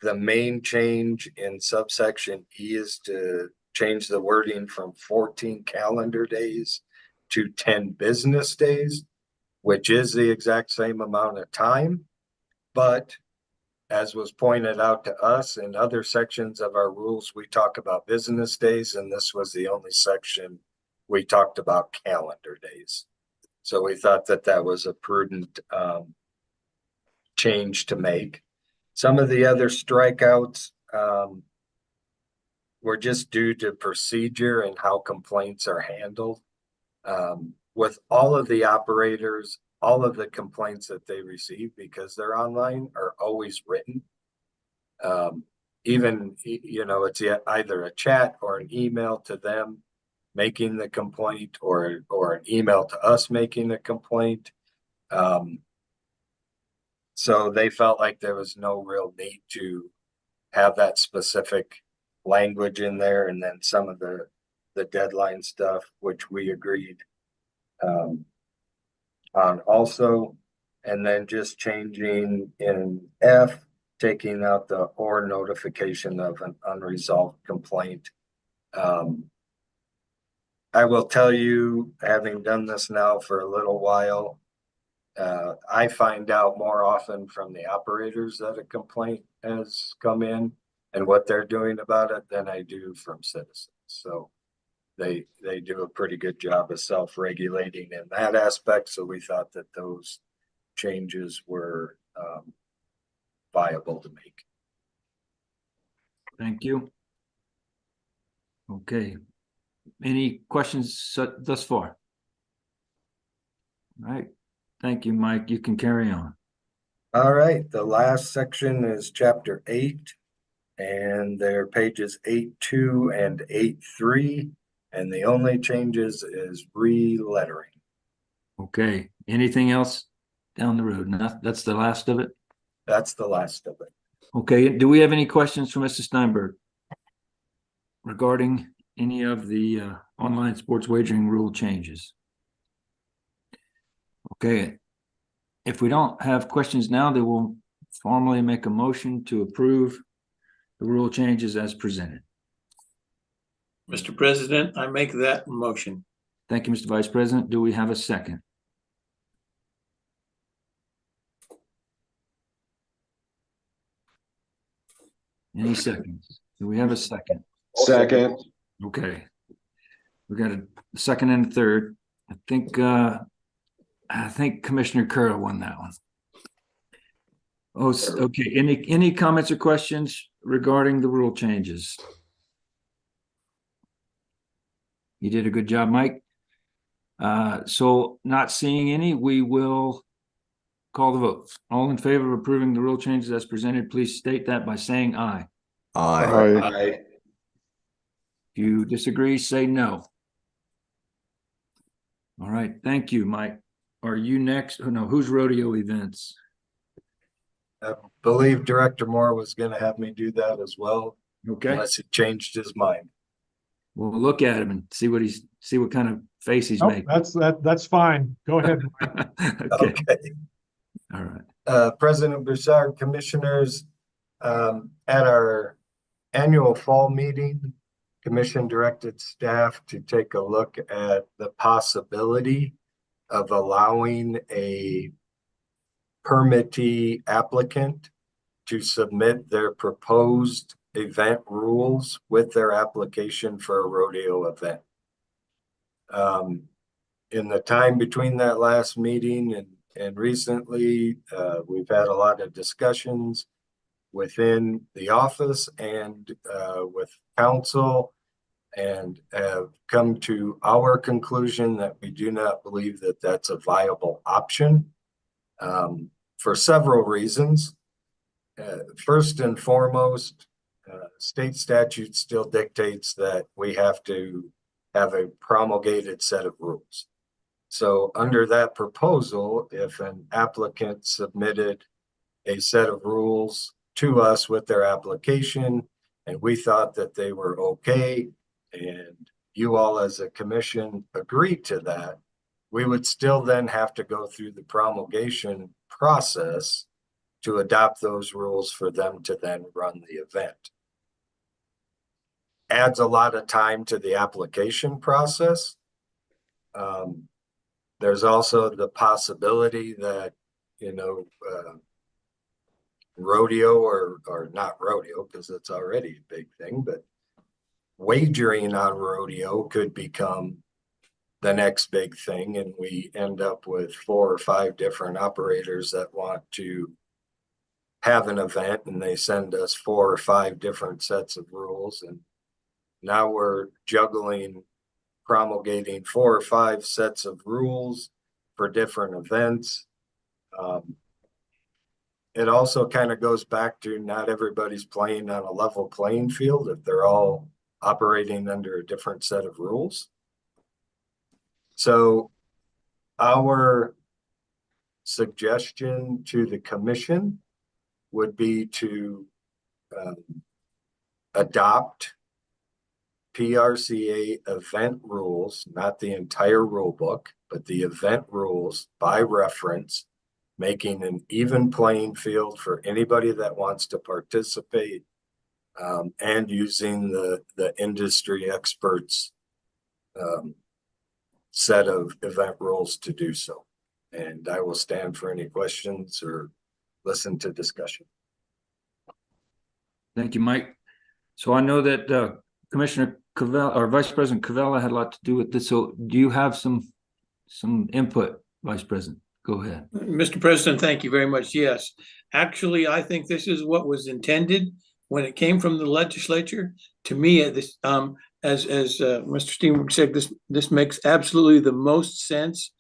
the main change in subsection E is to change the wording from 14 calendar days to 10 business days, which is the exact same amount of time. But as was pointed out to us in other sections of our rules, we talk about business days, and this was the only section we talked about calendar days. So we thought that that was a prudent change to make. Some of the other strikeouts were just due to procedure and how complaints are handled. With all of the operators, all of the complaints that they receive, because they're online, are always written. Even, you know, it's either a chat or an email to them making the complaint, or an email to us making a complaint. So they felt like there was no real need to have that specific language in there. And then some of the deadline stuff, which we agreed on also, and then just changing in F, taking out the or notification of an unresolved complaint. I will tell you, having done this now for a little while, I find out more often from the operators that a complaint has come in and what they're doing about it than I do from citizens. So they do a pretty good job of self-regulating in that aspect. So we thought that those changes were viable to make. Thank you. Okay. Any questions thus far? All right. Thank you, Mike. You can carry on. All right. The last section is chapter 8, and they're pages 8.2 and 8.3. And the only changes is re-lettering. Okay. Anything else down the road? No, that's the last of it? That's the last of it. Okay. Do we have any questions for Mr. Steinberg regarding any of the online sports wagering rule changes? Okay. If we don't have questions now, then we'll formally make a motion to approve the rule changes as presented. Mr. President, I make that motion. Thank you, Mr. Vice President. Do we have a second? Any seconds? Do we have a second? Second. Okay. We got a second and a third. I think Commissioner Curra won that one. Oh, okay. Any comments or questions regarding the rule changes? You did a good job, Mike. So not seeing any, we will call the vote. All in favor of approving the rule changes as presented, please state that by saying aye. Aye. If you disagree, say no. All right, thank you, Mike. Are you next? Oh, no, who's rodeo events? I believe Director Moore was gonna have me do that as well. Okay. Unless he changed his mind. We'll look at him and see what kind of face he's Nope, making. that's fine. Go ahead, Mike. Okay. All right. President Broussard, Commissioners, at our annual fall meeting, Commission directed staff to take a look at the possibility of allowing a permittee applicant to submit their proposed event rules with their application for a rodeo event. In the time between that last meeting and recently, we've had a lot of discussions within the office and with council, and have come to our conclusion that we do not believe that that's a viable option for several reasons. First and foremost, state statute still dictates that we have to have a promulgated set of rules. So under that proposal, if an applicant submitted a set of rules to us with their application and we thought that they were okay, and you all as a commission agreed to that, we would still then have to go through the promulgation process to adopt those rules for them to then run the event. Adds a lot of time to the application process. There's also the possibility that, rodeo or not rodeo, because it's already a big thing, but wagering on rodeo could become the next big thing, and we end up with 4 or 5 different operators that want to have an event, and they send us 4 or 5 different sets of rules, and now we're juggling promulgating 4 or 5 sets of rules for different events. It also kind of goes back to not everybody's playing on a level playing field if they're all operating under a different set of rules. So our suggestion to the commission would be to adopt PRCA event rules, not the entire rule book, but the event rules by reference, making an even playing field for anybody that wants to participate, and using the industry experts set of event rules to do so. And I will stand for any questions or listen to discussion. Thank you, Mike. So I know that Commissioner Cavella or Vice President Cavella had a lot to do with this. So do you have some input, Vice President? Go ahead. Mr. President, thank you very much. Yes, actually, I think this is what was intended when it came from the legislature. To me, this as Mr. Steenberg said, this makes absolutely the most sense.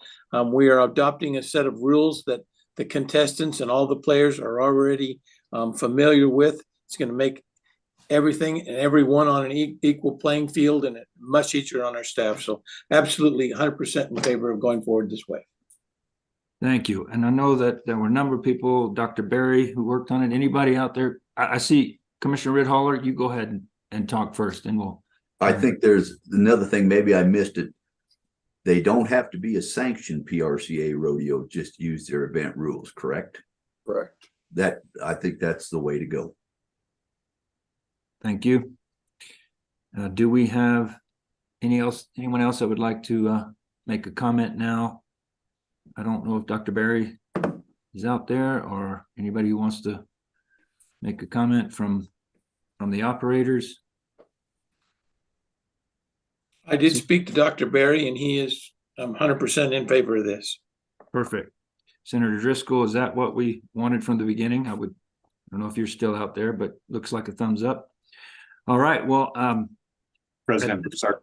We are adopting a set of rules that the contestants and all the players are already familiar with. It's going to make everything and everyone on an equal playing field, and much easier on our staff. So absolutely 100% in favor of going forward this way. Thank you. And I know that there were a number of people, Dr. Barry, who worked on it. Anybody out there? I see Commissioner Ridholler, you go ahead and talk first, and we'll. I think there's another thing, maybe I missed it. They don't have to be a sanctioned PRCA rodeo, just use their event rules, correct? Correct. I think that's the way to go. Thank you. Do we have anyone else that would like to make a comment now? I don't know if Dr. Barry is out there or anybody who wants to make a comment from from the operators? I did speak to Dr. Barry and he is 100% in favor of this. Perfect. Senator Driscoll, is that what we wanted from the beginning? I don't know if you're still out there, but looks like a thumbs up. All right, well, President Broussard,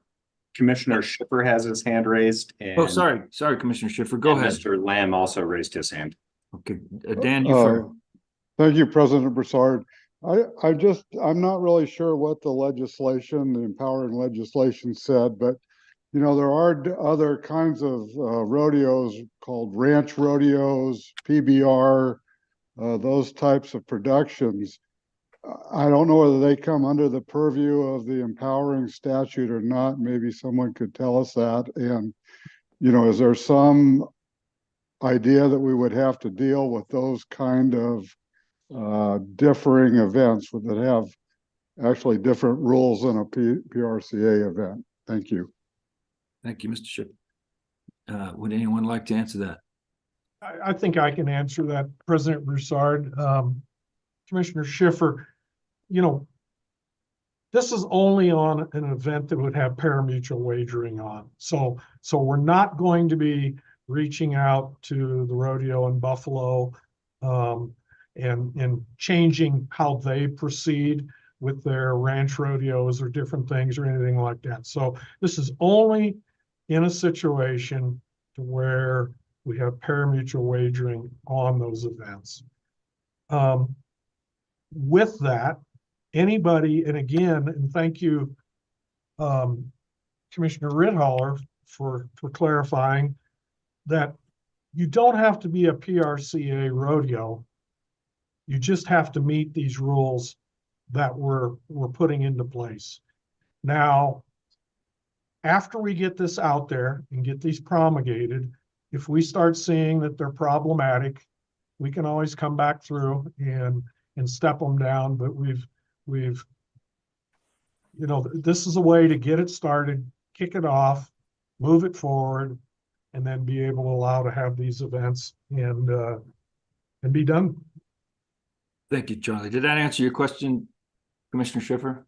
Commissioner Schiffer has his hand raised. And oh, sorry, Commissioner Schiffer, go ahead. Mr. Lamb also raised his hand. Okay, Dan, you first. Thank you, President Broussard. I'm not really sure what the legislation, the empowering legislation said, but you know, there are other kinds of rodeos called ranch rodeos, PBR, those types of productions. I don't know whether they come under the purview of the empowering statute or not. Maybe someone could tell us that. And, you know, is there some idea that we would have to deal with those kind of differing events that have actually different rules than a PRCA event? Thank you. Thank you, Mr. Schiffer. Would anyone like to answer that? I think I can answer that, President Broussard. Commissioner Schiffer, you know, this is only on an event that would have pari-mutuel wagering on. So we're not going to be reaching out to the rodeo in Buffalo and changing how they proceed with their ranch rodeos or different things or anything like that. So this is only in a situation to where we have pari-mutuel wagering on those events. With that, anybody, and again, and thank you, Commissioner Rithaler, for clarifying that you don't have to be a PRCA rodeo. You just have to meet these rules that we're putting into place. Now, after we get this out there and get these promulgated, if we start seeing that they're problematic, we can always come back through and step them down. But we've, you know, this is a way to get it started, kick it off, move it forward, and then be able to allow to have these events and be done. Thank you, Charlie. Did that answer your question, Commissioner Schiffer?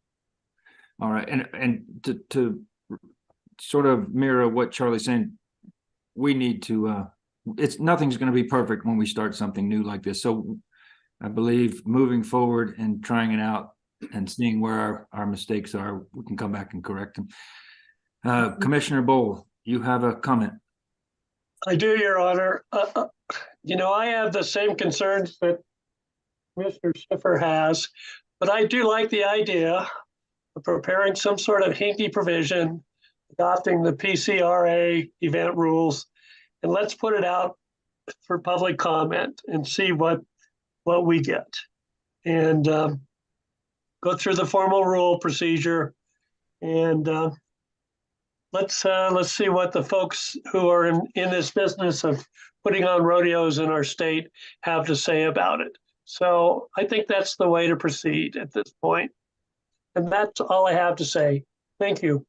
All right, and to sort of mirror what Charlie's saying, we need to, nothing's going to be perfect when we start something new like this. So I believe moving forward and trying it out and seeing where our mistakes are, we can come back and correct them. Commissioner Bowl, you have a comment. I do, Your Honor. You know, I have the same concerns that Mr. Schiffer has, but I do like the idea of preparing some sort of hinky provision, adopting the PCRA event rules, and let's put it out for public comment and see what we get. And go through the formal rule procedure, and let's see what the folks who are in this business of putting on rodeos in our state have to say about it. So I think that's the way to proceed at this point. And that's all I have to say. Thank you.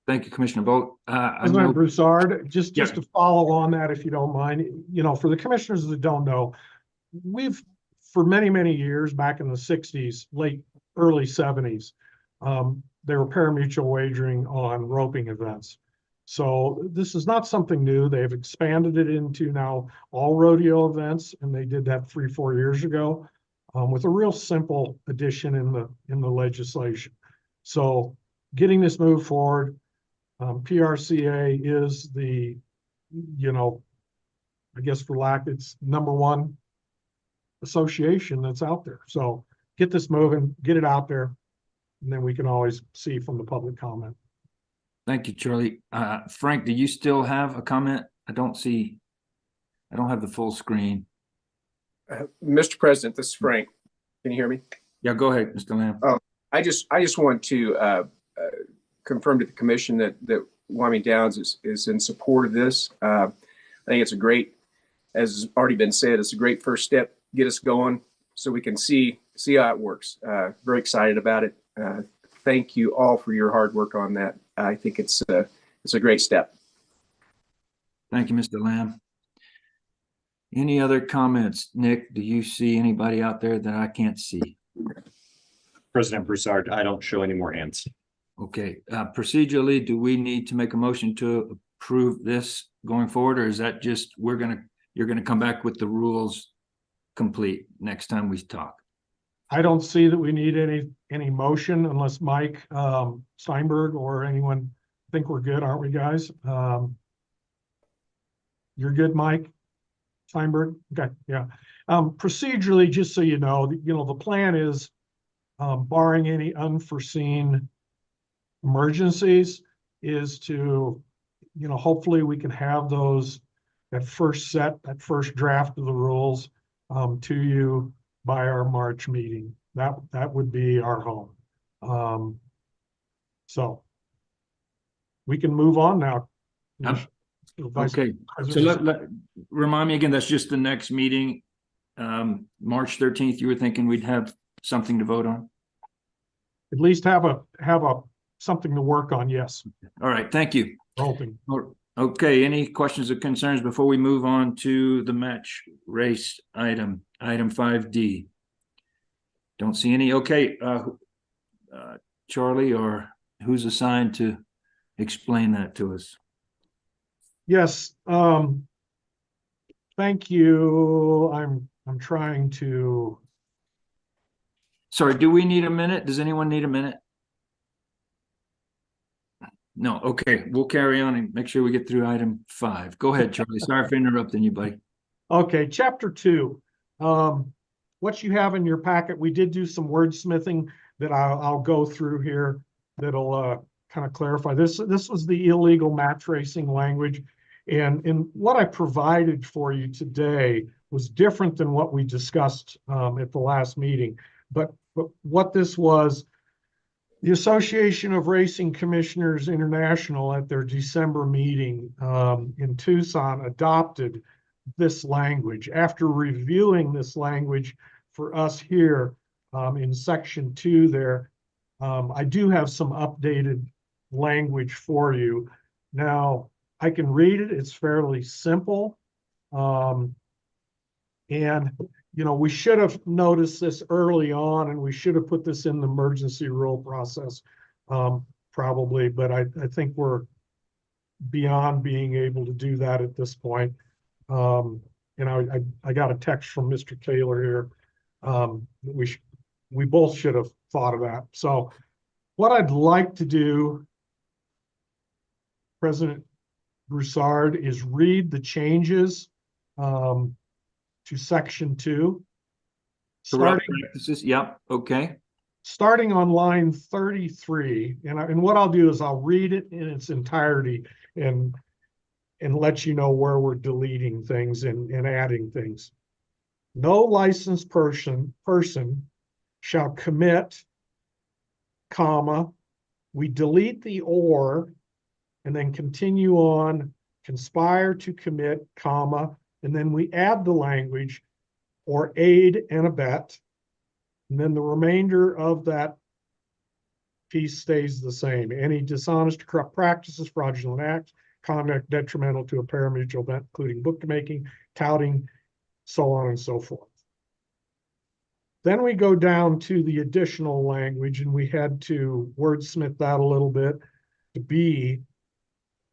Thank you, Commissioner Bolt. President Broussard, just to follow on that, if you don't mind, you know, for the commissioners that don't know, we've, for many, many years back in the 60s, early 70s, they were pari-mutuel wagering on roping events. So this is not something new. They've expanded it into now all rodeo events, and they did that 3-4 years ago with a real simple addition in the legislation. So getting this moved forward, PRCA is the, you know, I guess for lack, it's #1 association that's out there. So get this moving, get it out there, and then we can always see from the public comment. Thank you, Charlie. Frank, do you still have a comment? I don't have the full screen. Mr. President, this is Frank. Can you hear me? Yeah, go ahead, Mr. Lamb. Oh, I just want to confirm to the commission that Wyoming Downs is in support of this. I think it's a great, as has already been said, it's a great first step. Get us going so we can see how it works. Very excited about it. Thank you all for your hard work on that. I think it's a great step. Thank you, Mr. Lamb. Any other comments? Nick, do you see anybody out there that I can't see? President Broussard, I don't show any more hands. Okay, procedurally, do we need to make a motion to approve this going forward, or is that just, you're gonna come back with the rules complete next time we talk? I don't see that we need any motion unless Mike, Steinberg or anyone think we're good, aren't we, guys? You're good, Mike? Steinberg? Okay, yeah. Procedurally, just so you know, the plan is, barring any unforeseen emergencies, is to, hopefully we can have that first draft of the rules, to you by our March meeting. That would be our home. So we can move on now. Okay, so remind me again, that's just the next meeting, March 13th. You were thinking we'd have something to vote on? At least have something to work on, yes. All right, thank you. Hoping. Okay, any questions or concerns before we move on to the match race item 5D? Don't see any. Okay, Charlie, or who's assigned to explain that to us? Yes, thank you. I'm trying to. Sorry, do we need a minute? Does anyone need a minute? No, okay, we'll carry on and make sure we get through item 5. Go ahead, Charlie. Sorry for interrupting you, buddy. Okay, chapter 2. What you have in your packet, we did do some wordsmithing that I'll go through here that'll kind of clarify. This was the illegal match racing language. And what I provided for you today was different than what we discussed at the last meeting. But what this was, the Association of Racing Commissioners International at their December meeting in Tucson adopted this language. After reviewing this language for us here in section 2 there, I do have some updated language for you. Now, I can read it. It's fairly simple. And, we should have noticed this early on, and we should have put this in the emergency rule process, probably, but I think we're beyond being able to do that at this point. I got a text from Mr. Taylor here. We both should have thought of that. So what I'd like to do, President Broussard, is read the changes to section 2. Yep, okay. Starting on line 33, and what I'll do is I'll read it in its entirety and let you know where we're deleting things and adding things. No licensed person shall commit, comma, we delete the or, and then continue on, conspire to commit, comma, and then we add the language or aid and abet, and then the remainder of that piece stays the same. Any dishonest, corrupt practices, fraudulent acts, conduct detrimental to a parimutuel event, including bookmaking, touting, so on and so forth. Then we go down to the additional language, and we had to wordsmith that a little bit to be,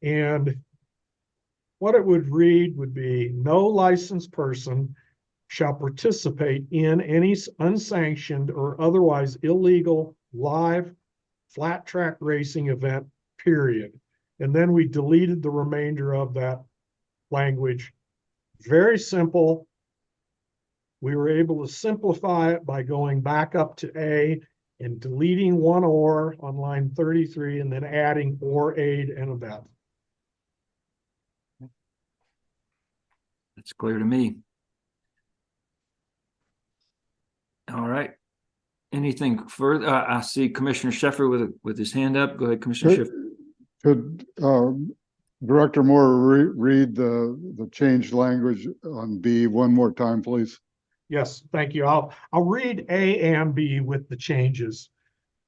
and what it would read would be, no licensed person shall participate in any unsanctioned or otherwise illegal live flat track racing event, period. And then we deleted the remainder of that language. Very simple. We were able to simplify it by going back up to A and deleting one or on line 33 and then adding or, aid, and abet. That's clear to me. All right. Anything further? I see Commissioner Sheffer with his hand up. Go ahead, Commissioner Sheffer. Could Director Moore read the changed language on B one more time, please? Yes, thank you. I'll read A and B with the changes.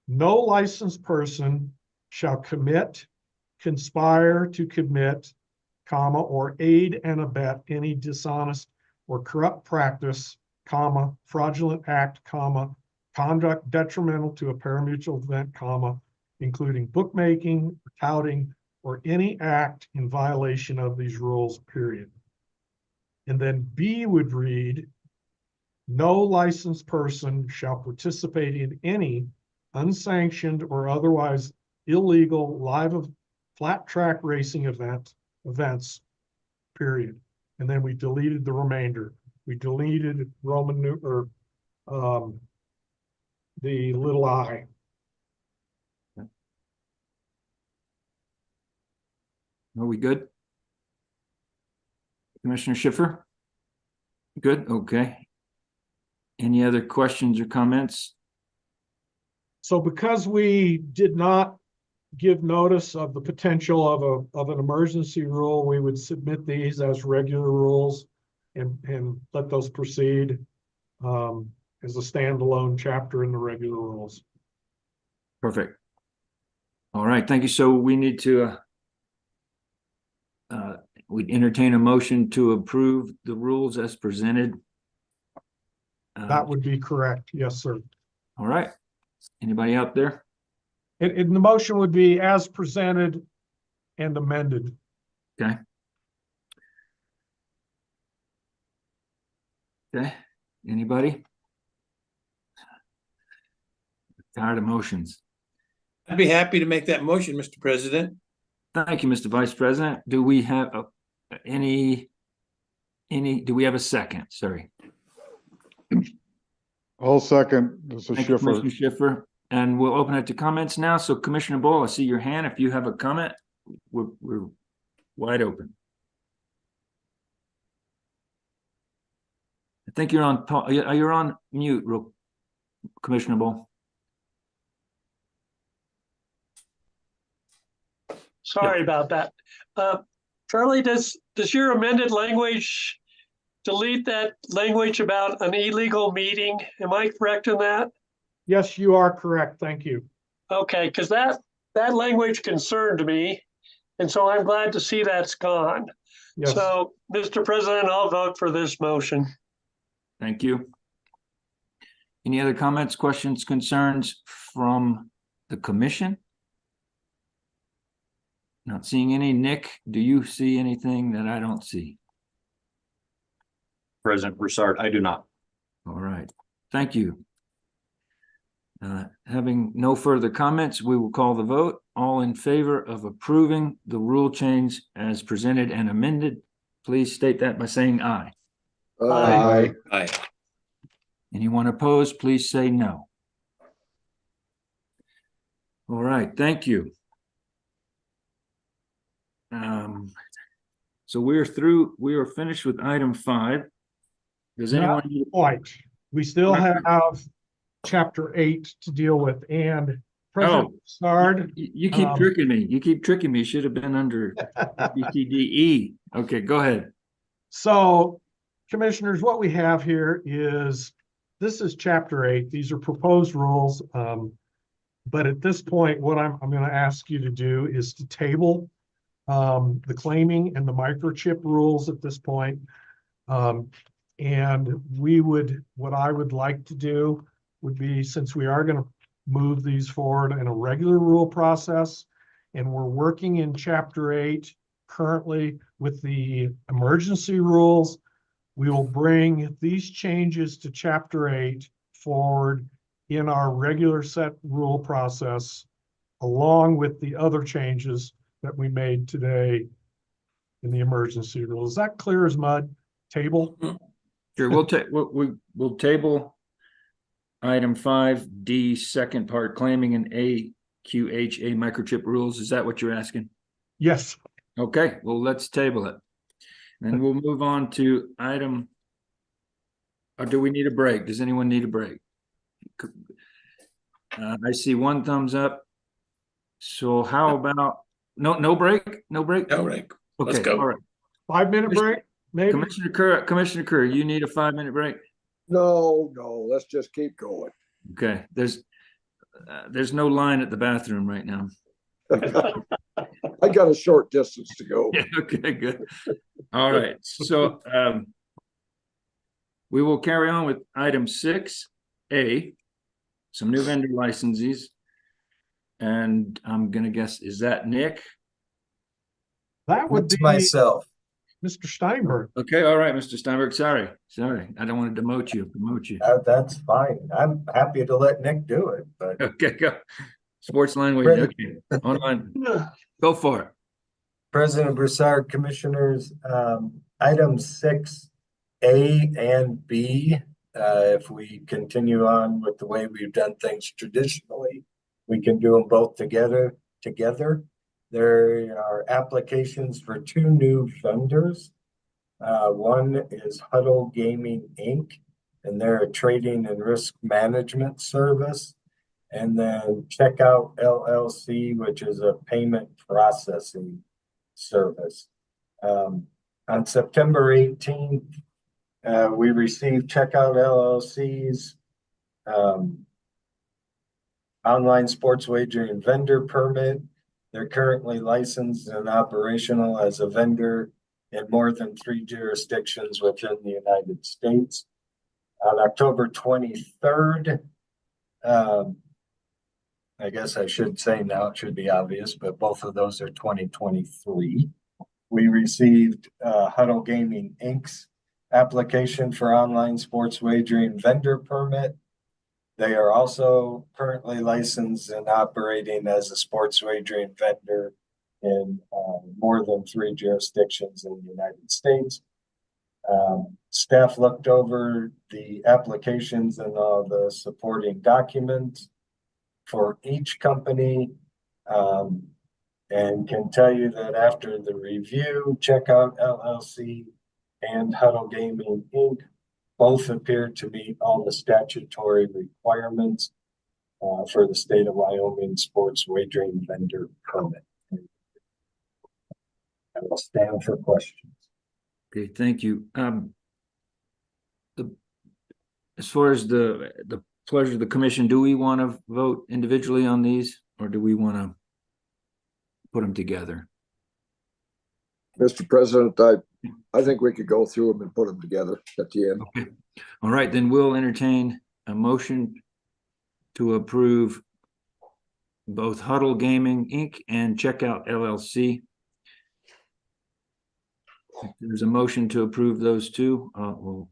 No licensed person shall commit, conspire to commit, comma, or aid and abet any dishonest or corrupt practice, comma, fraudulent act, comma, conduct detrimental to a parimutuel event, comma, including bookmaking, touting, or any act in violation of these rules, period. And then B would read, no licensed person shall participate in any unsanctioned or otherwise illegal live of flat track racing events, period. And then we deleted the remainder. We deleted the little I. Are we good? Commissioner Schiffer? Good, okay. Any other questions or comments? So because we did not give notice of the potential of an emergency rule, we would submit these as regular rules and let those proceed as a standalone chapter in the regular rules. Perfect. All right, thank you. So we need to we entertain a motion to approve the rules as presented. That would be correct. Yes, sir. All right. Anybody out there? And the motion would be as presented and amended. Okay. Okay. Anybody? Tired of motions. I'd be happy to make that motion, Mr. President. Thank you, Mr. Vice President. Do we have do we have a second? Sorry. I'll second. This is Thank you, Schiffer. Commissioner Schiffer. And we'll open it to comments now. So Commissioner Bull, I see your hand. If you have a comment, we're wide open. I think you're on mute, Commissioner Bull. Sorry about that. Charlie, does your amended language delete that language about an illegal meeting? Am I correct in that? Yes, you are correct. Thank you. Okay, because that language concerned me, and so I'm glad to see that's gone. Yes. So, Mr. President, I'll vote for this motion. Thank you. Any other comments, questions, concerns from the commission? Not seeing any. Nick, do you see anything that I don't see? President Broussard, I do not. All right, thank you. Having no further comments, we will call the vote. All in favor of approving the rule change as presented and amended, please state that by saying aye. Aye. Aye. Anyone opposed, please say no. All right, thank you. So we are finished with item 5. Does anyone? Not quite. We still have chapter 8 to deal with, and President Broussard. You keep tricking me. You keep tricking me. Should have been under BTDE. Okay, go ahead. So, commissioners, what we have here is, this is chapter 8. These are proposed rules. But at this point, what I'm going to ask you to do is to table the claiming and the microchip rules at this point. And what I would like to do would be, since we are going to move these forward in a regular rule process, and we're working in chapter 8 currently with the emergency rules, we will bring these changes to chapter 8 forward in our regular set rule process, along with the other changes that we made today in the emergency rules. Is that clear as mud? Table? Sure, we'll table item 5D, second part, claiming an AQHA microchip rules. Is that what you're asking? Yes. Okay, well, let's table it. And we'll move on to item, or do we need a break? Does anyone need a break? I see one thumbs up. So how about, no break? No break? No break. Okay, Let's go. all right. 5-minute break, maybe? Commissioner Kerr, you need a 5-minute break? No, let's just keep going. Okay, there's no line at the bathroom right now. I got a short distance to go. Yeah, okay, good. All right, so we will carry on with item 6A, some new vendor licensees. And I'm gonna guess, is that Nick? That would That's be myself. Mr. Steinberg. Okay, all right, Mr. Steinberg, sorry. I don't want to demote you. That's fine. I'm happy to let Nick do it, but Okay, go. Sports language, okay, online, go for it. President Broussard, Commissioners, items 6A and B, if we continue on with the way we've done things traditionally, we can do them both together. There are applications for 2 new vendors. One is Huddle Gaming Inc., and they're a trading and risk management service. And then Checkout LLC, which is a payment processing service. On September 18th, we received Checkout LLC's online sports wagering vendor permit. They're currently licensed and operational as a vendor in more than 3 jurisdictions within the United States. On October 23rd, I guess I should say now, it should be obvious, but both of those are 2023. We received Huddle Gaming Inc.'s application for online sports wagering vendor permit. They are also currently licensed and operating as a sports wagering vendor in more than 3 jurisdictions in the United States. Staff looked over the applications and all the supporting documents for each company, and can tell you that after the review, Checkout LLC and Huddle Gaming Inc. both appear to meet all the statutory requirements for the state of Wyoming sports wagering vendor permit. I will stand for questions. Okay, thank you. As far as the pleasure of the commission, do we want to vote individually on these, or do we want to put them together? Mr. President, I think we could go through them and put them together at the end. Okay. All right, then we'll entertain a motion to approve both Huddle Gaming Inc. and Checkout LLC. If there's a motion to approve those two,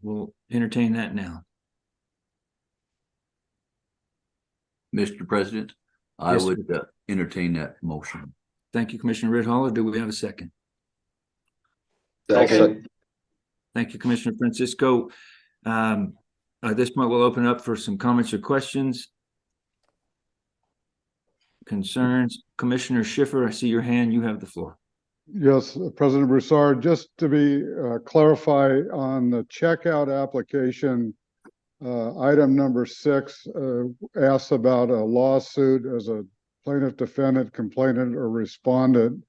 we'll entertain that now. Mr. President, I Yes, would entertain that motion. Thank you, Commissioner Ritholler. Do we have a second? Second. Thank you, Commissioner Francisco. At this point, we'll open up for some comments or questions. Concerns. Commissioner Schiffer, I see your hand. You have the floor. Yes, President Broussard, just to be clarify on the checkout application, item number 6 asks about a lawsuit as a plaintiff, defendant, complainant, or respondent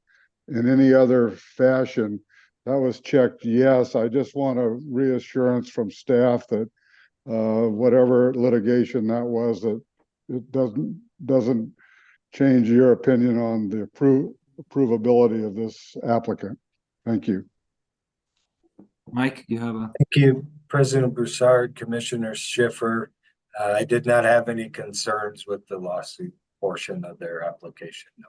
in any other fashion. That was checked yes. I just want a reassurance from staff that whatever litigation that was, that it doesn't change your opinion on the approvability of this applicant. Thank you. Mike, you have a... Thank you, President Broussard, Commissioner Schiffer. I did not have any concerns with the lawsuit portion of their application. No.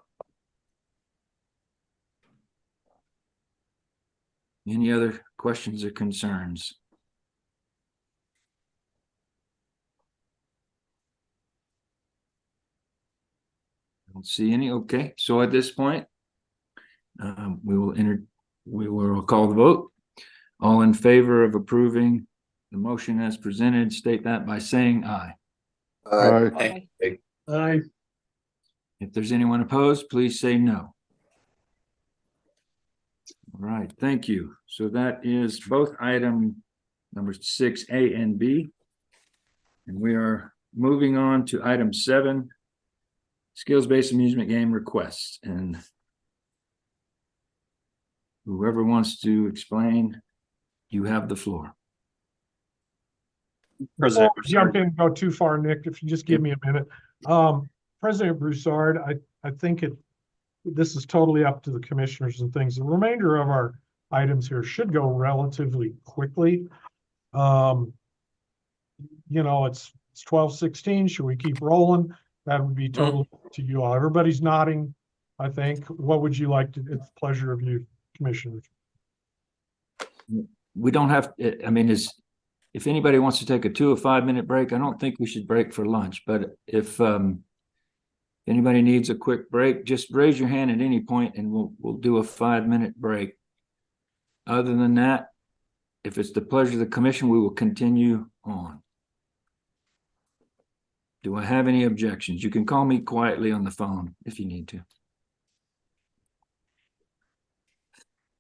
Any other questions or concerns? I don't see any. Okay, so at this point, we will call the vote. All in favor of approving the motion as presented, state that by saying aye. Aye. Aye. If there's anyone opposed, please say no. All right, thank you. So that is both item numbers 6A and B. And we are moving on to item 7, skills-based amusement game requests. And whoever wants to explain, you have the floor. President Jump in and go too far, Nick, if you just give me a minute. President Broussard, I think this is totally up to the commissioners and things. The remainder of our items here should go relatively quickly. You know, it's It's 12:16. Should we keep rolling? That would be totally up to you all. Everybody's nodding, I think. What would you like to, it's a pleasure of you, commissioners. We don't have, I mean, if anybody wants to take a 2 or 5 minute break, I don't think we should break for lunch, but if anybody needs a quick break, just raise your hand at any point and we'll do a 5-minute break. Other than that, if it's the pleasure of the commission, we will continue on. Do I have any objections? You can call me quietly on the phone if you need to.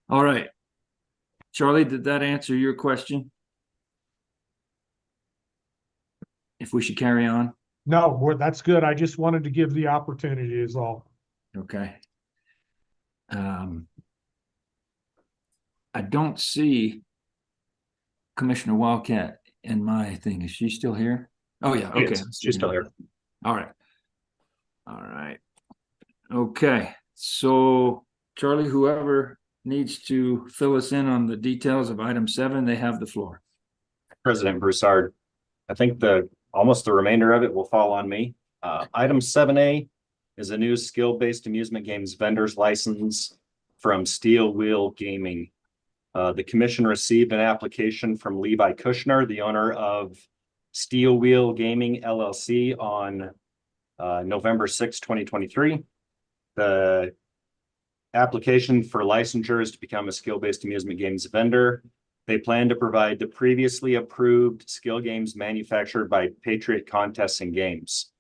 All right. Charlie, did that answer your question? If we should carry on? No, that's good. I just wanted to give the opportunity is all. Okay. I don't see Commissioner Wildcat in my thing. Is she still here? Oh yeah, okay. Yes, she's still here. All right. All right. Okay. So Charlie, whoever needs to fill us in on the details of item 7, they have the floor. President Broussard, I think almost the remainder of it will fall on me. Item 7A is a new skill-based amusement games vendor's license from Steel Wheel Gaming. The commission received an application from Levi Kushner, the owner of Steel Wheel Gaming LLC, on November 6, 2023. The application for licensure is to become a skill-based amusement games vendor. They plan to provide the previously approved skill games manufactured by Patriot Contests and Games.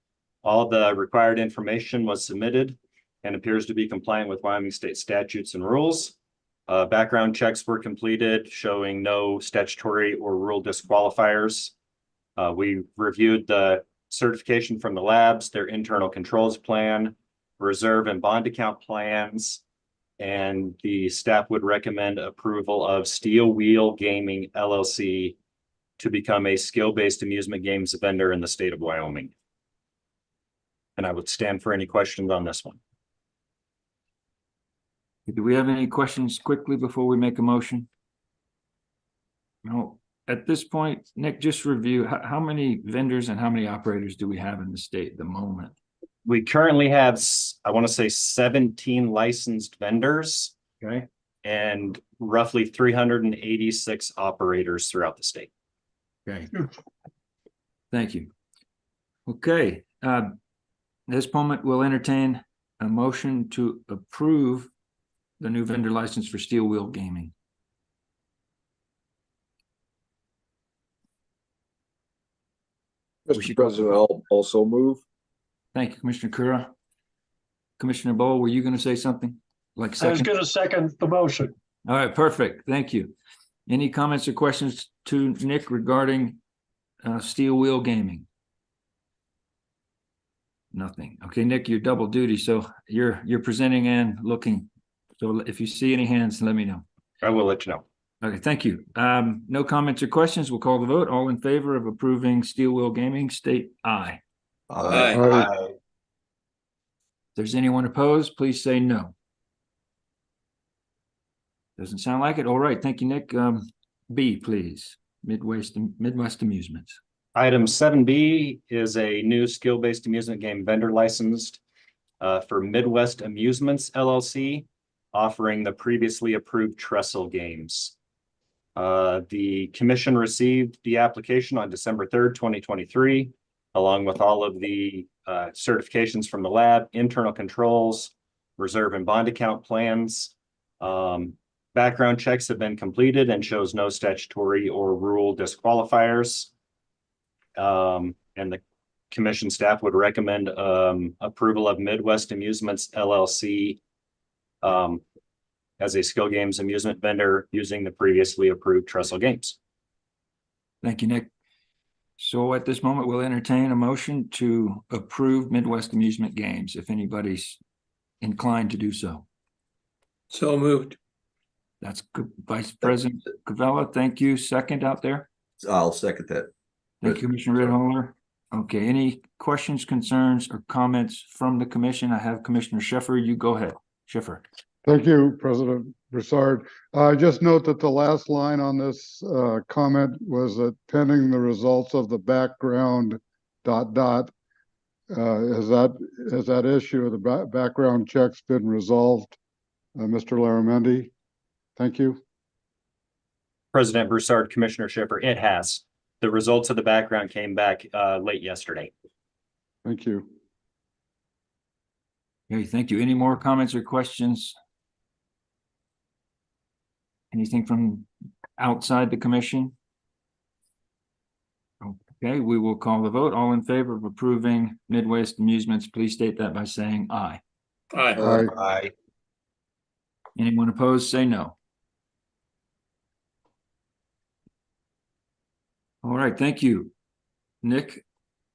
All the required information was submitted and appears to be compliant with Wyoming state statutes and rules. Background checks were completed showing no statutory or rule disqualifiers. We reviewed the certification from the labs, their internal controls plan, reserve and bond account plans, and the staff would recommend approval of Steel Wheel Gaming LLC to become a skill-based amusement games vendor in the state of Wyoming. And I would stand for any questions on this one. Do we have any questions quickly before we make a motion? No. At this point, Nick, just review how many vendors and how many operators do we have in the state at the moment? We currently have, I want to say 17 licensed vendors. Okay. And roughly 386 operators throughout the state. Okay. Thank you. Okay. At this moment, we'll entertain a motion to approve the new vendor license for Steel Wheel Gaming. Mr. President, I'll also move. Thank you, Commissioner Kura. Commissioner Bowe, were you going to say something? Like I was second? going to second the motion. All right, perfect. Thank you. Any comments or questions to Nick regarding Steel Wheel Gaming? Nothing. Okay, Nick, you're double duty, so you're presenting and looking. So if you see any hands, let me know. I will let you know. Okay, thank you. No comments or questions. We'll call the vote. All in favor of approving Steel Wheel Gaming, state aye. Aye. If there's anyone opposed, please say no. Doesn't sound like it. All right, thank you, Nick. B, please. Midwest Amusements. Item 7B is a new skill-based amusement game vendor licensed for Midwest Amusements LLC, offering the previously approved Trestle games. The commission received the application on December 3rd, 2023, along with all of the certifications from the lab, internal controls, reserve and bond account plans. Background checks have been completed and shows no statutory or rule disqualifiers. And the commission staff would recommend approval of Midwest Amusements LLC as a skill games amusement vendor using the previously approved Trestle games. Thank you, Nick. So at this moment, we'll entertain a motion to approve Midwest Amusement Games, if anybody's inclined to do so. So moved. That's good. Vice President Cavella. Thank you. Second out there. I'll second that. Thank you, Commissioner Ridholer. Okay, any questions, concerns, or comments from the commission? I have Commissioner Schiffer. You go ahead. Schiffer. Thank you, President Broussard. I just note that the last line on this comment was that pending the results of the background Has that issue of the background checks been resolved, Mr. Laramendi? Thank you. President Broussard, Commissioner Schiffer, it has. The results of the background came back late yesterday. Thank you. Okay, thank you. Any more comments or questions? Anything from outside the commission? Okay, we will call the vote. All in favor of approving Midwest Amusements, please state that by saying aye. Aye. Aye. Anyone opposed, say no. All right, thank you. Nick,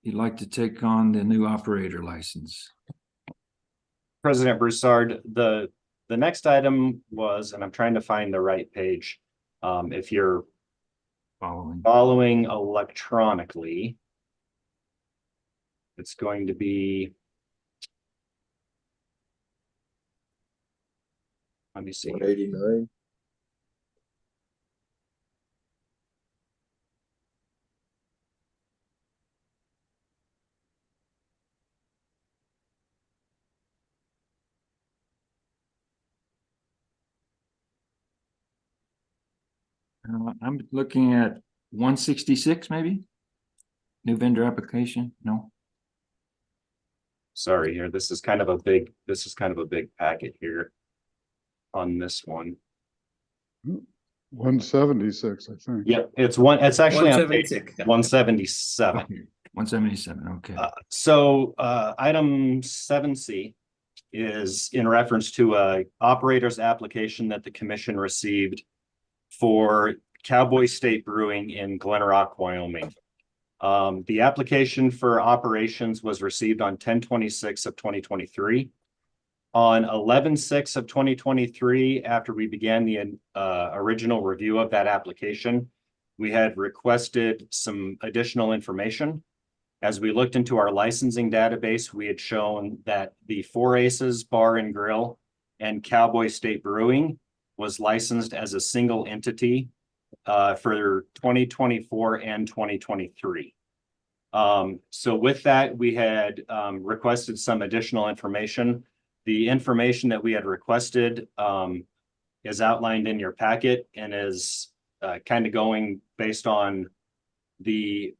you'd like to take on the new operator license. President Broussard, the next item was, and I'm trying to find the right page. If you're following electronically, it's going to be, let me see. 189. I'm looking at 166, maybe? New vendor application? No? Sorry here. This is kind of a big packet here on this one. 176, I think. Yep, it's actually on page 176. 177. Okay, 177, okay. So item 7C is in reference to a operator's application that the commission received for Cowboy State Brewing in Glen Rock, Wyoming. The application for operations was received on 10/26 of 2023. On 11/6 of 2023, after we began the original review of that application, we had requested some additional information. As we looked into our licensing database, we had shown that the Four Aces Bar and Grill and Cowboy State Brewing was licensed as a single entity for 2024 and 2023. So with that, we had requested some additional information. The information that we had requested is outlined in your packet and is kind of going based on the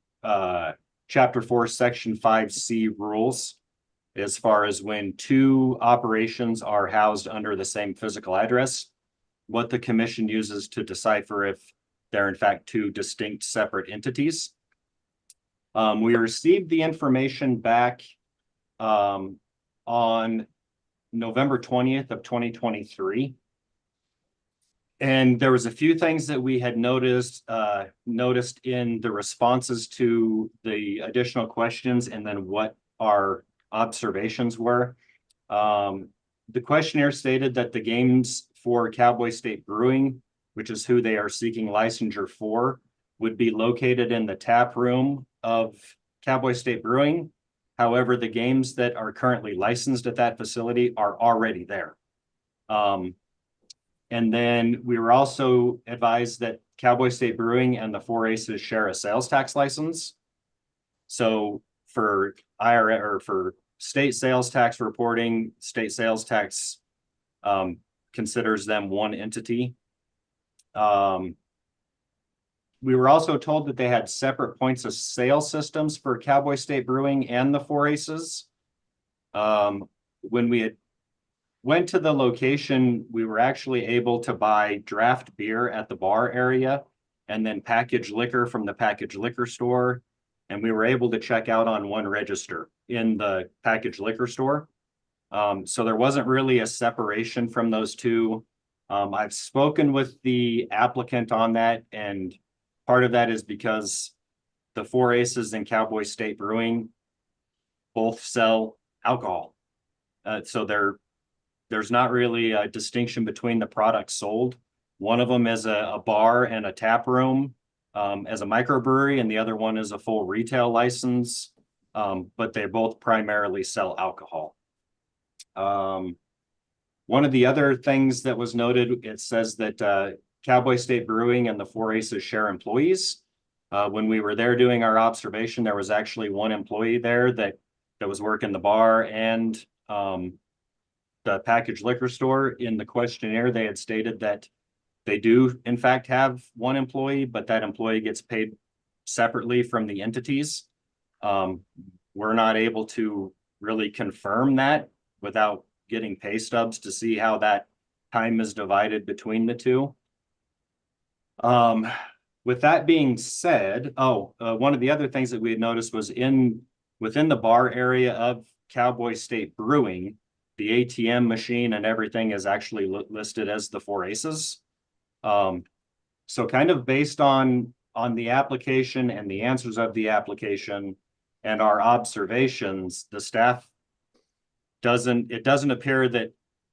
Chapter 4, Section 5C rules, as far as when two operations are housed under the same physical address, what the commission uses to decipher if they're in fact two distinct separate entities. We received the information back on November 20th of 2023. And there was a few things that we had noticed in the responses to the additional questions and then what our observations were. The questionnaire stated that the games for Cowboy State Brewing, which is who they are seeking licensure for, would be located in the tap room of Cowboy State Brewing. However, the games that are currently licensed at that facility are already there. And then we were also advised that Cowboy State Brewing and the Four Aces share a sales tax license. So for IRS or for state sales tax reporting, state sales tax considers them one entity. We were also told that they had separate points of sale systems for Cowboy State Brewing and the Four Aces. When we had went to the location, we were actually able to buy draft beer at the bar area and then packaged liquor from the packaged liquor store. And we were able to check out on one register in the packaged liquor store. So there wasn't really a separation from those two. I've spoken with the applicant on that, and part of that is because the Four Aces and Cowboy State Brewing both sell alcohol. So there's not really a distinction between the products sold. One of them is a bar and a tap room as a microbrewery, and the other one is a full retail license, but they both primarily sell alcohol. One of the other things that was noted, it says that Cowboy State Brewing and the Four Aces share employees. When we were there doing our observation, there was actually one employee there that was working the bar and the packaged liquor store. In the questionnaire, they had stated that they do in fact have one employee, but that employee gets paid separately from the entities. We're not able to really confirm that without getting pay stubs to see how that time is divided between the two. With that being said, one of the other things that we had noticed was within the bar area of Cowboy State Brewing, the ATM machine and everything is actually listed as the Four Aces. So kind of based on the application and the answers of the application and our observations, the staff it doesn't appear that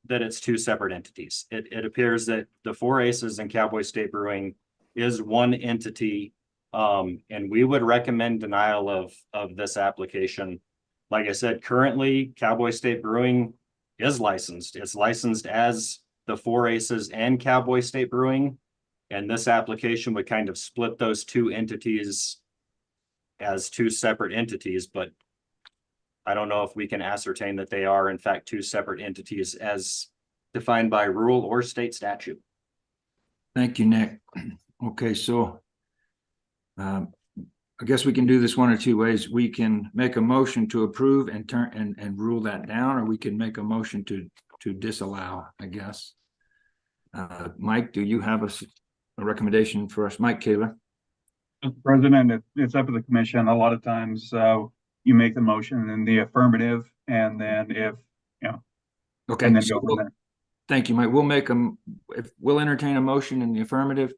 it's two separate entities. It appears that the Four Aces and Cowboy State Brewing is one entity. And we would recommend denial of this application. Like I said, currently Cowboy State Brewing is licensed. It's licensed as the Four Aces and Cowboy State Brewing. And this application would kind of split those two entities as two separate entities, but I don't know if we can ascertain that they are in fact two separate entities as defined by rule or state statute. Thank you, Nick. Okay, so I guess we can do this one or two ways. We can make a motion to approve and turn and rule that down, or we can make a motion to disallow, I guess. Mike, do you have a recommendation for us? Mike Kaler. Mr. President, it's up to the commission. A lot of times you make the motion in the affirmative, and then Okay, and then so go from there. Thank you, Mike. We'll entertain a motion in the affirmative.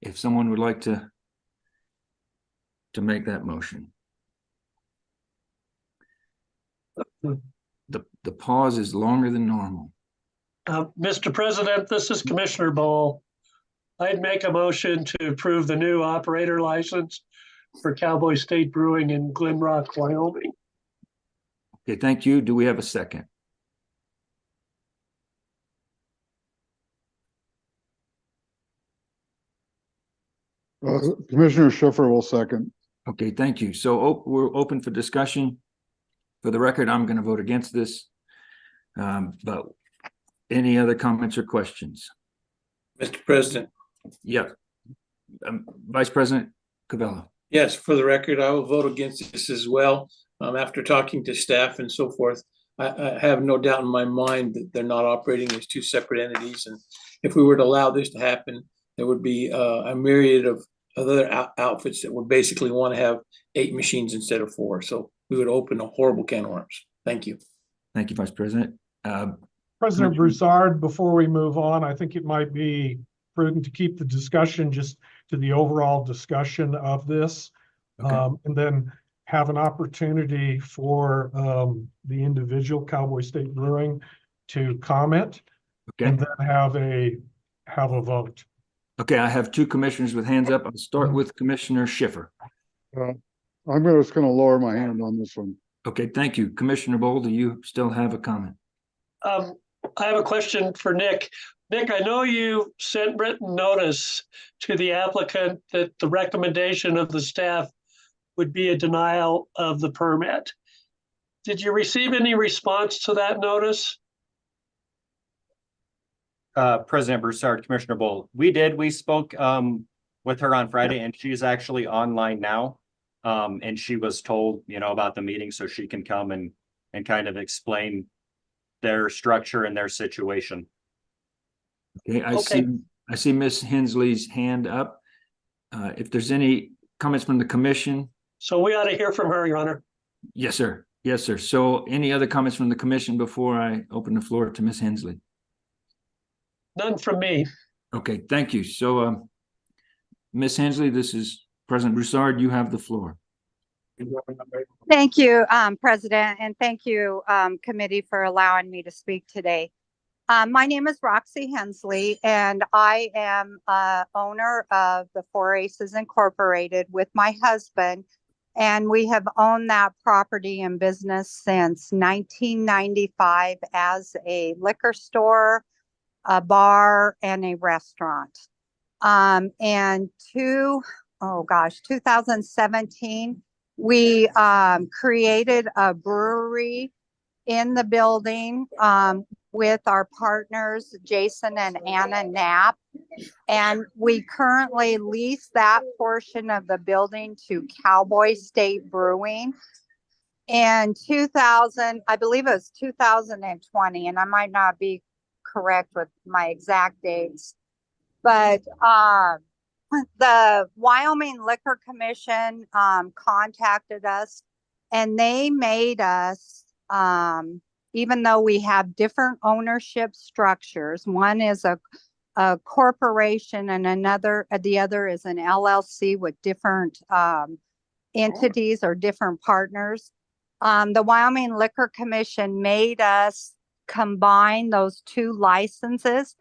If someone would like to make that motion. The pause is longer than normal. Mr. President, this is Commissioner Bowl. I'd make a motion to approve the new operator license for Cowboy State Brewing in Glen Rock, Wyoming. Okay, thank you. Do we have a second? Commissioner Schiffer will second. Okay, thank you. So we're open for discussion. For the record, I'm going to vote against this. But any other comments or questions? Mr. President. Yeah. Vice President Covello. Yes, for the record, I will vote against this as well. After talking to staff and so forth, I have no doubt in my mind that they're not operating as two separate entities. And if we were to allow this to happen, there would be a myriad of other outfits that would basically want to have 8 machines instead of 4. So we would open a horrible can of worms. Thank you. Thank you, Vice President. President Broussard, before we move on, I think it might be prudent to keep the discussion just to the overall discussion of this. Okay. And then have an opportunity for the individual Cowboy State Brewing to comment. Okay. And then have a vote. Okay, I have 2 commissioners with hands up. I'll start with Commissioner Schiffer. I'm just going to lower my hand on this one. Okay, thank you. Commissioner Bowl, do you still have a comment? I have a question for Nick. Nick, I know you sent written notice to the applicant that the recommendation of the staff would be a denial of the permit. Did you receive any response to that notice? President Broussard, Commissioner Bowl, we did. We spoke with her on Friday, and she's actually online now. And she was told, about the meeting, so she can come and kind of explain their structure and their situation. Okay, I see Miss Hensley's hand up. If there's any comments from the commission. So we ought to hear from her, Your Honor. Yes, sir. Yes, sir. So any other comments from the commission before I open the floor to Miss Hensley? None from me. Okay, thank you. So, Ms. Hensley, this is President Broussard. You have the floor. Thank you, President, and thank you, committee, for allowing me to speak today. My name is Roxy Hensley, and I am owner of the Four Aces Incorporated with my husband, and we have owned that property and business since 1995 as a liquor store, a bar, and a restaurant. And 2017, we created a brewery in the building with our partners, Jason and Anna Knapp. And we currently lease that portion of the building to Cowboy State Brewing. In 2000, I believe it was 2020, and I might not be correct with my exact dates, but the Wyoming Liquor Commission contacted us, and they made us, even though we have different ownership structures, one is a corporation and the other is an LLC with different entities or different partners. The Wyoming Liquor Commission made us combine those two licenses,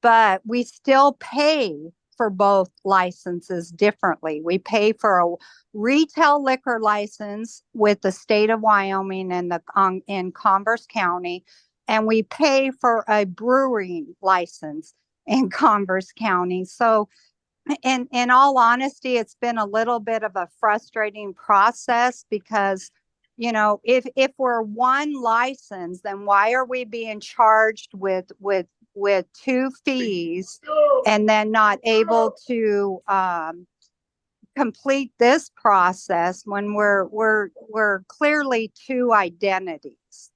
but we still pay for both licenses differently. We pay for a retail liquor license with the state of Wyoming and in Converse County, and we pay for a brewing license in Converse County. So in all honesty, it's been a little bit of a frustrating process because, you know, if we're one license, then why are we being charged with two fees and then not able to complete this process when we're clearly two identities,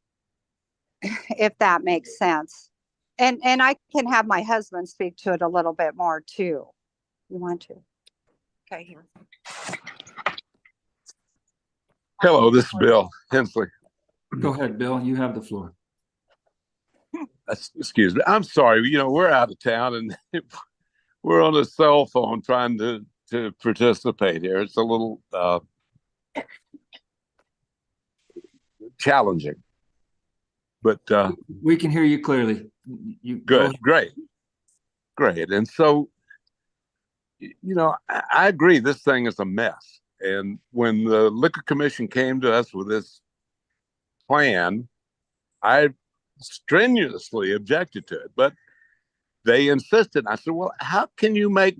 if that makes sense. And I can have my husband speak to it a little bit more too. You want to? Okay, here. Hello, this is Bill Hensley. Go ahead, Bill. You have the floor. Excuse me. I'm sorry. You know, we're out of town and we're on a cell phone trying to participate here. It's a little challenging, but we can hear you clearly. Good, great. And so, you know, I agree this thing is a mess. And when the Liquor Commission came to us with this plan, I strenuously objected to it, but they insisted. I said, well, how can you make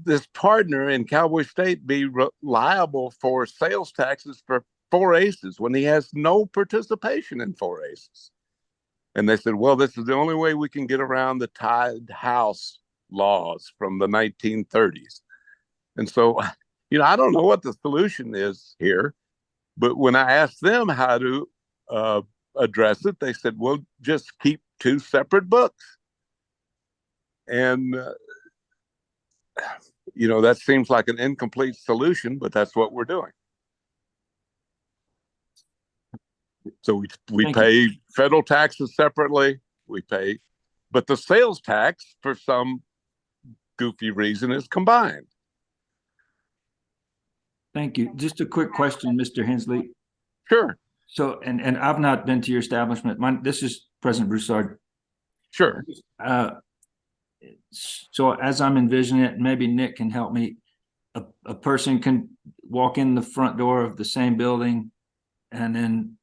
this partner in Cowboy State be liable for sales taxes for 4 Aces when he has no participation in 4 Aces? And they said, well, this is the only way we can get around the tied house laws from the 1930s. And so, you know, I don't know what the solution is here, but when I asked them how to address it, they said, well, just keep 2 separate books. And, you know, that seems like an incomplete solution, but that's what we're doing. So we pay federal taxes separately. We pay, but the sales tax for some goofy reason is combined. Thank you. Just a quick question, Mr. Hensley. Sure. So, and I've not been to your establishment. This is President Broussard. Sure. So as I'm envisioning it, maybe Nick can help me. A person can walk in the front door of the same building and then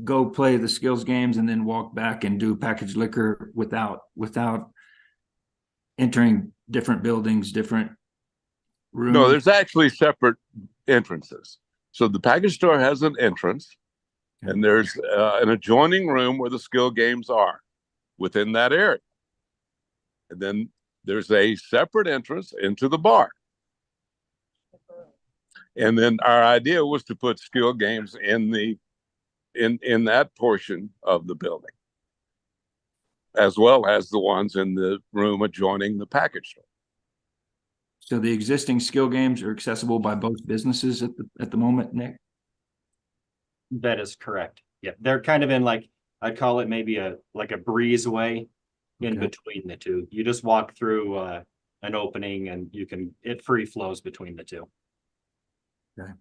go play the skills games and then walk back and do packaged liquor without entering different buildings, different rooms. No, there's actually separate entrances. So the package store has an entrance, and there's an adjoining room where the skill games are within that area. And then there's a separate entrance into the bar. And then our idea was to put skill games in that portion of the building, as well as the ones in the room adjoining the package store. So the existing skill games are accessible by both businesses at the moment, Nick? That is correct. Yeah, they're kind of in like, I'd call it maybe a breezeway in between the two. You just walk through an opening and it free flows between the two. Okay.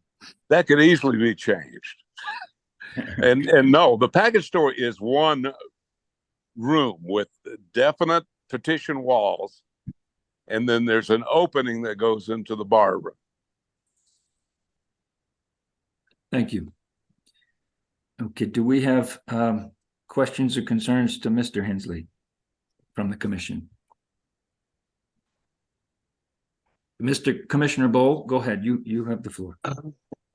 That could easily be changed. and no, the package store is one room with definite partition walls. And then there's an opening that goes into the bar room. Thank you. Okay, do we have questions or concerns to Mr. Hensley from the commission? Mr. Commissioner Bowl, go ahead. You have the floor.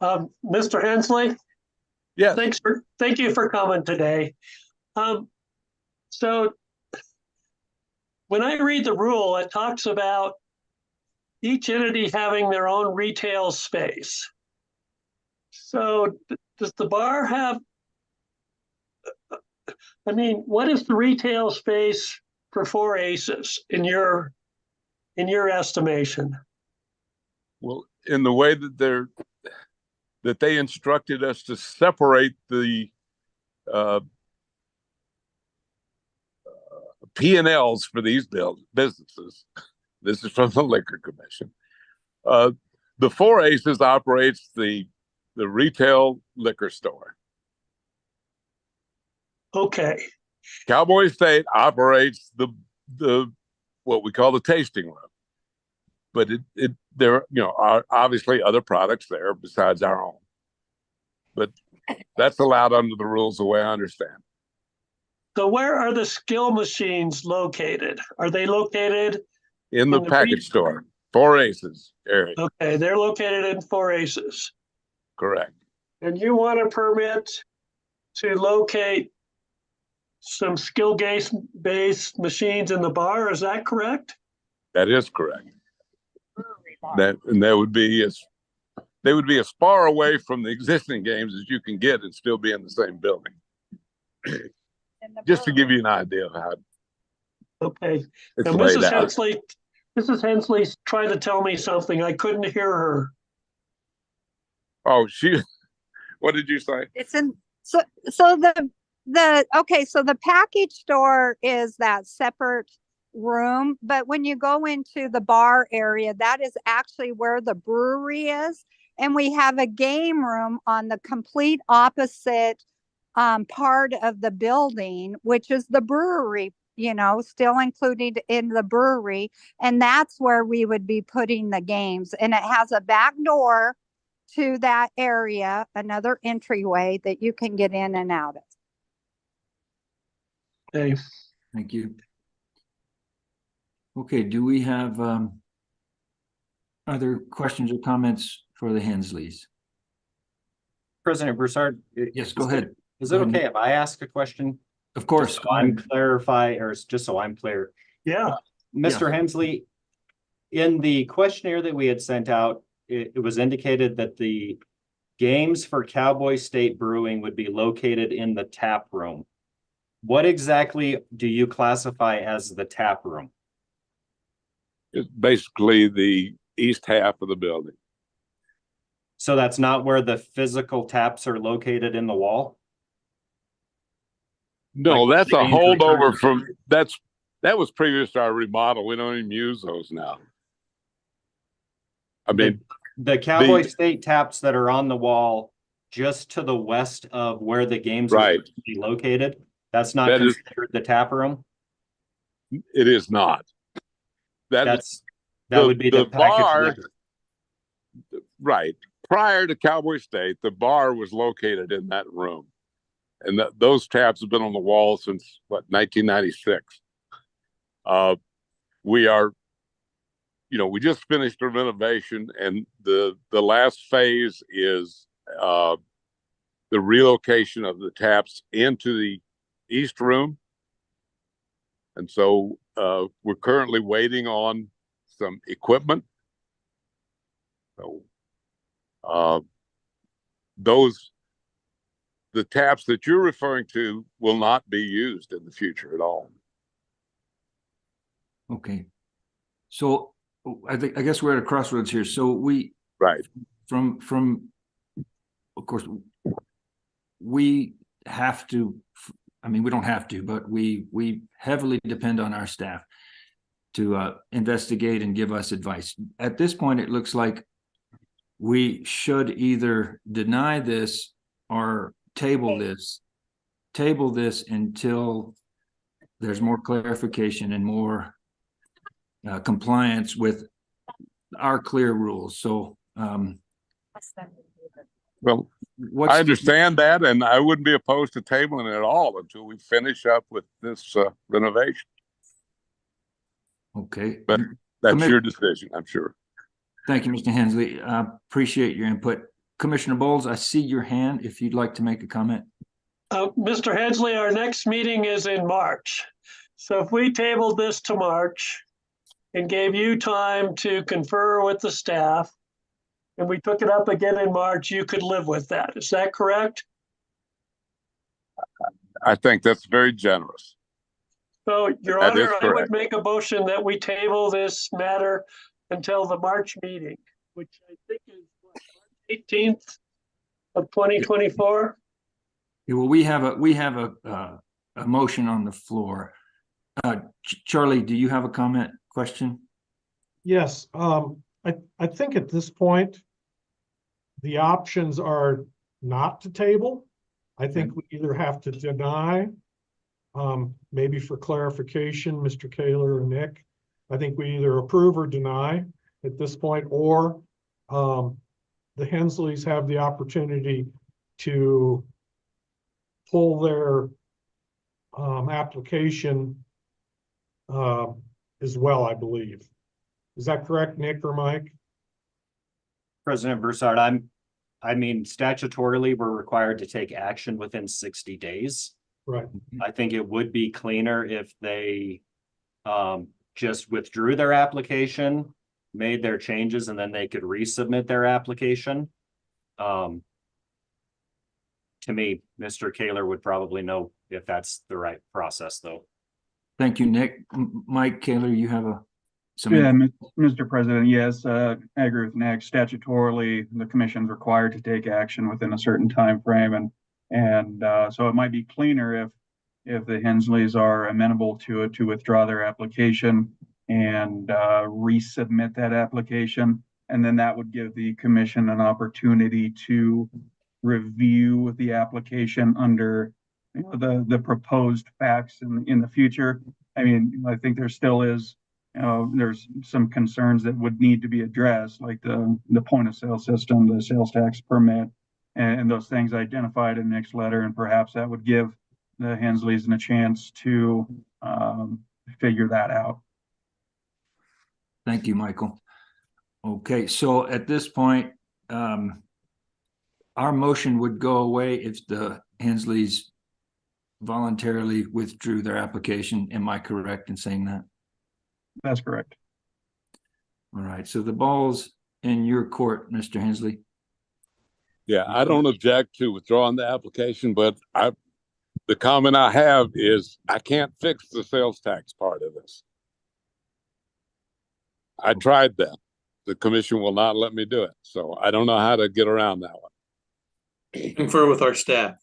Mr. Hensley? Yes. Thank you for coming today. So when I read the rule, it talks about each entity having their own retail space. So does the bar have, I mean, what is the retail space for Four Aces in your estimation? Well, in the way that they instructed us to separate the P&Ls for these businesses. This is from the Liquor Commission. The Four Aces operates the retail liquor store. Okay. Cowboy State operates the what we call the tasting room. But there are obviously other products there besides our own. But that's allowed under the rules the way I understand. So where are the skill machines located? Are they located In the package store, Four Aces area. Okay, they're located in Four Aces. Correct. And you want a permit to locate some skill-based machines in the bar, is that correct? That is correct. They would be as far away from the existing games as you can get and still be in the same building. Just to give you an idea of how Okay. it's Now, laid out. Mrs. Hensley's trying to tell me something. I couldn't hear her. Oh, what did you say? It's in, so the package store is that separate room, but when you go into the bar area, that is actually where the brewery is. And we have a game room on the complete opposite part of the building, which is the brewery, still included in the brewery. And that's where we would be putting the games. And it has a back door to that area, another entryway that you can get in and out of. Okay. Thank you. Okay, do we have other questions or comments for the Hensleys? President Broussard? Yes, go ahead. Is it okay if I ask a question? Of course. Just so I'm just so I'm clear. Yeah. Mr. Hensley, in the questionnaire that we had sent out, it was indicated that the games for Cowboy State Brewing would be located in the tap room. What exactly do you classify as the tap room? It's basically the east half of the building. So that's not where the physical taps are located in the wall? No, that's a holdover from that was previous to our remodel. We don't even use those now. I mean, the Cowboy State taps that are on the wall just to the west of where the games are to be located, that's not considered the tap room? It is not. That would be the bar. Right. Prior to Cowboy State, the bar was located in that room. And those taps have been on the wall since, 1996. We are, we just finished a renovation, and the last phase is the relocation of the taps into the east room. And so we're currently waiting on some equipment. So the taps that you're referring to will not be used in the future at all. Okay. So I guess we're at a crossroads here. So from of course, we have to, we don't have to, but we heavily depend on our staff to investigate and give us advice. At this point, it looks like we should either deny this or table this until there's more clarification and more compliance with our clear rules. So, well, I understand that, and I wouldn't be opposed to tabling it at all until we finish up with this renovation. Okay. But that's your decision, I'm sure. Thank you, Mr. Hensley. Appreciate your input. Commissioner Bowles, I see your hand if you'd like to make a comment. Mr. Hensley, our next meeting is in March. So if we tabled this to March and gave you time to confer with the staff, and we took it up again in March, you could live with that. Is that correct? I think that's very generous. So, Your That is Honor, I would correct. make a motion that we table this matter until the March meeting, which I think is what, March 18th of 2024. Yeah, well, we have a motion on the floor. Charlie, do you have a comment, question? Yes, I think at this point, the options are not to table. I think we either have to deny, maybe for clarification, Mr. Kaler or Nick, I think we either approve or deny at this point, or the Hensleys have the opportunity to pull their application as well, I believe. Is that correct, Nick or Mike? President Broussard, I mean, statutorily, we're required to take action within 60 days. Right. I think it would be cleaner if they just withdrew their application, made their changes, and then they could resubmit their application. To me, Mr. Kaler would probably know if that's the right process, though. Thank you, Nick. Mike Kaler, you have Mr. President, yes, I agree with Nick. Statutorily, the commission's required to take action within a certain time frame, and so it might be cleaner if the Hensleys are amenable to it to withdraw their application and resubmit that application, and then that would give the commission an opportunity to review the application under the proposed facts in the future. I mean, I think there still is. There's some concerns that would need to be addressed, like the point of sale system, the sales tax permit, and those things identified in Nick's letter, and perhaps that would give the Hensleys a chance to figure that out. Thank you, Michael. Okay, so at this point, our motion would go away if the Hensleys voluntarily withdrew their application. Am I correct in saying that? That's correct. All right, so the ball's in your court, Mr. Hensley. Yeah, I don't object to withdrawing the application, but the comment I have is I can't fix the sales tax part of this. I tried that. The commission will not let me do it. So I don't know how to get around that one. Confer with our staff.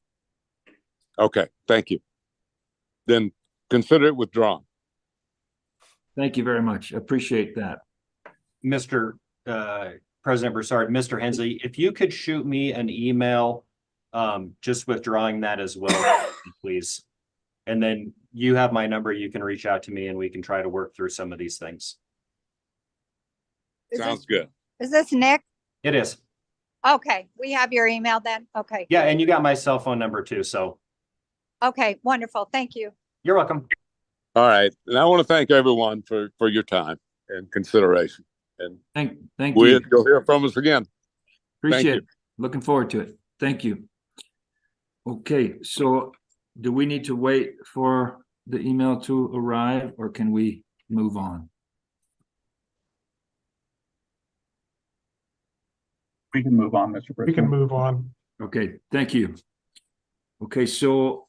Okay, thank you. Then consider it withdrawn. Thank you very much. Appreciate that. Mr. President Broussard, Mr. Hensley, if you could shoot me an email just withdrawing that as well, please. And then you have my number. You can reach out to me and we can try to work through some of these things. Sounds good. Is this Nick? It is. Okay, we have your email then. Okay. Yeah, and you got my cell phone number too. So. Okay, wonderful. Thank you. You're welcome. All right. And I want to thank everyone for your time and consideration. And thank you. You'll hear from us again. Appreciate it. Looking forward to it. Thank you. Okay, so do we need to wait for the email to arrive or can we move on? We can move on, Mr. President. We can move on. Okay, thank you. Okay, so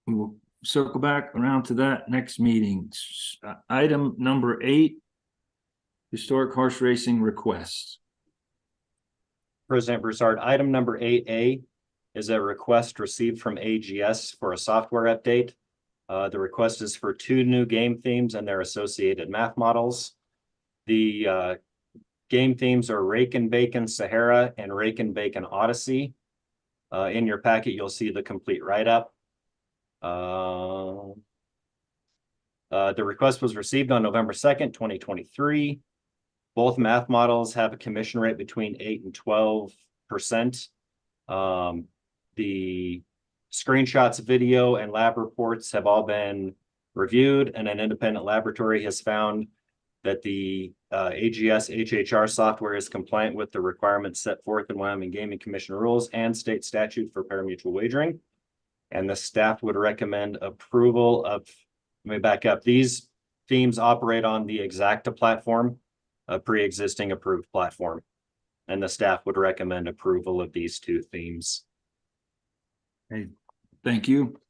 we will circle back around to that next meeting. Item number 8, historic horse racing requests. President Broussard, item number 8A is a request received from AGS for a software update. The request is for 2 new game themes and their associated math models. The game themes are Rake and Bacon Sahara and Rake and Bacon Odyssey. In your packet, you'll see the complete write-up. The request was received on November 2nd, 2023. Both math models have a commission rate between 8 and 12%. The screenshots, video, and lab reports have all been reviewed, and an independent laboratory has found that the AGS HHR software is compliant with the requirements set forth in Wyoming Gaming Commission rules and state statute for parimutuel wagering. And the staff would recommend approval of, let me back up, these themes operate on the Exacta platform, a pre-existing approved platform. And the staff would recommend approval of these two themes. Okay, thank you.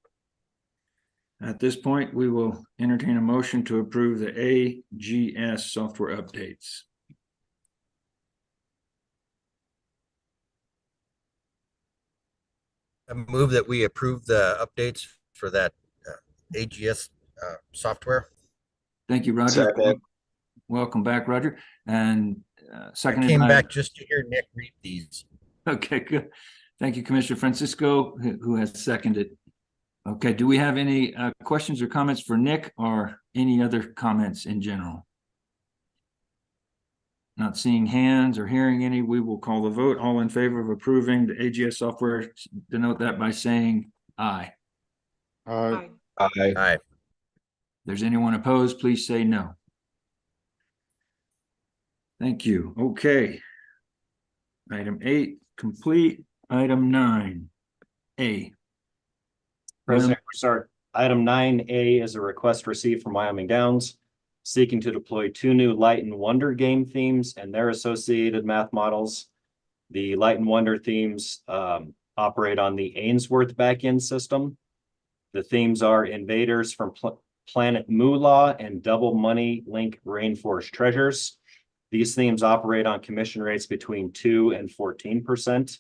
At this point, we will entertain a motion to approve the AGS software updates. I move that we approve the updates for that AGS software. Thank you, Roger. Welcome back, Roger. And seconded Came by- back just to hear Nick read these. Okay, good. Thank you, Commissioner Francisco, who has seconded. Okay, do we have any questions or comments for Nick or any other comments in general? Not seeing hands or hearing any, we will call the vote. All in favor of approving the AGS software, denote that by saying aye. Aye. Aye. Aye. If there's anyone opposed, please say no. Thank you. Okay. Item 8, complete. Item 9A. President Broussard, item 9A is a request received from Wyoming Downs seeking to deploy 2 new Light and Wonder game themes and their associated math models. The Light and Wonder themes operate on the Ainsworth backend system. The themes are Invaders from Planet Moolah and Double Money Link Rainforest Treasures. These themes operate on commission rates between 2 and 14%.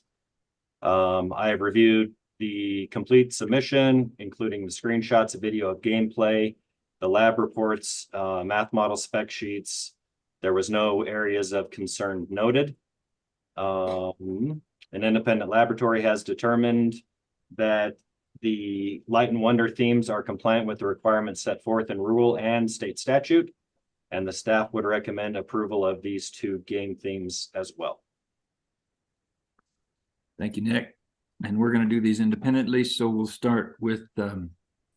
I have reviewed the complete submission, including the screenshots, a video of gameplay, the lab reports, math model spec sheets. There was no areas of concern noted. An independent laboratory has determined that the Light and Wonder themes are compliant with the requirements set forth in rule and state statute, and the staff would recommend approval of these 2 game themes as well. Thank you, Nick. And we're going to do these independently. So we'll start with a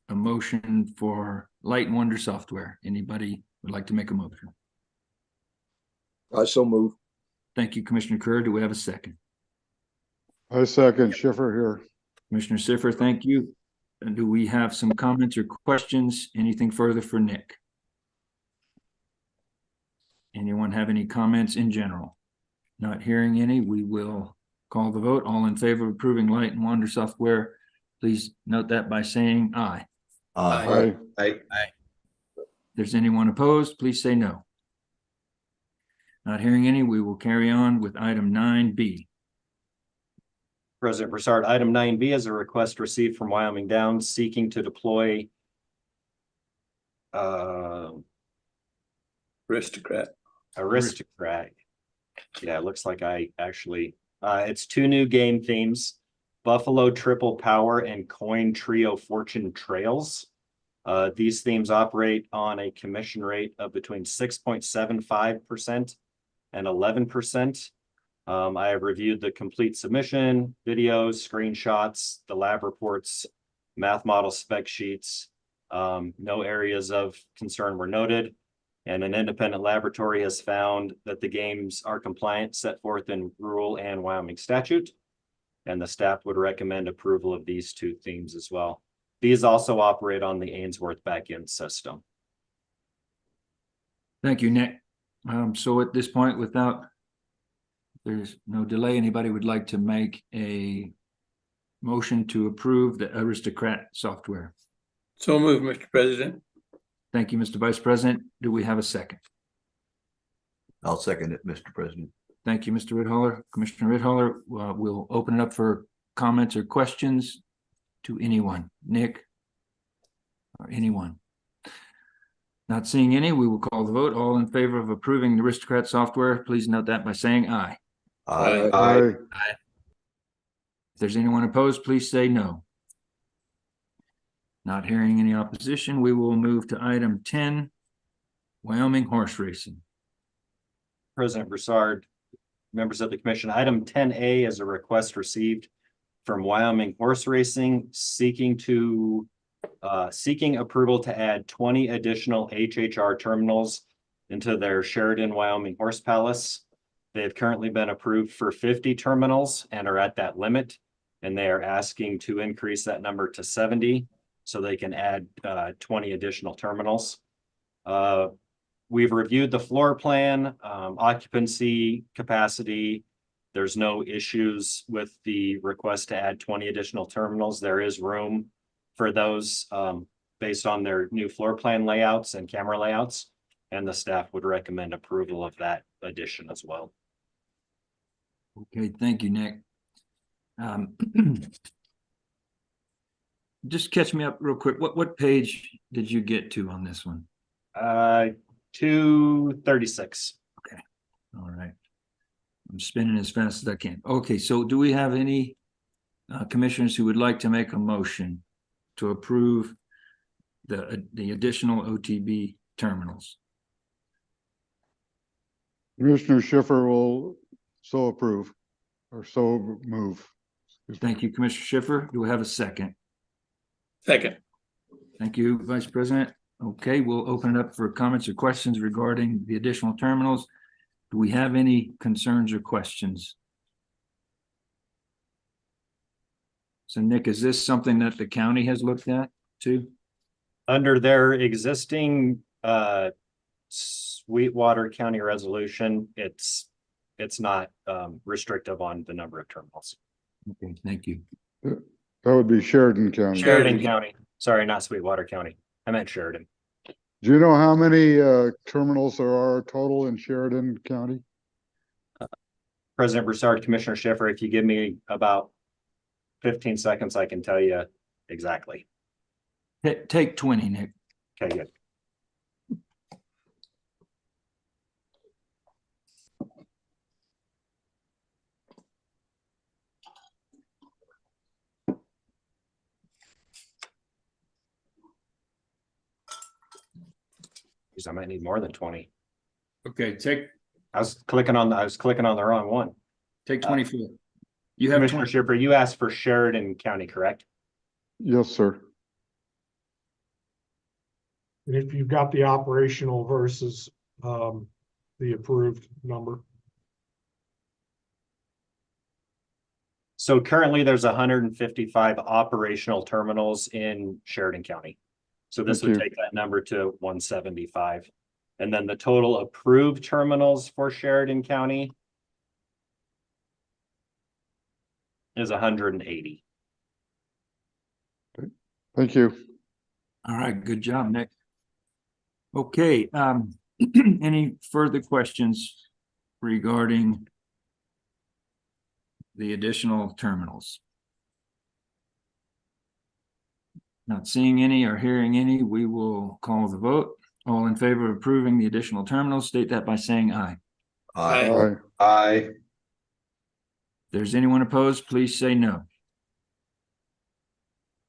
motion for Light and Wonder software. Anybody would like to make a motion? I so move. Thank you, Commissioner Kerr. Do we have a second? I second. Schiffer here. Commissioner Siffer, thank you. And do we have some comments or questions? Anything further for Nick? Anyone have any comments in general? Not hearing any, we will call the vote. All in favor of approving Light and Wonder software, please note that by saying aye. Aye. Aye. If there's anyone opposed, please say no. Not hearing any, we will carry on with item 9B. President Broussard, item 9B is a request received from Wyoming Downs seeking to deploy Aristocrat. Yeah, it looks like I actually, it's 2 new game themes, Buffalo Triple Power and Coin Trio Fortune Trails. These themes operate on a commission rate of between 6.75% and 11%. I have reviewed the complete submission, videos, screenshots, the lab reports, math model spec sheets. No areas of concern were noted. And an independent laboratory has found that the games are compliant, set forth in rule and Wyoming statute. And the staff would recommend approval of these 2 themes as well. These also operate on the Ainsworth backend system. Thank you, Nick. So at this point, there's no delay, anybody would like to make a motion to approve the Aristocrat software? So move, Mr. President. Thank you, Mr. Vice President. Do we have a second? I'll second it, Mr. President. Thank you, Mr. Ritholler. Commissioner Ritholler, we'll open it up for comments or questions to anyone. Nick or anyone? Not seeing any, we will call the vote. All in favor of approving the Aristocrat software, please note that by saying aye. Aye. Aye. If there's anyone opposed, please say no. Not hearing any opposition, we will move to item 10, Wyoming horse racing. President Broussard, members of the commission, item 10A is a request received from Wyoming Horse Racing seeking approval to add 20 additional HHR terminals into their Sheridan, Wyoming Horse Palace. They have currently been approved for 50 terminals and are at that limit. And they are asking to increase that number to 70 so they can add 20 additional terminals. We've reviewed the floor plan, occupancy capacity. There's no issues with the request to add 20 additional terminals. There is room for those based on their new floor plan layouts and camera layouts. And the staff would recommend approval of that addition as well. Okay, thank you, Nick. Just catch me up real quick. What page did you get to on this one? 236. Okay, all right. I'm spinning as fast as I can. Okay, so do we have any commissioners who would like to make a motion to approve the additional OTB terminals? Commissioner Schiffer will so approve or so move. Thank you, Commissioner Schiffer. Do we have a second? Second. Thank you, Vice President. Okay, we'll open it up for comments or questions regarding the additional terminals. Do we have any concerns or questions? So Nick, is this something that the county has looked at too? Under their existing Sweetwater County resolution, it's not restrictive on the number of terminals. Okay, thank you. That would be Sheridan County. Sheridan County. Sorry, not Sweetwater County. I meant Sheridan. Do you know how many terminals there are total in Sheridan County? President Broussard, Commissioner Schiffer, if you give me about 15 seconds, I can tell you exactly. Take 20, Nick. Okay, good. I might need more than 20. Okay, I was clicking on the wrong one. Take 24. You have Commissioner Schiffer, you asked for Sheridan County, correct? Yes, sir. And if you've got the operational versus the approved number. So currently there's 155 operational terminals in Sheridan County. So this would take that number to 175. And then the total approved terminals for Sheridan County is 180. Thank you. All right, good job, Nick. Okay, any further questions regarding the additional terminals? Not seeing any or hearing any, we will call the vote. All in favor of approving the additional terminals, state that by saying aye. Aye. Aye. If there's anyone opposed, please say no.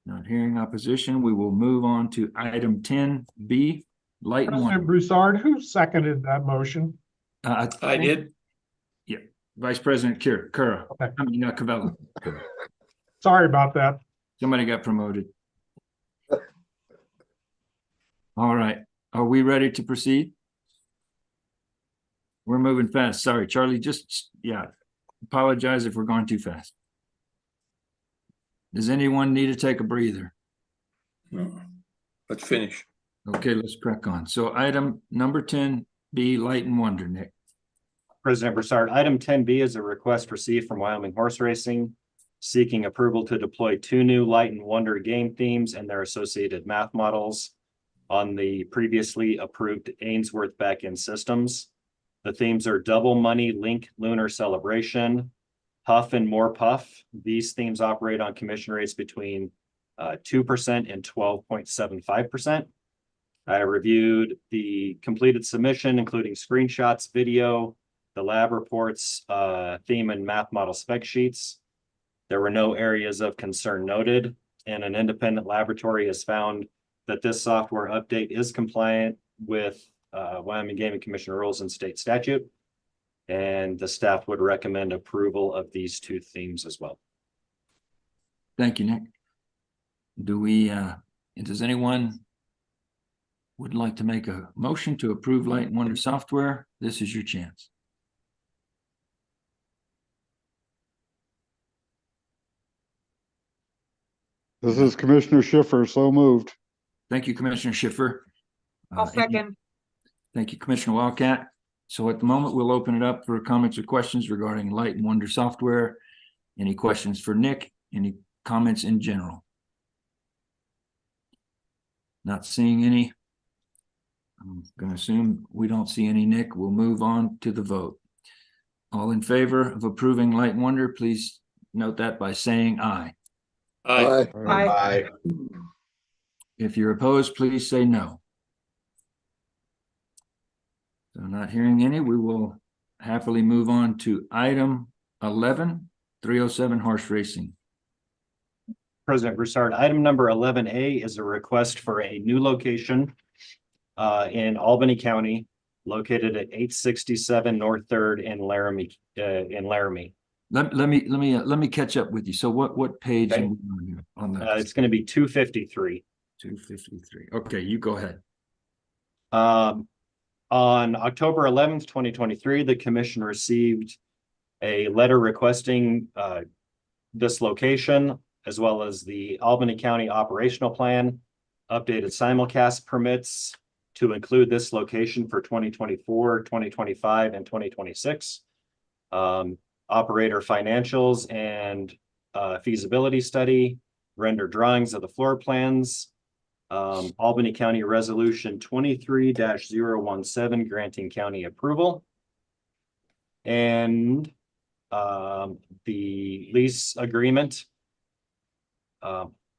Not hearing opposition, we will move on to item 10B, Light and President Wonder. Broussard, who seconded that motion? I did. Yeah, Vice President Cura. Okay. I mean, Cavella. Sorry about that. Somebody got promoted. All right, are we ready to proceed? We're moving fast. Sorry, Charlie, just, apologize if we're going too fast. Does anyone need to take a breather? No. Let's finish. Okay, let's crack on. So item number 10B, Light and Wonder, Nick. President Broussard, item 10B is a request received from Wyoming Horse Racing seeking approval to deploy 2 new Light and Wonder game themes and their associated math models on the previously approved Ainsworth backend systems. The themes are Double Money Link Lunar Celebration, Huff and More Puff. These themes operate on commission rates between 2% and 12.75%. I reviewed the completed submission, including screenshots, video, the lab reports, theme and math model spec sheets. There were no areas of concern noted, and an independent laboratory has found that this software update is compliant with Wyoming Gaming Commission rules and state statute. And the staff would recommend approval of these 2 themes as well. Thank you, Nick. Does anyone would like to make a motion to approve Light and Wonder software, this is your chance. This is Commissioner Schiffer, so moved. Thank you, Commissioner Schiffer. I'll second. Thank you, Commissioner Wildcat. So at the moment, we'll open it up for comments or questions regarding Light and Wonder software. Any questions for Nick? Any comments in general? Not seeing any. I'm going to assume we don't see any, Nick. We'll move on to the vote. All in favor of approving Light and Wonder, please note that by saying aye. Aye. Aye. If you're opposed, please say no. So not hearing any, we will happily move on to item 11, 307 horse racing. President Broussard, item number 11A is a request for a new location in Albany County, located at 867 North 3rd in Laramie. Let me catch up with you. So what page Okay. are we on here? On the It's going to be 253. 253. Okay, you go ahead. On October 11th, 2023, the commission received a letter requesting this location, as well as the Albany County operational plan, updated simulcast permits to include this location for 2024, 2025, and 2026. Operator financials and feasibility study, render drawings of the floor plans, Albany County Resolution 23-017 granting county approval, and the lease agreement.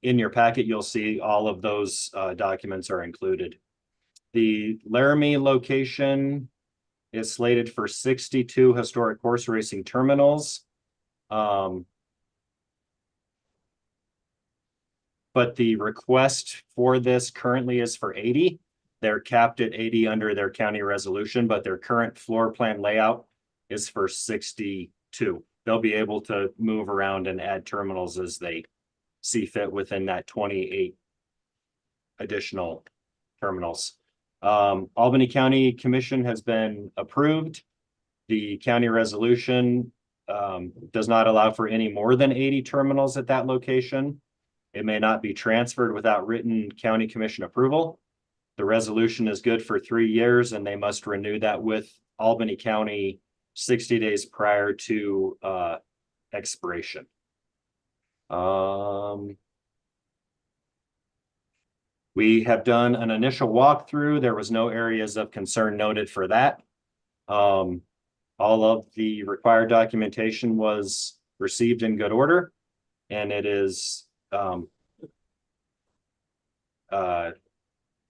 In your packet, you'll see all of those documents are included. The Laramie location is slated for 62 historic horse racing terminals. But the request for this currently is for 80. They're capped at 80 under their county resolution, but their current floor plan layout is for 62. They'll be able to move around and add terminals as they see fit within that 28 additional terminals. Albany County Commission has been approved. The county resolution does not allow for any more than 80 terminals at that location. It may not be transferred without written county commission approval. The resolution is good for 3 years, and they must renew that with Albany County 60 days prior to expiration. We have done an initial walkthrough. There was no areas of concern noted for that. All of the required documentation was received in good order, and it is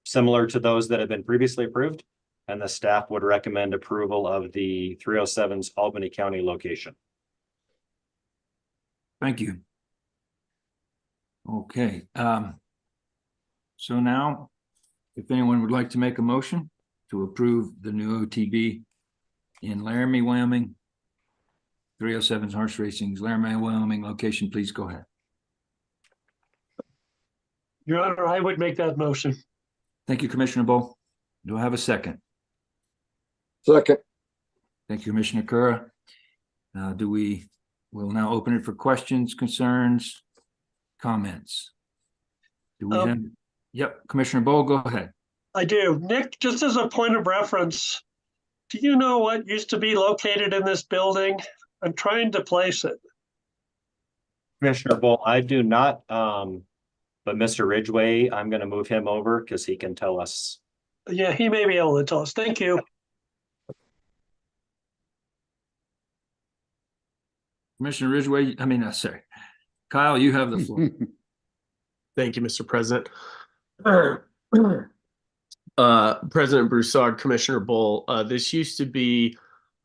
similar to those that have been previously approved, and the staff would recommend approval of the 307's Albany County location. Thank you. Okay. So now, if anyone would like to make a motion to approve the new OTB in Laramie, Wyoming, 307's horse racing's Laramie, Wyoming location, please go ahead. Your Honor, I would make that motion. Thank you, Commissioner Bull. Do I have a second? Second. Thank you, Commissioner Kura. We'll now open it for questions, concerns, comments. Do we have? Yep, Commissioner Bull, go ahead. I do. Nick, just as a point of reference, do you know what used to be located in this building? I'm trying to place it. Commissioner Bull, I do not, but Mr. Ridgway, I'm going to move him over because he can tell us. Yeah, he may be able to tell us. Thank you. Commissioner Ridgway, sorry. Kyle, you have the floor. Thank you, Mr. President. President Broussard, Commissioner Bull, this used to be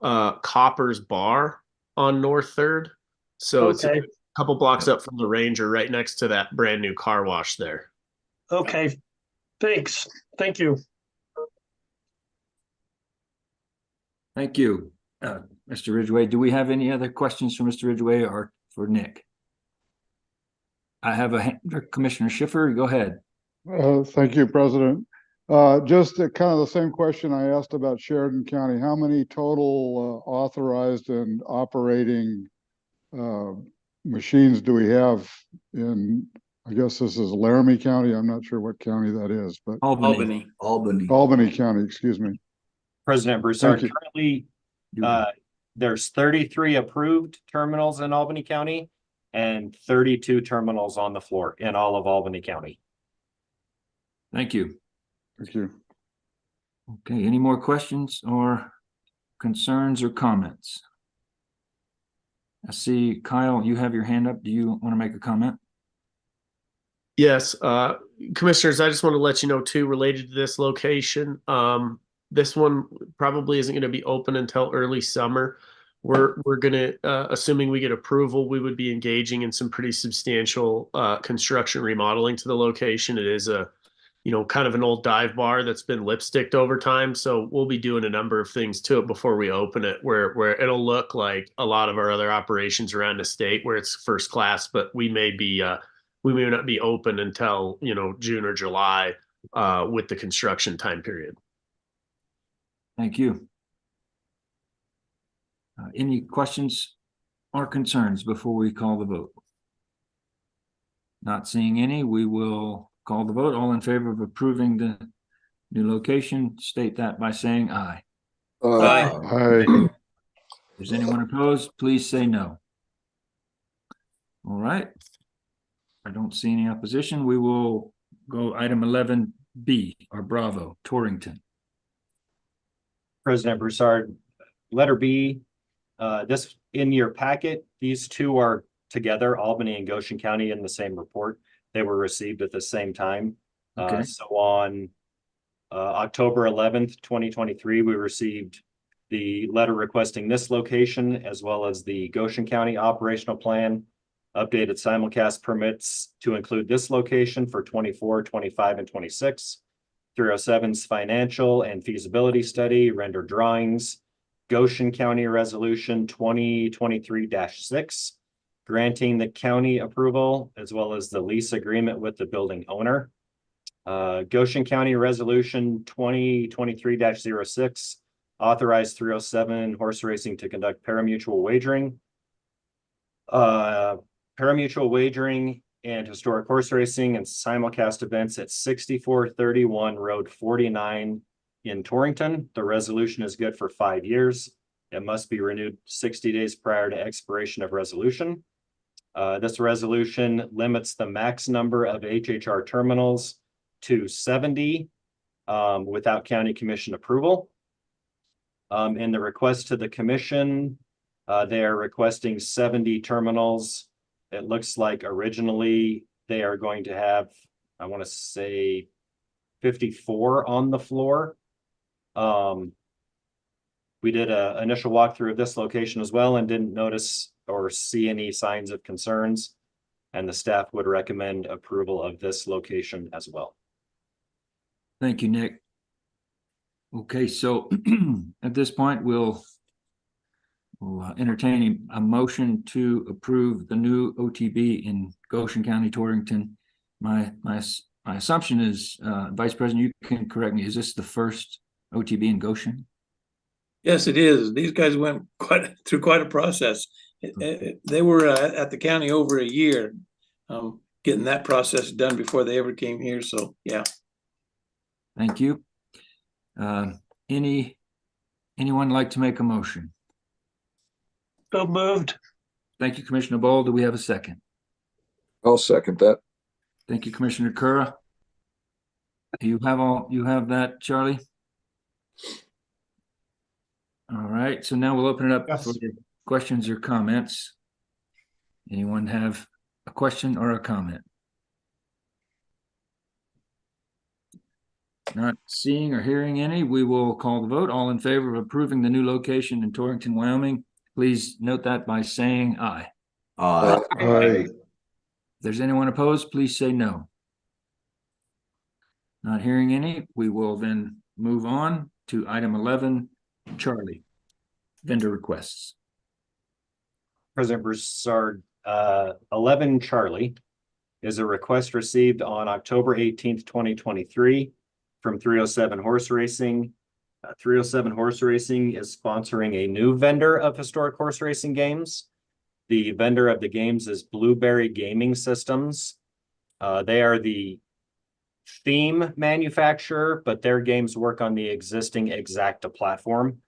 Copper's Bar on North 3rd. So It's a couple blocks up from the Ranger, right next to that brand new car wash there. Okay, thanks. Thank you. Thank you, Mr. Ridgway. Do we have any other questions for Mr. Ridgway or for Nick? I have Commissioner Schiffer. Go ahead. Thank you, President. Just kind of the same question I asked about Sheridan County. How many total authorized and operating machines do we have in, I guess this is Laramie County. I'm not sure what county that is, but Albany. Albany County, excuse me. President Broussard, Thank you. currently, there's 33 approved terminals in Albany County and 32 terminals on the floor in all of Albany County. Thank you. Thank you. Okay, any more questions or concerns or comments? I see Kyle, you have your hand up. Do you want to make a comment? Yes, commissioners, I just want to let you know too, related to this location, this one probably isn't going to be open until early summer. We're going to, assuming we get approval, we would be engaging in some pretty substantial construction remodeling to the location. It is a, kind of an old dive bar that's been lipsticked over time. So we'll be doing a number of things to it before we open it, where it'll look like a lot of our other operations around the state where it's first class, but we may not be open until, June or July with the construction time period. Thank you. Any questions or concerns before we call the vote? Not seeing any, we will call the vote. All in favor of approving the new location, state that by saying aye. Aye. If there's anyone opposed, please say no. All right. I don't see any opposition. We will go item 11B, or Bravo, Torrington. President Broussard, letter B, this in your packet, these two are together, Albany and Goshen County, in the same report. They were received at the same time. Okay. So on October 11th, 2023, we received the letter requesting this location, as well as the Goshen County operational plan, updated simulcast permits to include this location for 24, 25, and 26. 307's financial and feasibility study, render drawings, Goshen County Resolution 2023-6, granting the county approval, as well as the lease agreement with the building owner. Goshen County Resolution 2023-06, authorized 307 horse racing to conduct parimutuel wagering. Parimutuel wagering and historic horse racing and simulcast events at 6431 Road 49 in Torrington. The resolution is good for 5 years. It must be renewed 60 days prior to expiration of resolution. This resolution limits the max number of HHR terminals to 70 without county commission approval. In the request to the commission, they are requesting 70 terminals. It looks like originally they are going to have, I want to say, 54 on the floor. We did an initial walkthrough of this location as well and didn't notice or see any signs of concerns. And the staff would recommend approval of this location as well. Thank you, Nick. Okay, so at this point, we'll entertain a motion to approve the new OTB in Goshen County, Torrington. My assumption is, Vice President, you can correct me, is this the first OTB in Goshen? Yes, it is. These guys went through quite a process. They were at the county over a year, getting that process done before they ever came here. So, yeah. Thank you. Anyone like to make a motion? So moved. Thank you, Commissioner Bowl. Do we have a second? I'll second that. Thank you, Commissioner Cura. You have that, Charlie? All right, so now we'll open it up for questions or comments. Anyone have a question or a comment? Not seeing or hearing any, we will call the vote. All in favor of approving the new location in Torrington, Wyoming, please note that by saying aye. Aye. If there's anyone opposed, please say no. Not hearing any, we will then move on to item 11, Charlie, vendor requests. President Broussard, 11 Charlie is a request received on October 18th, 2023 from 307 Horse Racing. 307 Horse Racing is sponsoring a new vendor of historic horse racing games. The vendor of the games is Blueberry Gaming Systems. They are the theme manufacturer, but their games work on the existing Exacta platform.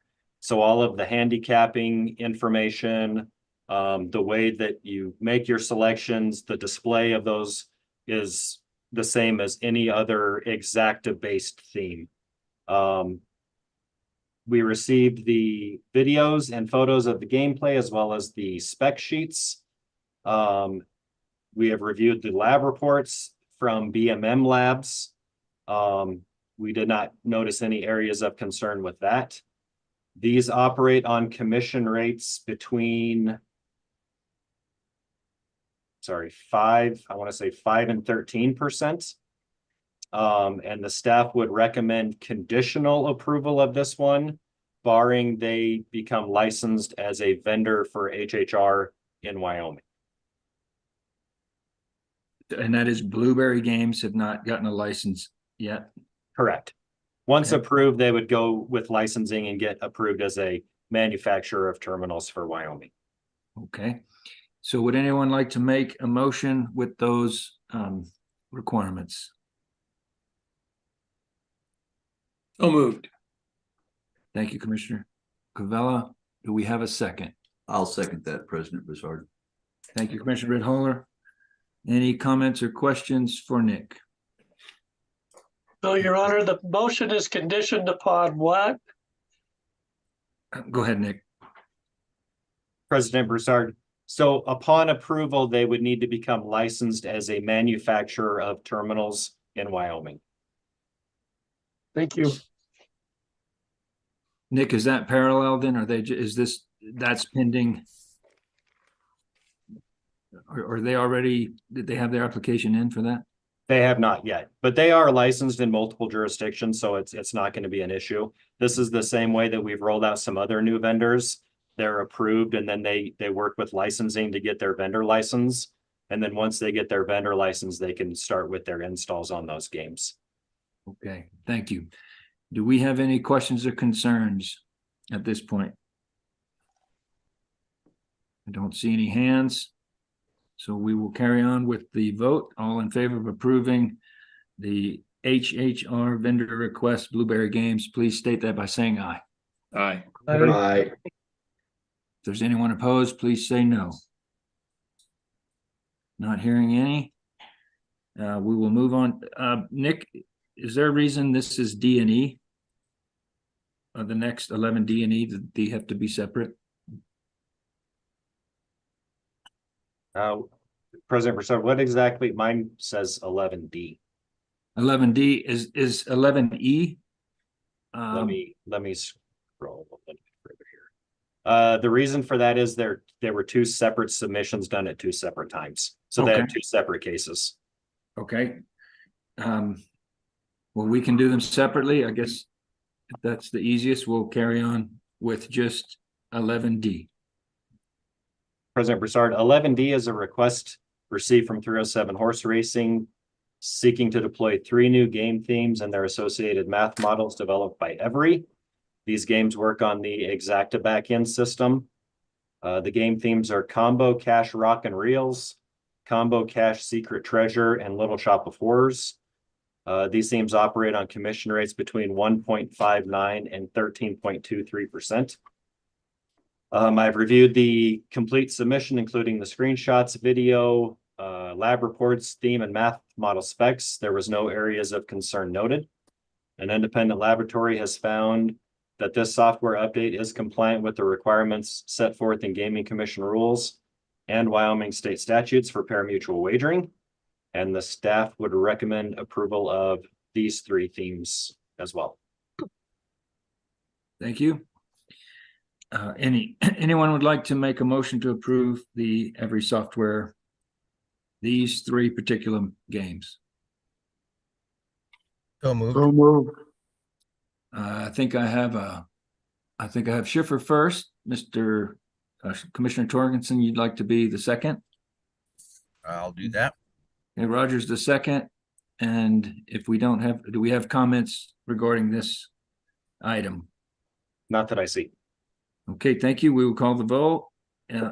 So all of the handicapping information, the way that you make your selections, the display of those is the same as any other Exacta-based theme. We received the videos and photos of the gameplay as well as the spec sheets. We have reviewed the lab reports from BMM Labs. We did not notice any areas of concern with that. These operate on commission rates between, sorry, 5 and 13%. And the staff would recommend conditional approval of this one, barring they become licensed as a vendor for HHR in Wyoming. And that is Blueberry Games have not gotten a license yet? Correct. Once Okay. approved, they would go with licensing and get approved as a manufacturer of terminals for Wyoming. Okay. So would anyone like to make a motion with those requirements? So moved. Thank you, Commissioner Cavella. Do we have a second? I'll second that, President Broussard. Thank you, Commissioner Ritholder. Any comments or questions for Nick? So, Your Honor, the motion is conditioned upon what? Go ahead, Nick. President Broussard, so upon approval, they would need to become licensed as a manufacturer of terminals in Wyoming. Thank you. Nick, is that parallel then? Are they, that's pending? Are they already, did they have their application in for that? They have not yet, but they are licensed in multiple jurisdictions, so it's not going to be an issue. This is the same way that we've rolled out some other new vendors. They're approved and then they work with licensing to get their vendor license. And then once they get their vendor license, they can start with their installs on those games. Okay, thank you. Do we have any questions or concerns at this point? I don't see any hands. So we will carry on with the vote. All in favor of approving the HHR vendor request Blueberry Games, please state that by saying aye. Aye. Aye. If there's anyone opposed, please say no. Not hearing any. We will move on. Nick, is there a reason this is D and E? The next 11 D and E, that they have to be separate? President Broussard, what exactly, mine says 11D. 11D is 11E. Let me scroll a little bit further here. The reason for that is there were two separate submissions done at two separate times. So they have two separate cases. Okay. Well, we can do them separately. I guess if that's the easiest, we'll carry on with just 11D. President Broussard, 11D is a request received from 307 Horse Racing seeking to deploy 3 new game themes and their associated math models developed by Every. These games work on the Exacta backend system. The game themes are Combo Cash Rock and Reels, Combo Cash Secret Treasure, and Little Shop of Horrors. These themes operate on commission rates between 1.59 and 13.23%. I've reviewed the complete submission, including the screenshots, video, lab reports, theme, and math model specs. There was no areas of concern noted. An independent laboratory has found that this software update is compliant with the requirements set forth in Gaming Commission rules and Wyoming state statutes for parimutuel wagering. And the staff would recommend approval of these 3 themes as well. Thank you. Anyone would like to make a motion to approve the Every software, these 3 particular games? So moved. So moved. I think I have Schiffer first. Mr. Commissioner Torgensen, you'd like to be the second? I'll do that. Okay, Rogers the second. And if we don't have, do we have comments regarding this item? Not that I see. Okay, thank you. We will call the vote.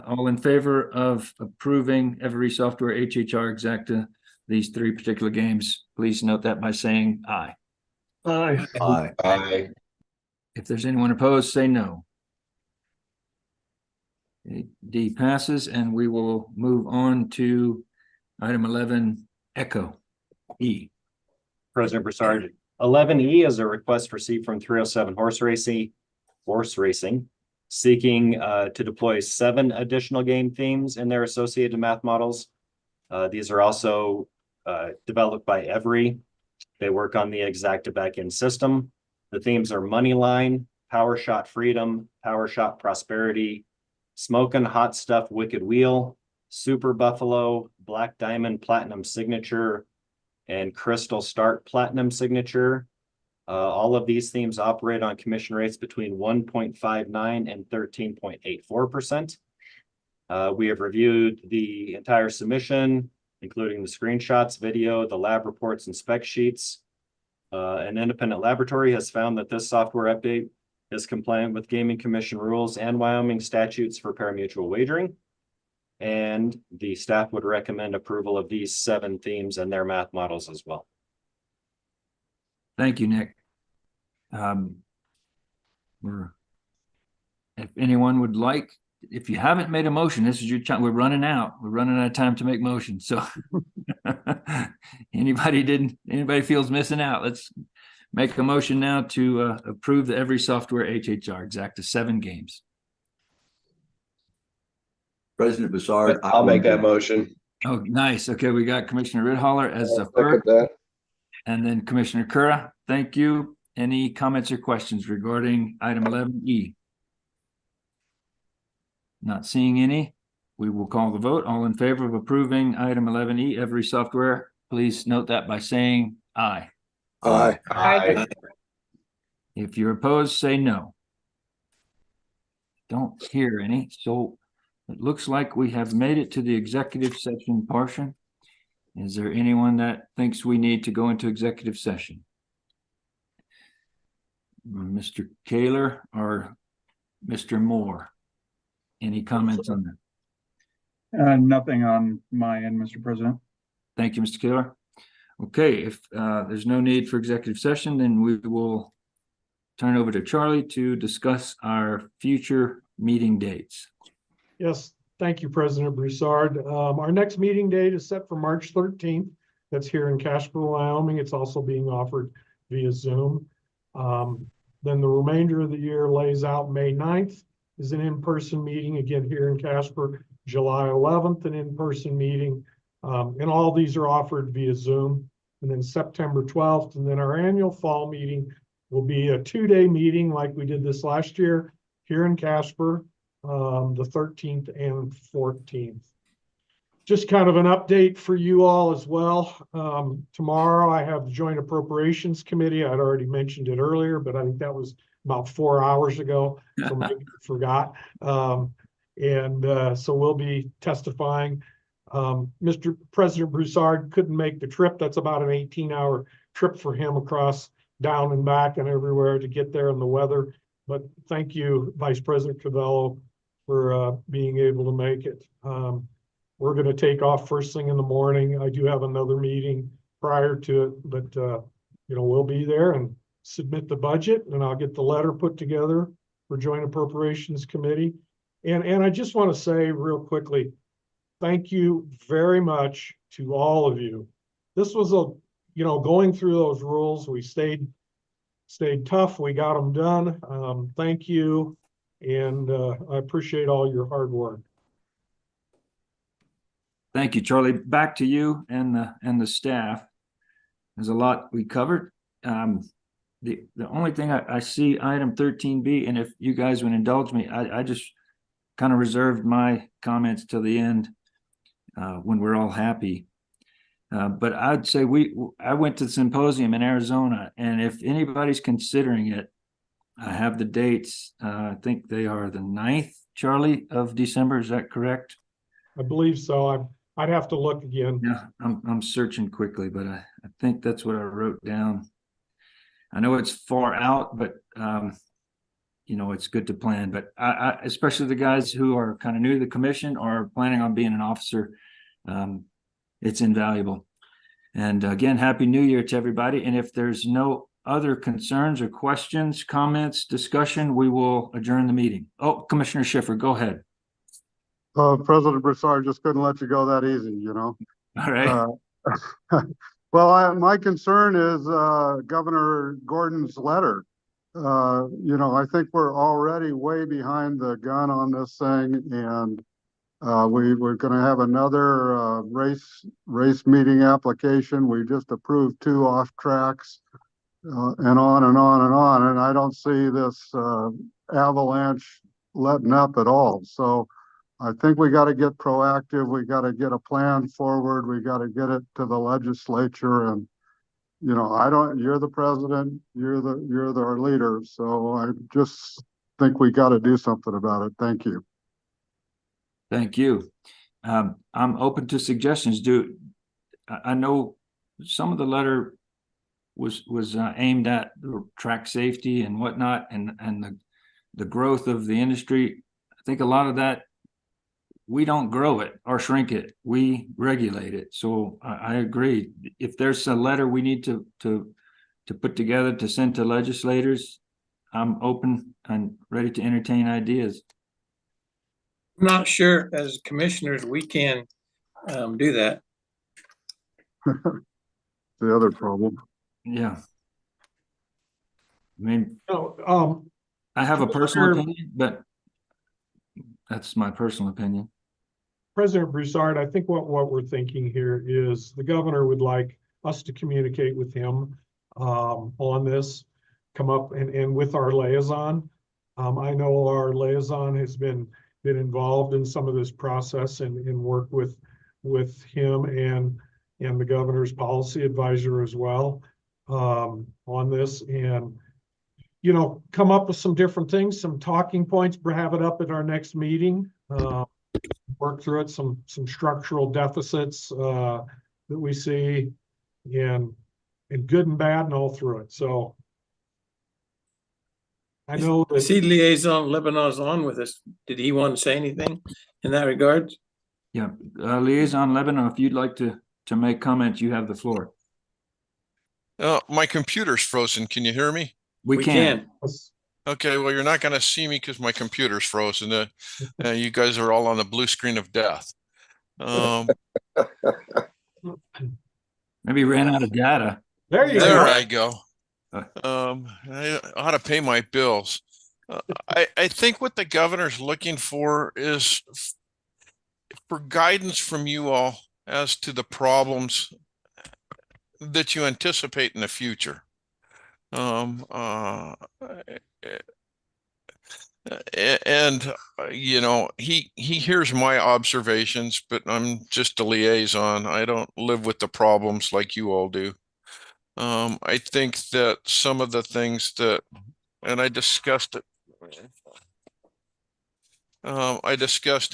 All in favor of approving Every Software, HHR, Exacta, these three particular games, please note that by saying aye. Aye. Aye. Aye. If there's anyone opposed, say no. Okay, D passes, and we will move on to item 11, Echo E. President Broussard, 11E is a request received from 307 Horse Racing, seeking to deploy 7 additional game themes in their associated math models. These are also developed by Every. They work on the Exacta backend system. The themes are Moneyline, Power Shot Freedom, Power Shot Prosperity, Smokin' Hot Stuff Wicked Wheel, Super Buffalo, Black Diamond Platinum Signature, and Crystal Start Platinum Signature. All of these themes operate on commission rates between 1.59 and 13.84%. We have reviewed the entire submission, including the screenshots, video, the lab reports, and spec sheets. An independent laboratory has found that this software update is compliant with Gaming Commission rules and Wyoming statutes for parimutuel wagering. And the staff would recommend approval of these 7 themes and their math models as well. Thank you, Nick. If anyone would like, if you haven't made a motion, this is your chance. We're running out of time to make motions. So anybody feels missing out, let's make a motion now to approve the Every Software HHR Exacta 7 games. President Broussard. I'll make that motion. Oh, nice. Okay, we got Commissioner Ritholler as the Second first, that. and then Commissioner Cura. Thank you. Any comments or questions regarding item 11E? Not seeing any. We will call the vote. All in favor of approving item 11E, Every Software, please note that by saying aye. Aye. Aye. If you're opposed, say no. Don't hear any. So it looks like we have made it to the executive session portion. Is there anyone that thinks we need to go into executive session? Mr. Kaler or Mr. Moore? Any comments on that? Nothing on my end, Mr. President. Thank you, Mr. Kaler. Okay, if there's no need for executive session, then we will turn over to Charlie to discuss our future meeting dates. Yes, thank you, President Broussard. Our next meeting date is set for March 13th. That's here in Casper, Wyoming. It's also being offered via Zoom. Then the remainder of the year lays out May 9th is an in-person meeting, again, here in Casper, July 11th, an in-person meeting. And all these are offered via Zoom. And then September 12th, and then our annual fall meeting will be a 2-day meeting like we did this last year here in Casper, the 13th and 14th. Just kind of an update for you all as well. Tomorrow I have the Joint Appropriations Committee. I'd already mentioned it earlier, but I think that was about 4 hours ago, so maybe I forgot. So we'll be testifying. Mr. President Broussard couldn't make the trip. That's about an 18-hour trip for him across down and back and everywhere to get there in the weather. But thank you, Vice President Cavello, for being able to make it. We're going to take off first thing in the morning. I do have another meeting prior to it, but we'll be there and submit the budget, and I'll get the letter put together for Joint Appropriations Committee. And I just want to say real quickly, thank you very much to all of you. This was going through those rules, we stayed tough. We got them done. Thank you. And I appreciate all your hard work. Thank you, Charlie. Back to you and the staff. There's a lot we covered. The only thing I see item 13B, and if you guys would indulge me, I just kind of reserved my comments till the end when we're all happy. But I'd say I went to the symposium in Arizona, and if anybody's considering it, I have the dates. I think they are the 9th, Charlie, of December. Is that correct? I believe so. I'd have to look again. Yeah, I'm searching quickly, but I think that's what I wrote down. I know it's far out, but you know, it's good to plan. But I especially the guys who are kind of new to the commission or are planning on being an officer, it's invaluable. And again, Happy New Year to everybody. And if there's no other concerns or questions, comments, discussion, we will adjourn the meeting. Oh, Commissioner Schiffer, go ahead. President Broussard just couldn't let you go that easy, you know. All right. Well, my concern is Governor Gordon's letter. You know, I think we're already way behind the gun on this thing, and we're going to have another race meeting application. We just approved 2 off tracks, and on and on and on. And I don't see this avalanche letting up at all. So I think we got to get proactive. We got to get a plan forward. We got to get it to the legislature. And, you know, you're the president, you're our leader. So I just think we got to do something about it. Thank you. Thank you. I'm open to suggestions. I know some of the letter was aimed at track safety and whatnot, and the growth of the industry. I think a lot of that, we don't grow it or shrink it, we regulate it. So I agree. If there's a letter we need to put together to send to legislators, I'm open and ready to entertain ideas. I'm not sure as commissioners we can do that. The other problem. Yeah. I mean, No, I have a personal opinion, but that's my personal opinion. President Broussard, I think what we're thinking here is the governor would like us to communicate with him on this, come up and with our liaison. I know our liaison has been involved in some of this process and work with him and the governor's policy advisor as well on this, and you know, come up with some different things, some talking points, have it up at our next meeting. Work through it, some structural deficits that we see, and good and bad and all through it. So I know that See Liaison Lebanon's on with us. Did he want to say anything in that regard? Yeah, Liaison Lebanon, if you'd like to make comments, you have the floor. My computer's frozen. Can you hear me? We can. Okay, well, you're not going to see me because my computer's frozen. You guys are all on the blue screen of death. Maybe ran out of data. There you go. There go. I go. I ought to pay my bills. I think what the governor's looking for is for guidance from you all as to the problems that you anticipate in the future. And you know, he hears my observations, but I'm just a liaison. I don't live with the problems like you all do. I think that some of the things that, and I discussed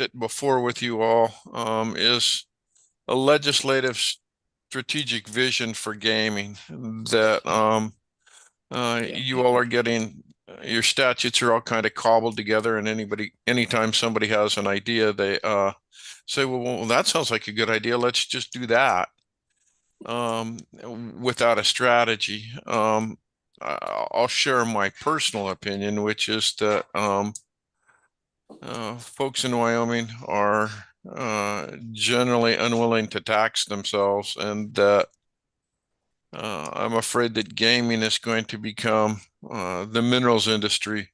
it before with you all, is a legislative strategic vision for gaming that you all are getting. Your statutes are all kind of cobbled together, and anytime somebody has an idea, they say, well, that sounds like a good idea. Let's just do that without a strategy. I'll share my personal opinion, which is that folks in Wyoming are generally unwilling to tax themselves, and that I'm afraid that gaming is going to become the minerals industry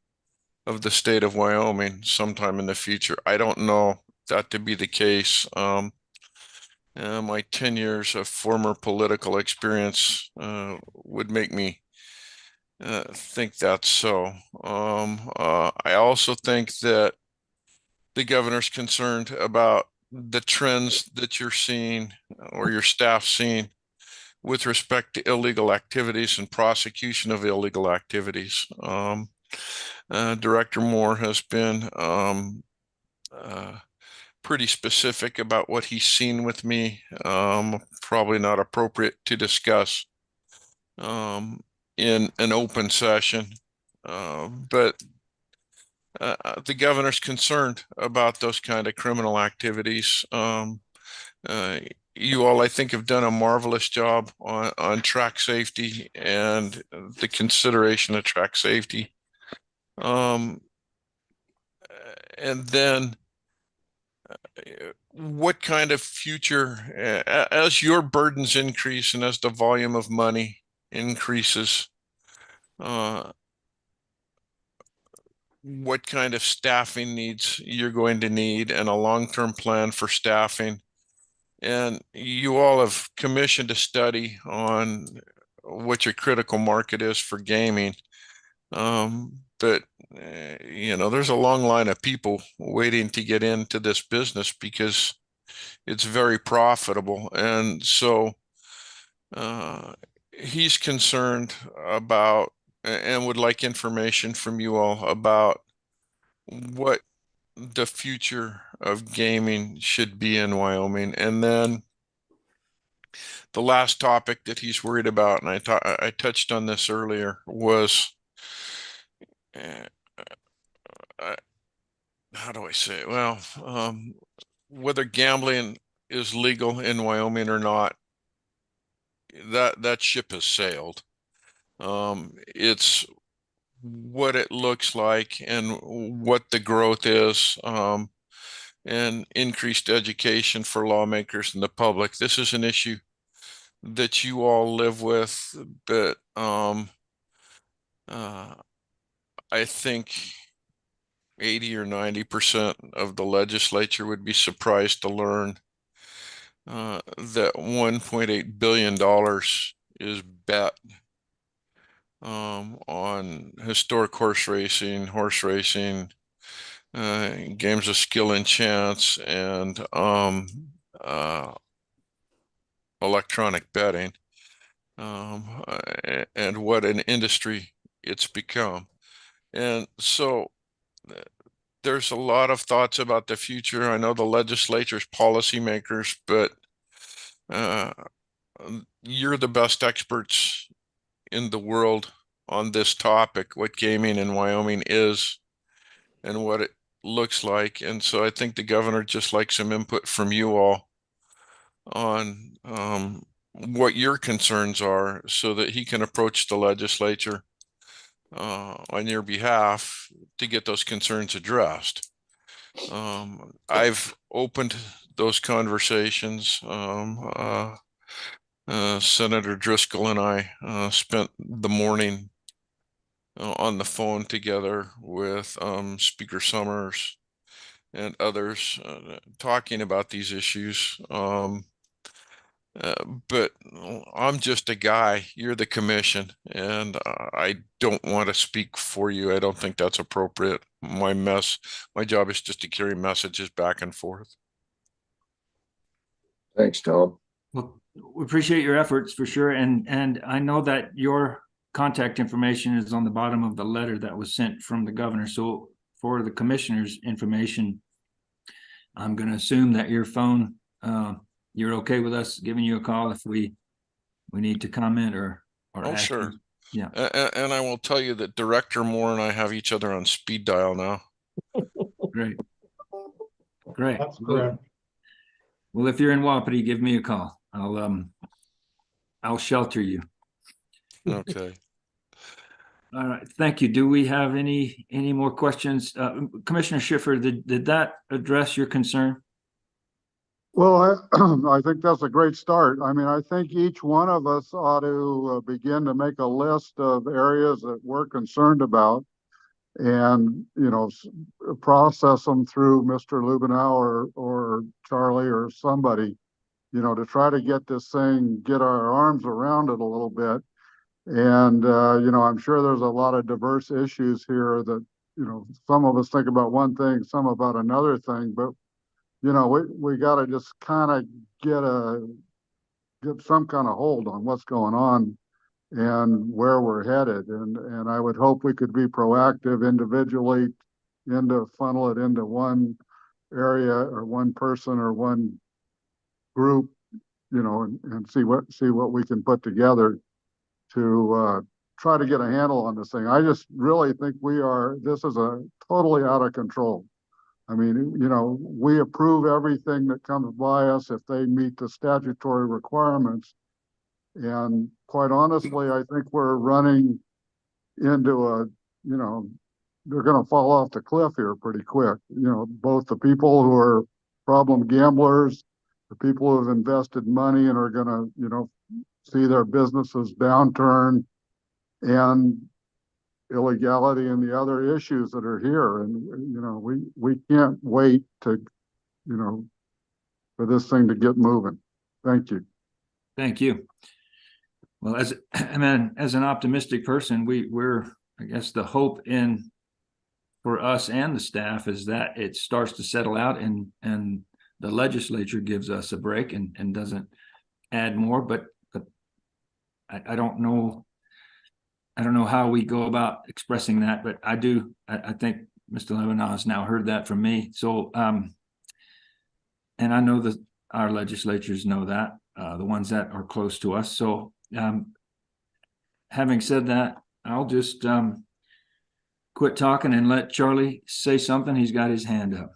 of the state of Wyoming sometime in the future. I don't know that to be the case. My 10 years of former political experience would make me think that's so. I also think that the governor's concerned about the trends that you're seeing or your staff seeing with respect to illegal activities and prosecution of illegal activities. Director Moore has been pretty specific about what he's seen with me. Probably not appropriate to discuss in an open session. But the governor's concerned about those kind of criminal activities. You all, I think, have done a marvelous job on track safety and the consideration of track safety. And then what kind of future, as your burdens increase and as the volume of money increases, what kind of staffing needs you're going to need and a long-term plan for staffing. And you all have commissioned a study on what your critical market is for gaming. But there's a long line of people waiting to get into this business because it's very profitable. And so he's concerned about and would like information from you all about what the future of gaming should be in Wyoming. And then the last topic that he's worried about, and I touched on this earlier, was how do I say it? Well, whether gambling is legal in Wyoming or not, that ship has sailed. It's what it looks like and what the growth is, and increased education for lawmakers and the public. This is an issue that you all live with, but I think 80 or 90% of the legislature would be surprised to learn that $1.8 billion is bet on historic horse racing, games of skill and chance, and electronic betting, and what an industry it's become. And so there's a lot of thoughts about the future. I know the legislature's policymakers, but you're the best experts in the world on this topic, what gaming in Wyoming is and what it looks like. And so I think the governor just likes some input from you all on what your concerns are so that he can approach the legislature on your behalf to get those concerns addressed. I've opened those conversations. Senator Driscoll and I spent the morning on the phone together with Speaker Summers and others talking about these issues. But I'm just a guy. You're the commission, and I don't want to speak for you. I don't think that's appropriate. My job is just to carry messages back and forth. Thanks, Tom. Well, we appreciate your efforts for sure. And I know that your contact information is on the bottom of the letter that was sent from the governor. So for the commissioner's information, I'm going to assume that your phone, you're okay with us giving you a call if we need to comment or ask Sure. You. Yeah. And I will tell you that Director Moore and I have each other on speed dial now. Great. That's correct. Well, if you're in Wapiti, give me a call. I'll shelter you. Okay. All right. Thank you. Do we have any more questions? Commissioner Schiffer, did that address your concern? Well, I think that's a great start. I mean, I think each one of us ought to begin to make a list of areas that we're concerned about and, process them through Mr. Lubenow or Charlie or somebody, to try to get our arms around it a little bit. And, I'm sure there's a lot of diverse issues here that, some of us think about one thing, some about another thing, but we got to just kind of get some kind of hold on what's going on and where we're headed. And I would hope we could be proactive individually funnel it into one area or one person or one group, and see what we can put together to try to get a handle on this thing. I just really think this is a totally out of control. I mean, we approve everything that comes by us if they meet the statutory requirements. And quite honestly, I think we're running into they're going to fall off the cliff here pretty quick. Both the people who are problem gamblers, the people who have invested money and are going to, see their businesses downturn, and illegality and the other issues that are here. And, we can't wait to, for this thing to get moving. Thank you. Thank you. Well, as an optimistic person, we're I guess the hope for us and the staff is that it starts to settle out and the legislature gives us a break and doesn't add more. But I don't know. I don't know how we go about expressing that, but I do. I think Mr. Lebanon has now heard that from me. So, and I know that our legislatures know that, the ones that are close to us. So, having said that, I'll just quit talking and let Charlie say something. He's got his hand up.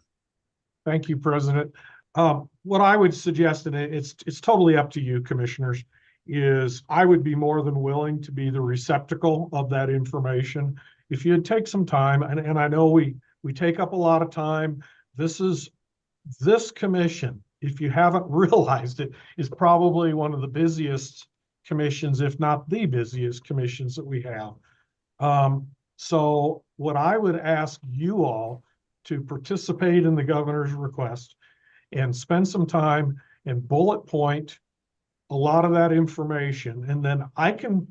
Thank you, President. What I would suggest, and it's totally up to you, commissioners, is I would be more than willing to be the receptacle of that information. If you'd take some time, and I know we take up a lot of time, this commission, if you haven't realized it, is probably one of the busiest commissions, if not the busiest commissions that we have. So what I would ask you all to participate in the governor's request and spend some time and bullet point a lot of that information. And then I can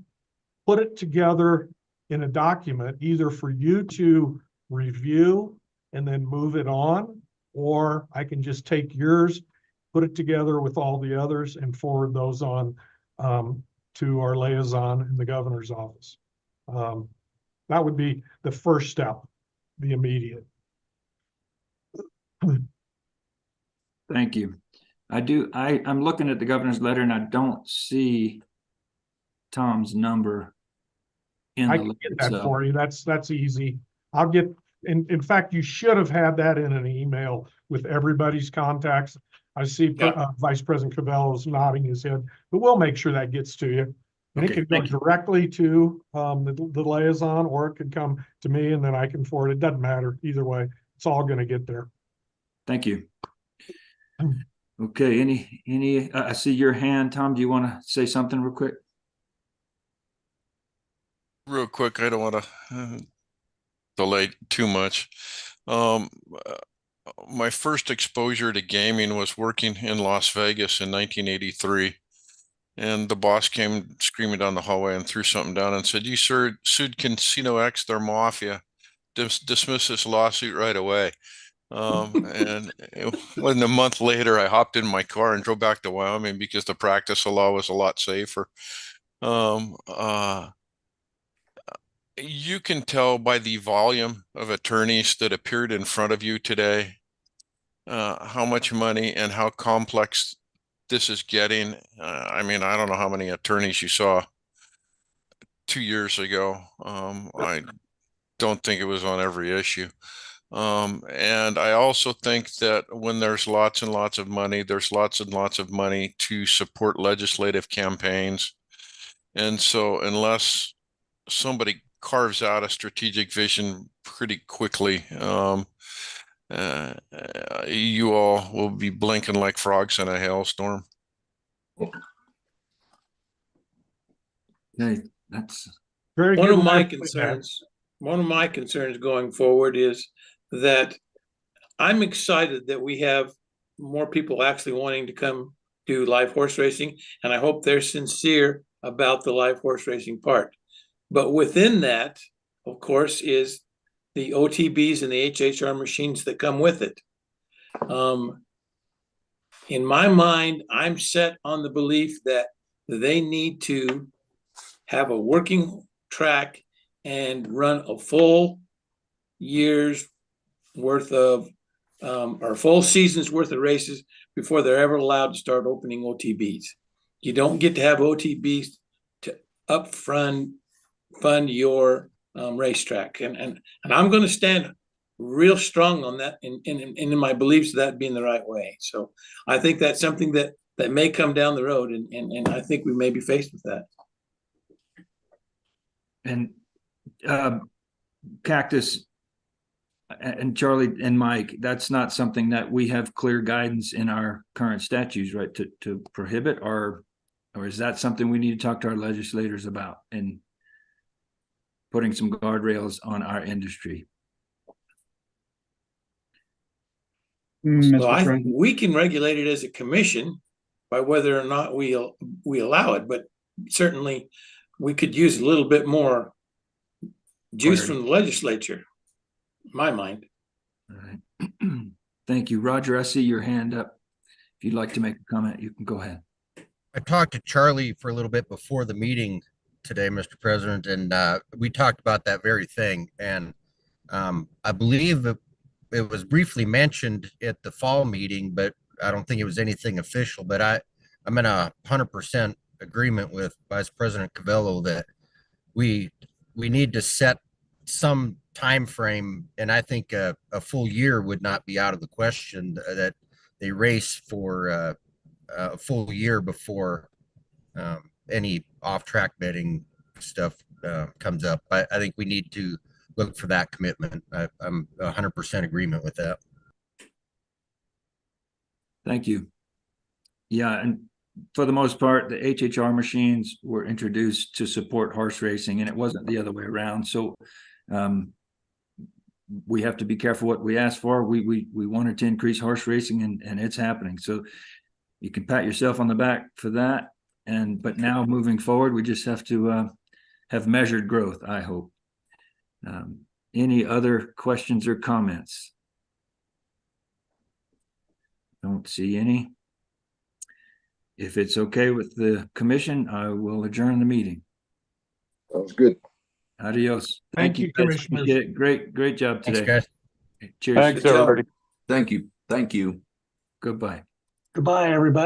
put it together in a document, either for you to review and then move it on, or I can just take yours, put it together with all the others and forward those on to our liaison in the governor's office. That would be the first step, the immediate. Thank you. I'm looking at the governor's letter and I don't see Tom's number in I the can letter. get that for you. That's easy. I'll get, in fact, you should have had that in an email with everybody's contacts. I see Vice President Cabello's nodding his head, but we'll make sure that gets to you. And it could go directly to the liaison, or it could come to me and then I can forward it. Doesn't matter. Either way, it's all going to get there. Thank you. Okay, any I see your hand, Tom. Do you want to say something real quick? Real quick, I don't want to delay too much. My first exposure to gaming was working in Las Vegas in 1983. And the boss came screaming down the hallway and threw something down and said, "You, sir, sued Casino X, their mafia. Dismiss this lawsuit right away." And when a month later, I hopped in my car and drove back to Wyoming because the practice of law was a lot safer. You can tell by the volume of attorneys that appeared in front of you today how much money and how complex this is getting. I mean, I don't know how many attorneys you saw 2 years ago. I don't think it was on every issue. And I also think that when there's lots and lots of money, there's lots and lots of money to support legislative campaigns. And so unless somebody carves out a strategic vision pretty quickly, you all will be blinking like frogs in a hailstorm. Okay, that's very one good. of my concerns. One of my concerns going forward is that I'm excited that we have more people actually wanting to come do live horse racing, and I hope they're sincere about the live horse racing part. But within that, of course, is the OTBs and the HHR machines that come with it. In my mind, I'm set on the belief that they need to have a working track and run a full year's worth of or full season's worth of races before they're ever allowed to start opening OTBs. You don't get to have OTBs to upfront fund your racetrack. And I'm going to stand real strong on that in my beliefs of that being the right way. So I think that's something that may come down the road, and I think we may be faced with that. And Cactus and Charlie and Mike, that's not something that we have clear guidance in our current statutes, right, to prohibit, or is that something we need to talk to our legislators about and putting some guardrails on our industry? So we can regulate it as a commission by whether or not we allow it, but certainly we could use a little bit more juice from the legislature, in my mind. All right. Thank you. Roger, I see your hand up. If you'd like to make a comment, you can go ahead. I talked to Charlie for a little bit before the meeting today, Mr. President, and we talked about that very thing. And I believe it was briefly mentioned at the fall meeting, but I don't think it was anything official. But I'm in 100% agreement with Vice President Covello that we need to set some time frame, and I think a full year would not be out of the question, that they race for a full year before any off-track betting stuff comes up. I think we need to look for that commitment. I'm 100% agreement with that. Thank you. Yeah, and for the most part, the HHR machines were introduced to support horse racing, and it wasn't the other way around. So we have to be careful what we ask for. We wanted to increase horse racing, and it's happening. So you can pat yourself on the back for that. But now moving forward, we just have to have measured growth, I hope. Any other questions or comments? Don't see any. If it's okay with the commission, I will adjourn the meeting. Sounds good. Adios. Thank you, guys. Commissioners. Great job today. Thanks, guys. Cheers. Thanks, everybody. Thank you. Goodbye. Goodbye, everybody.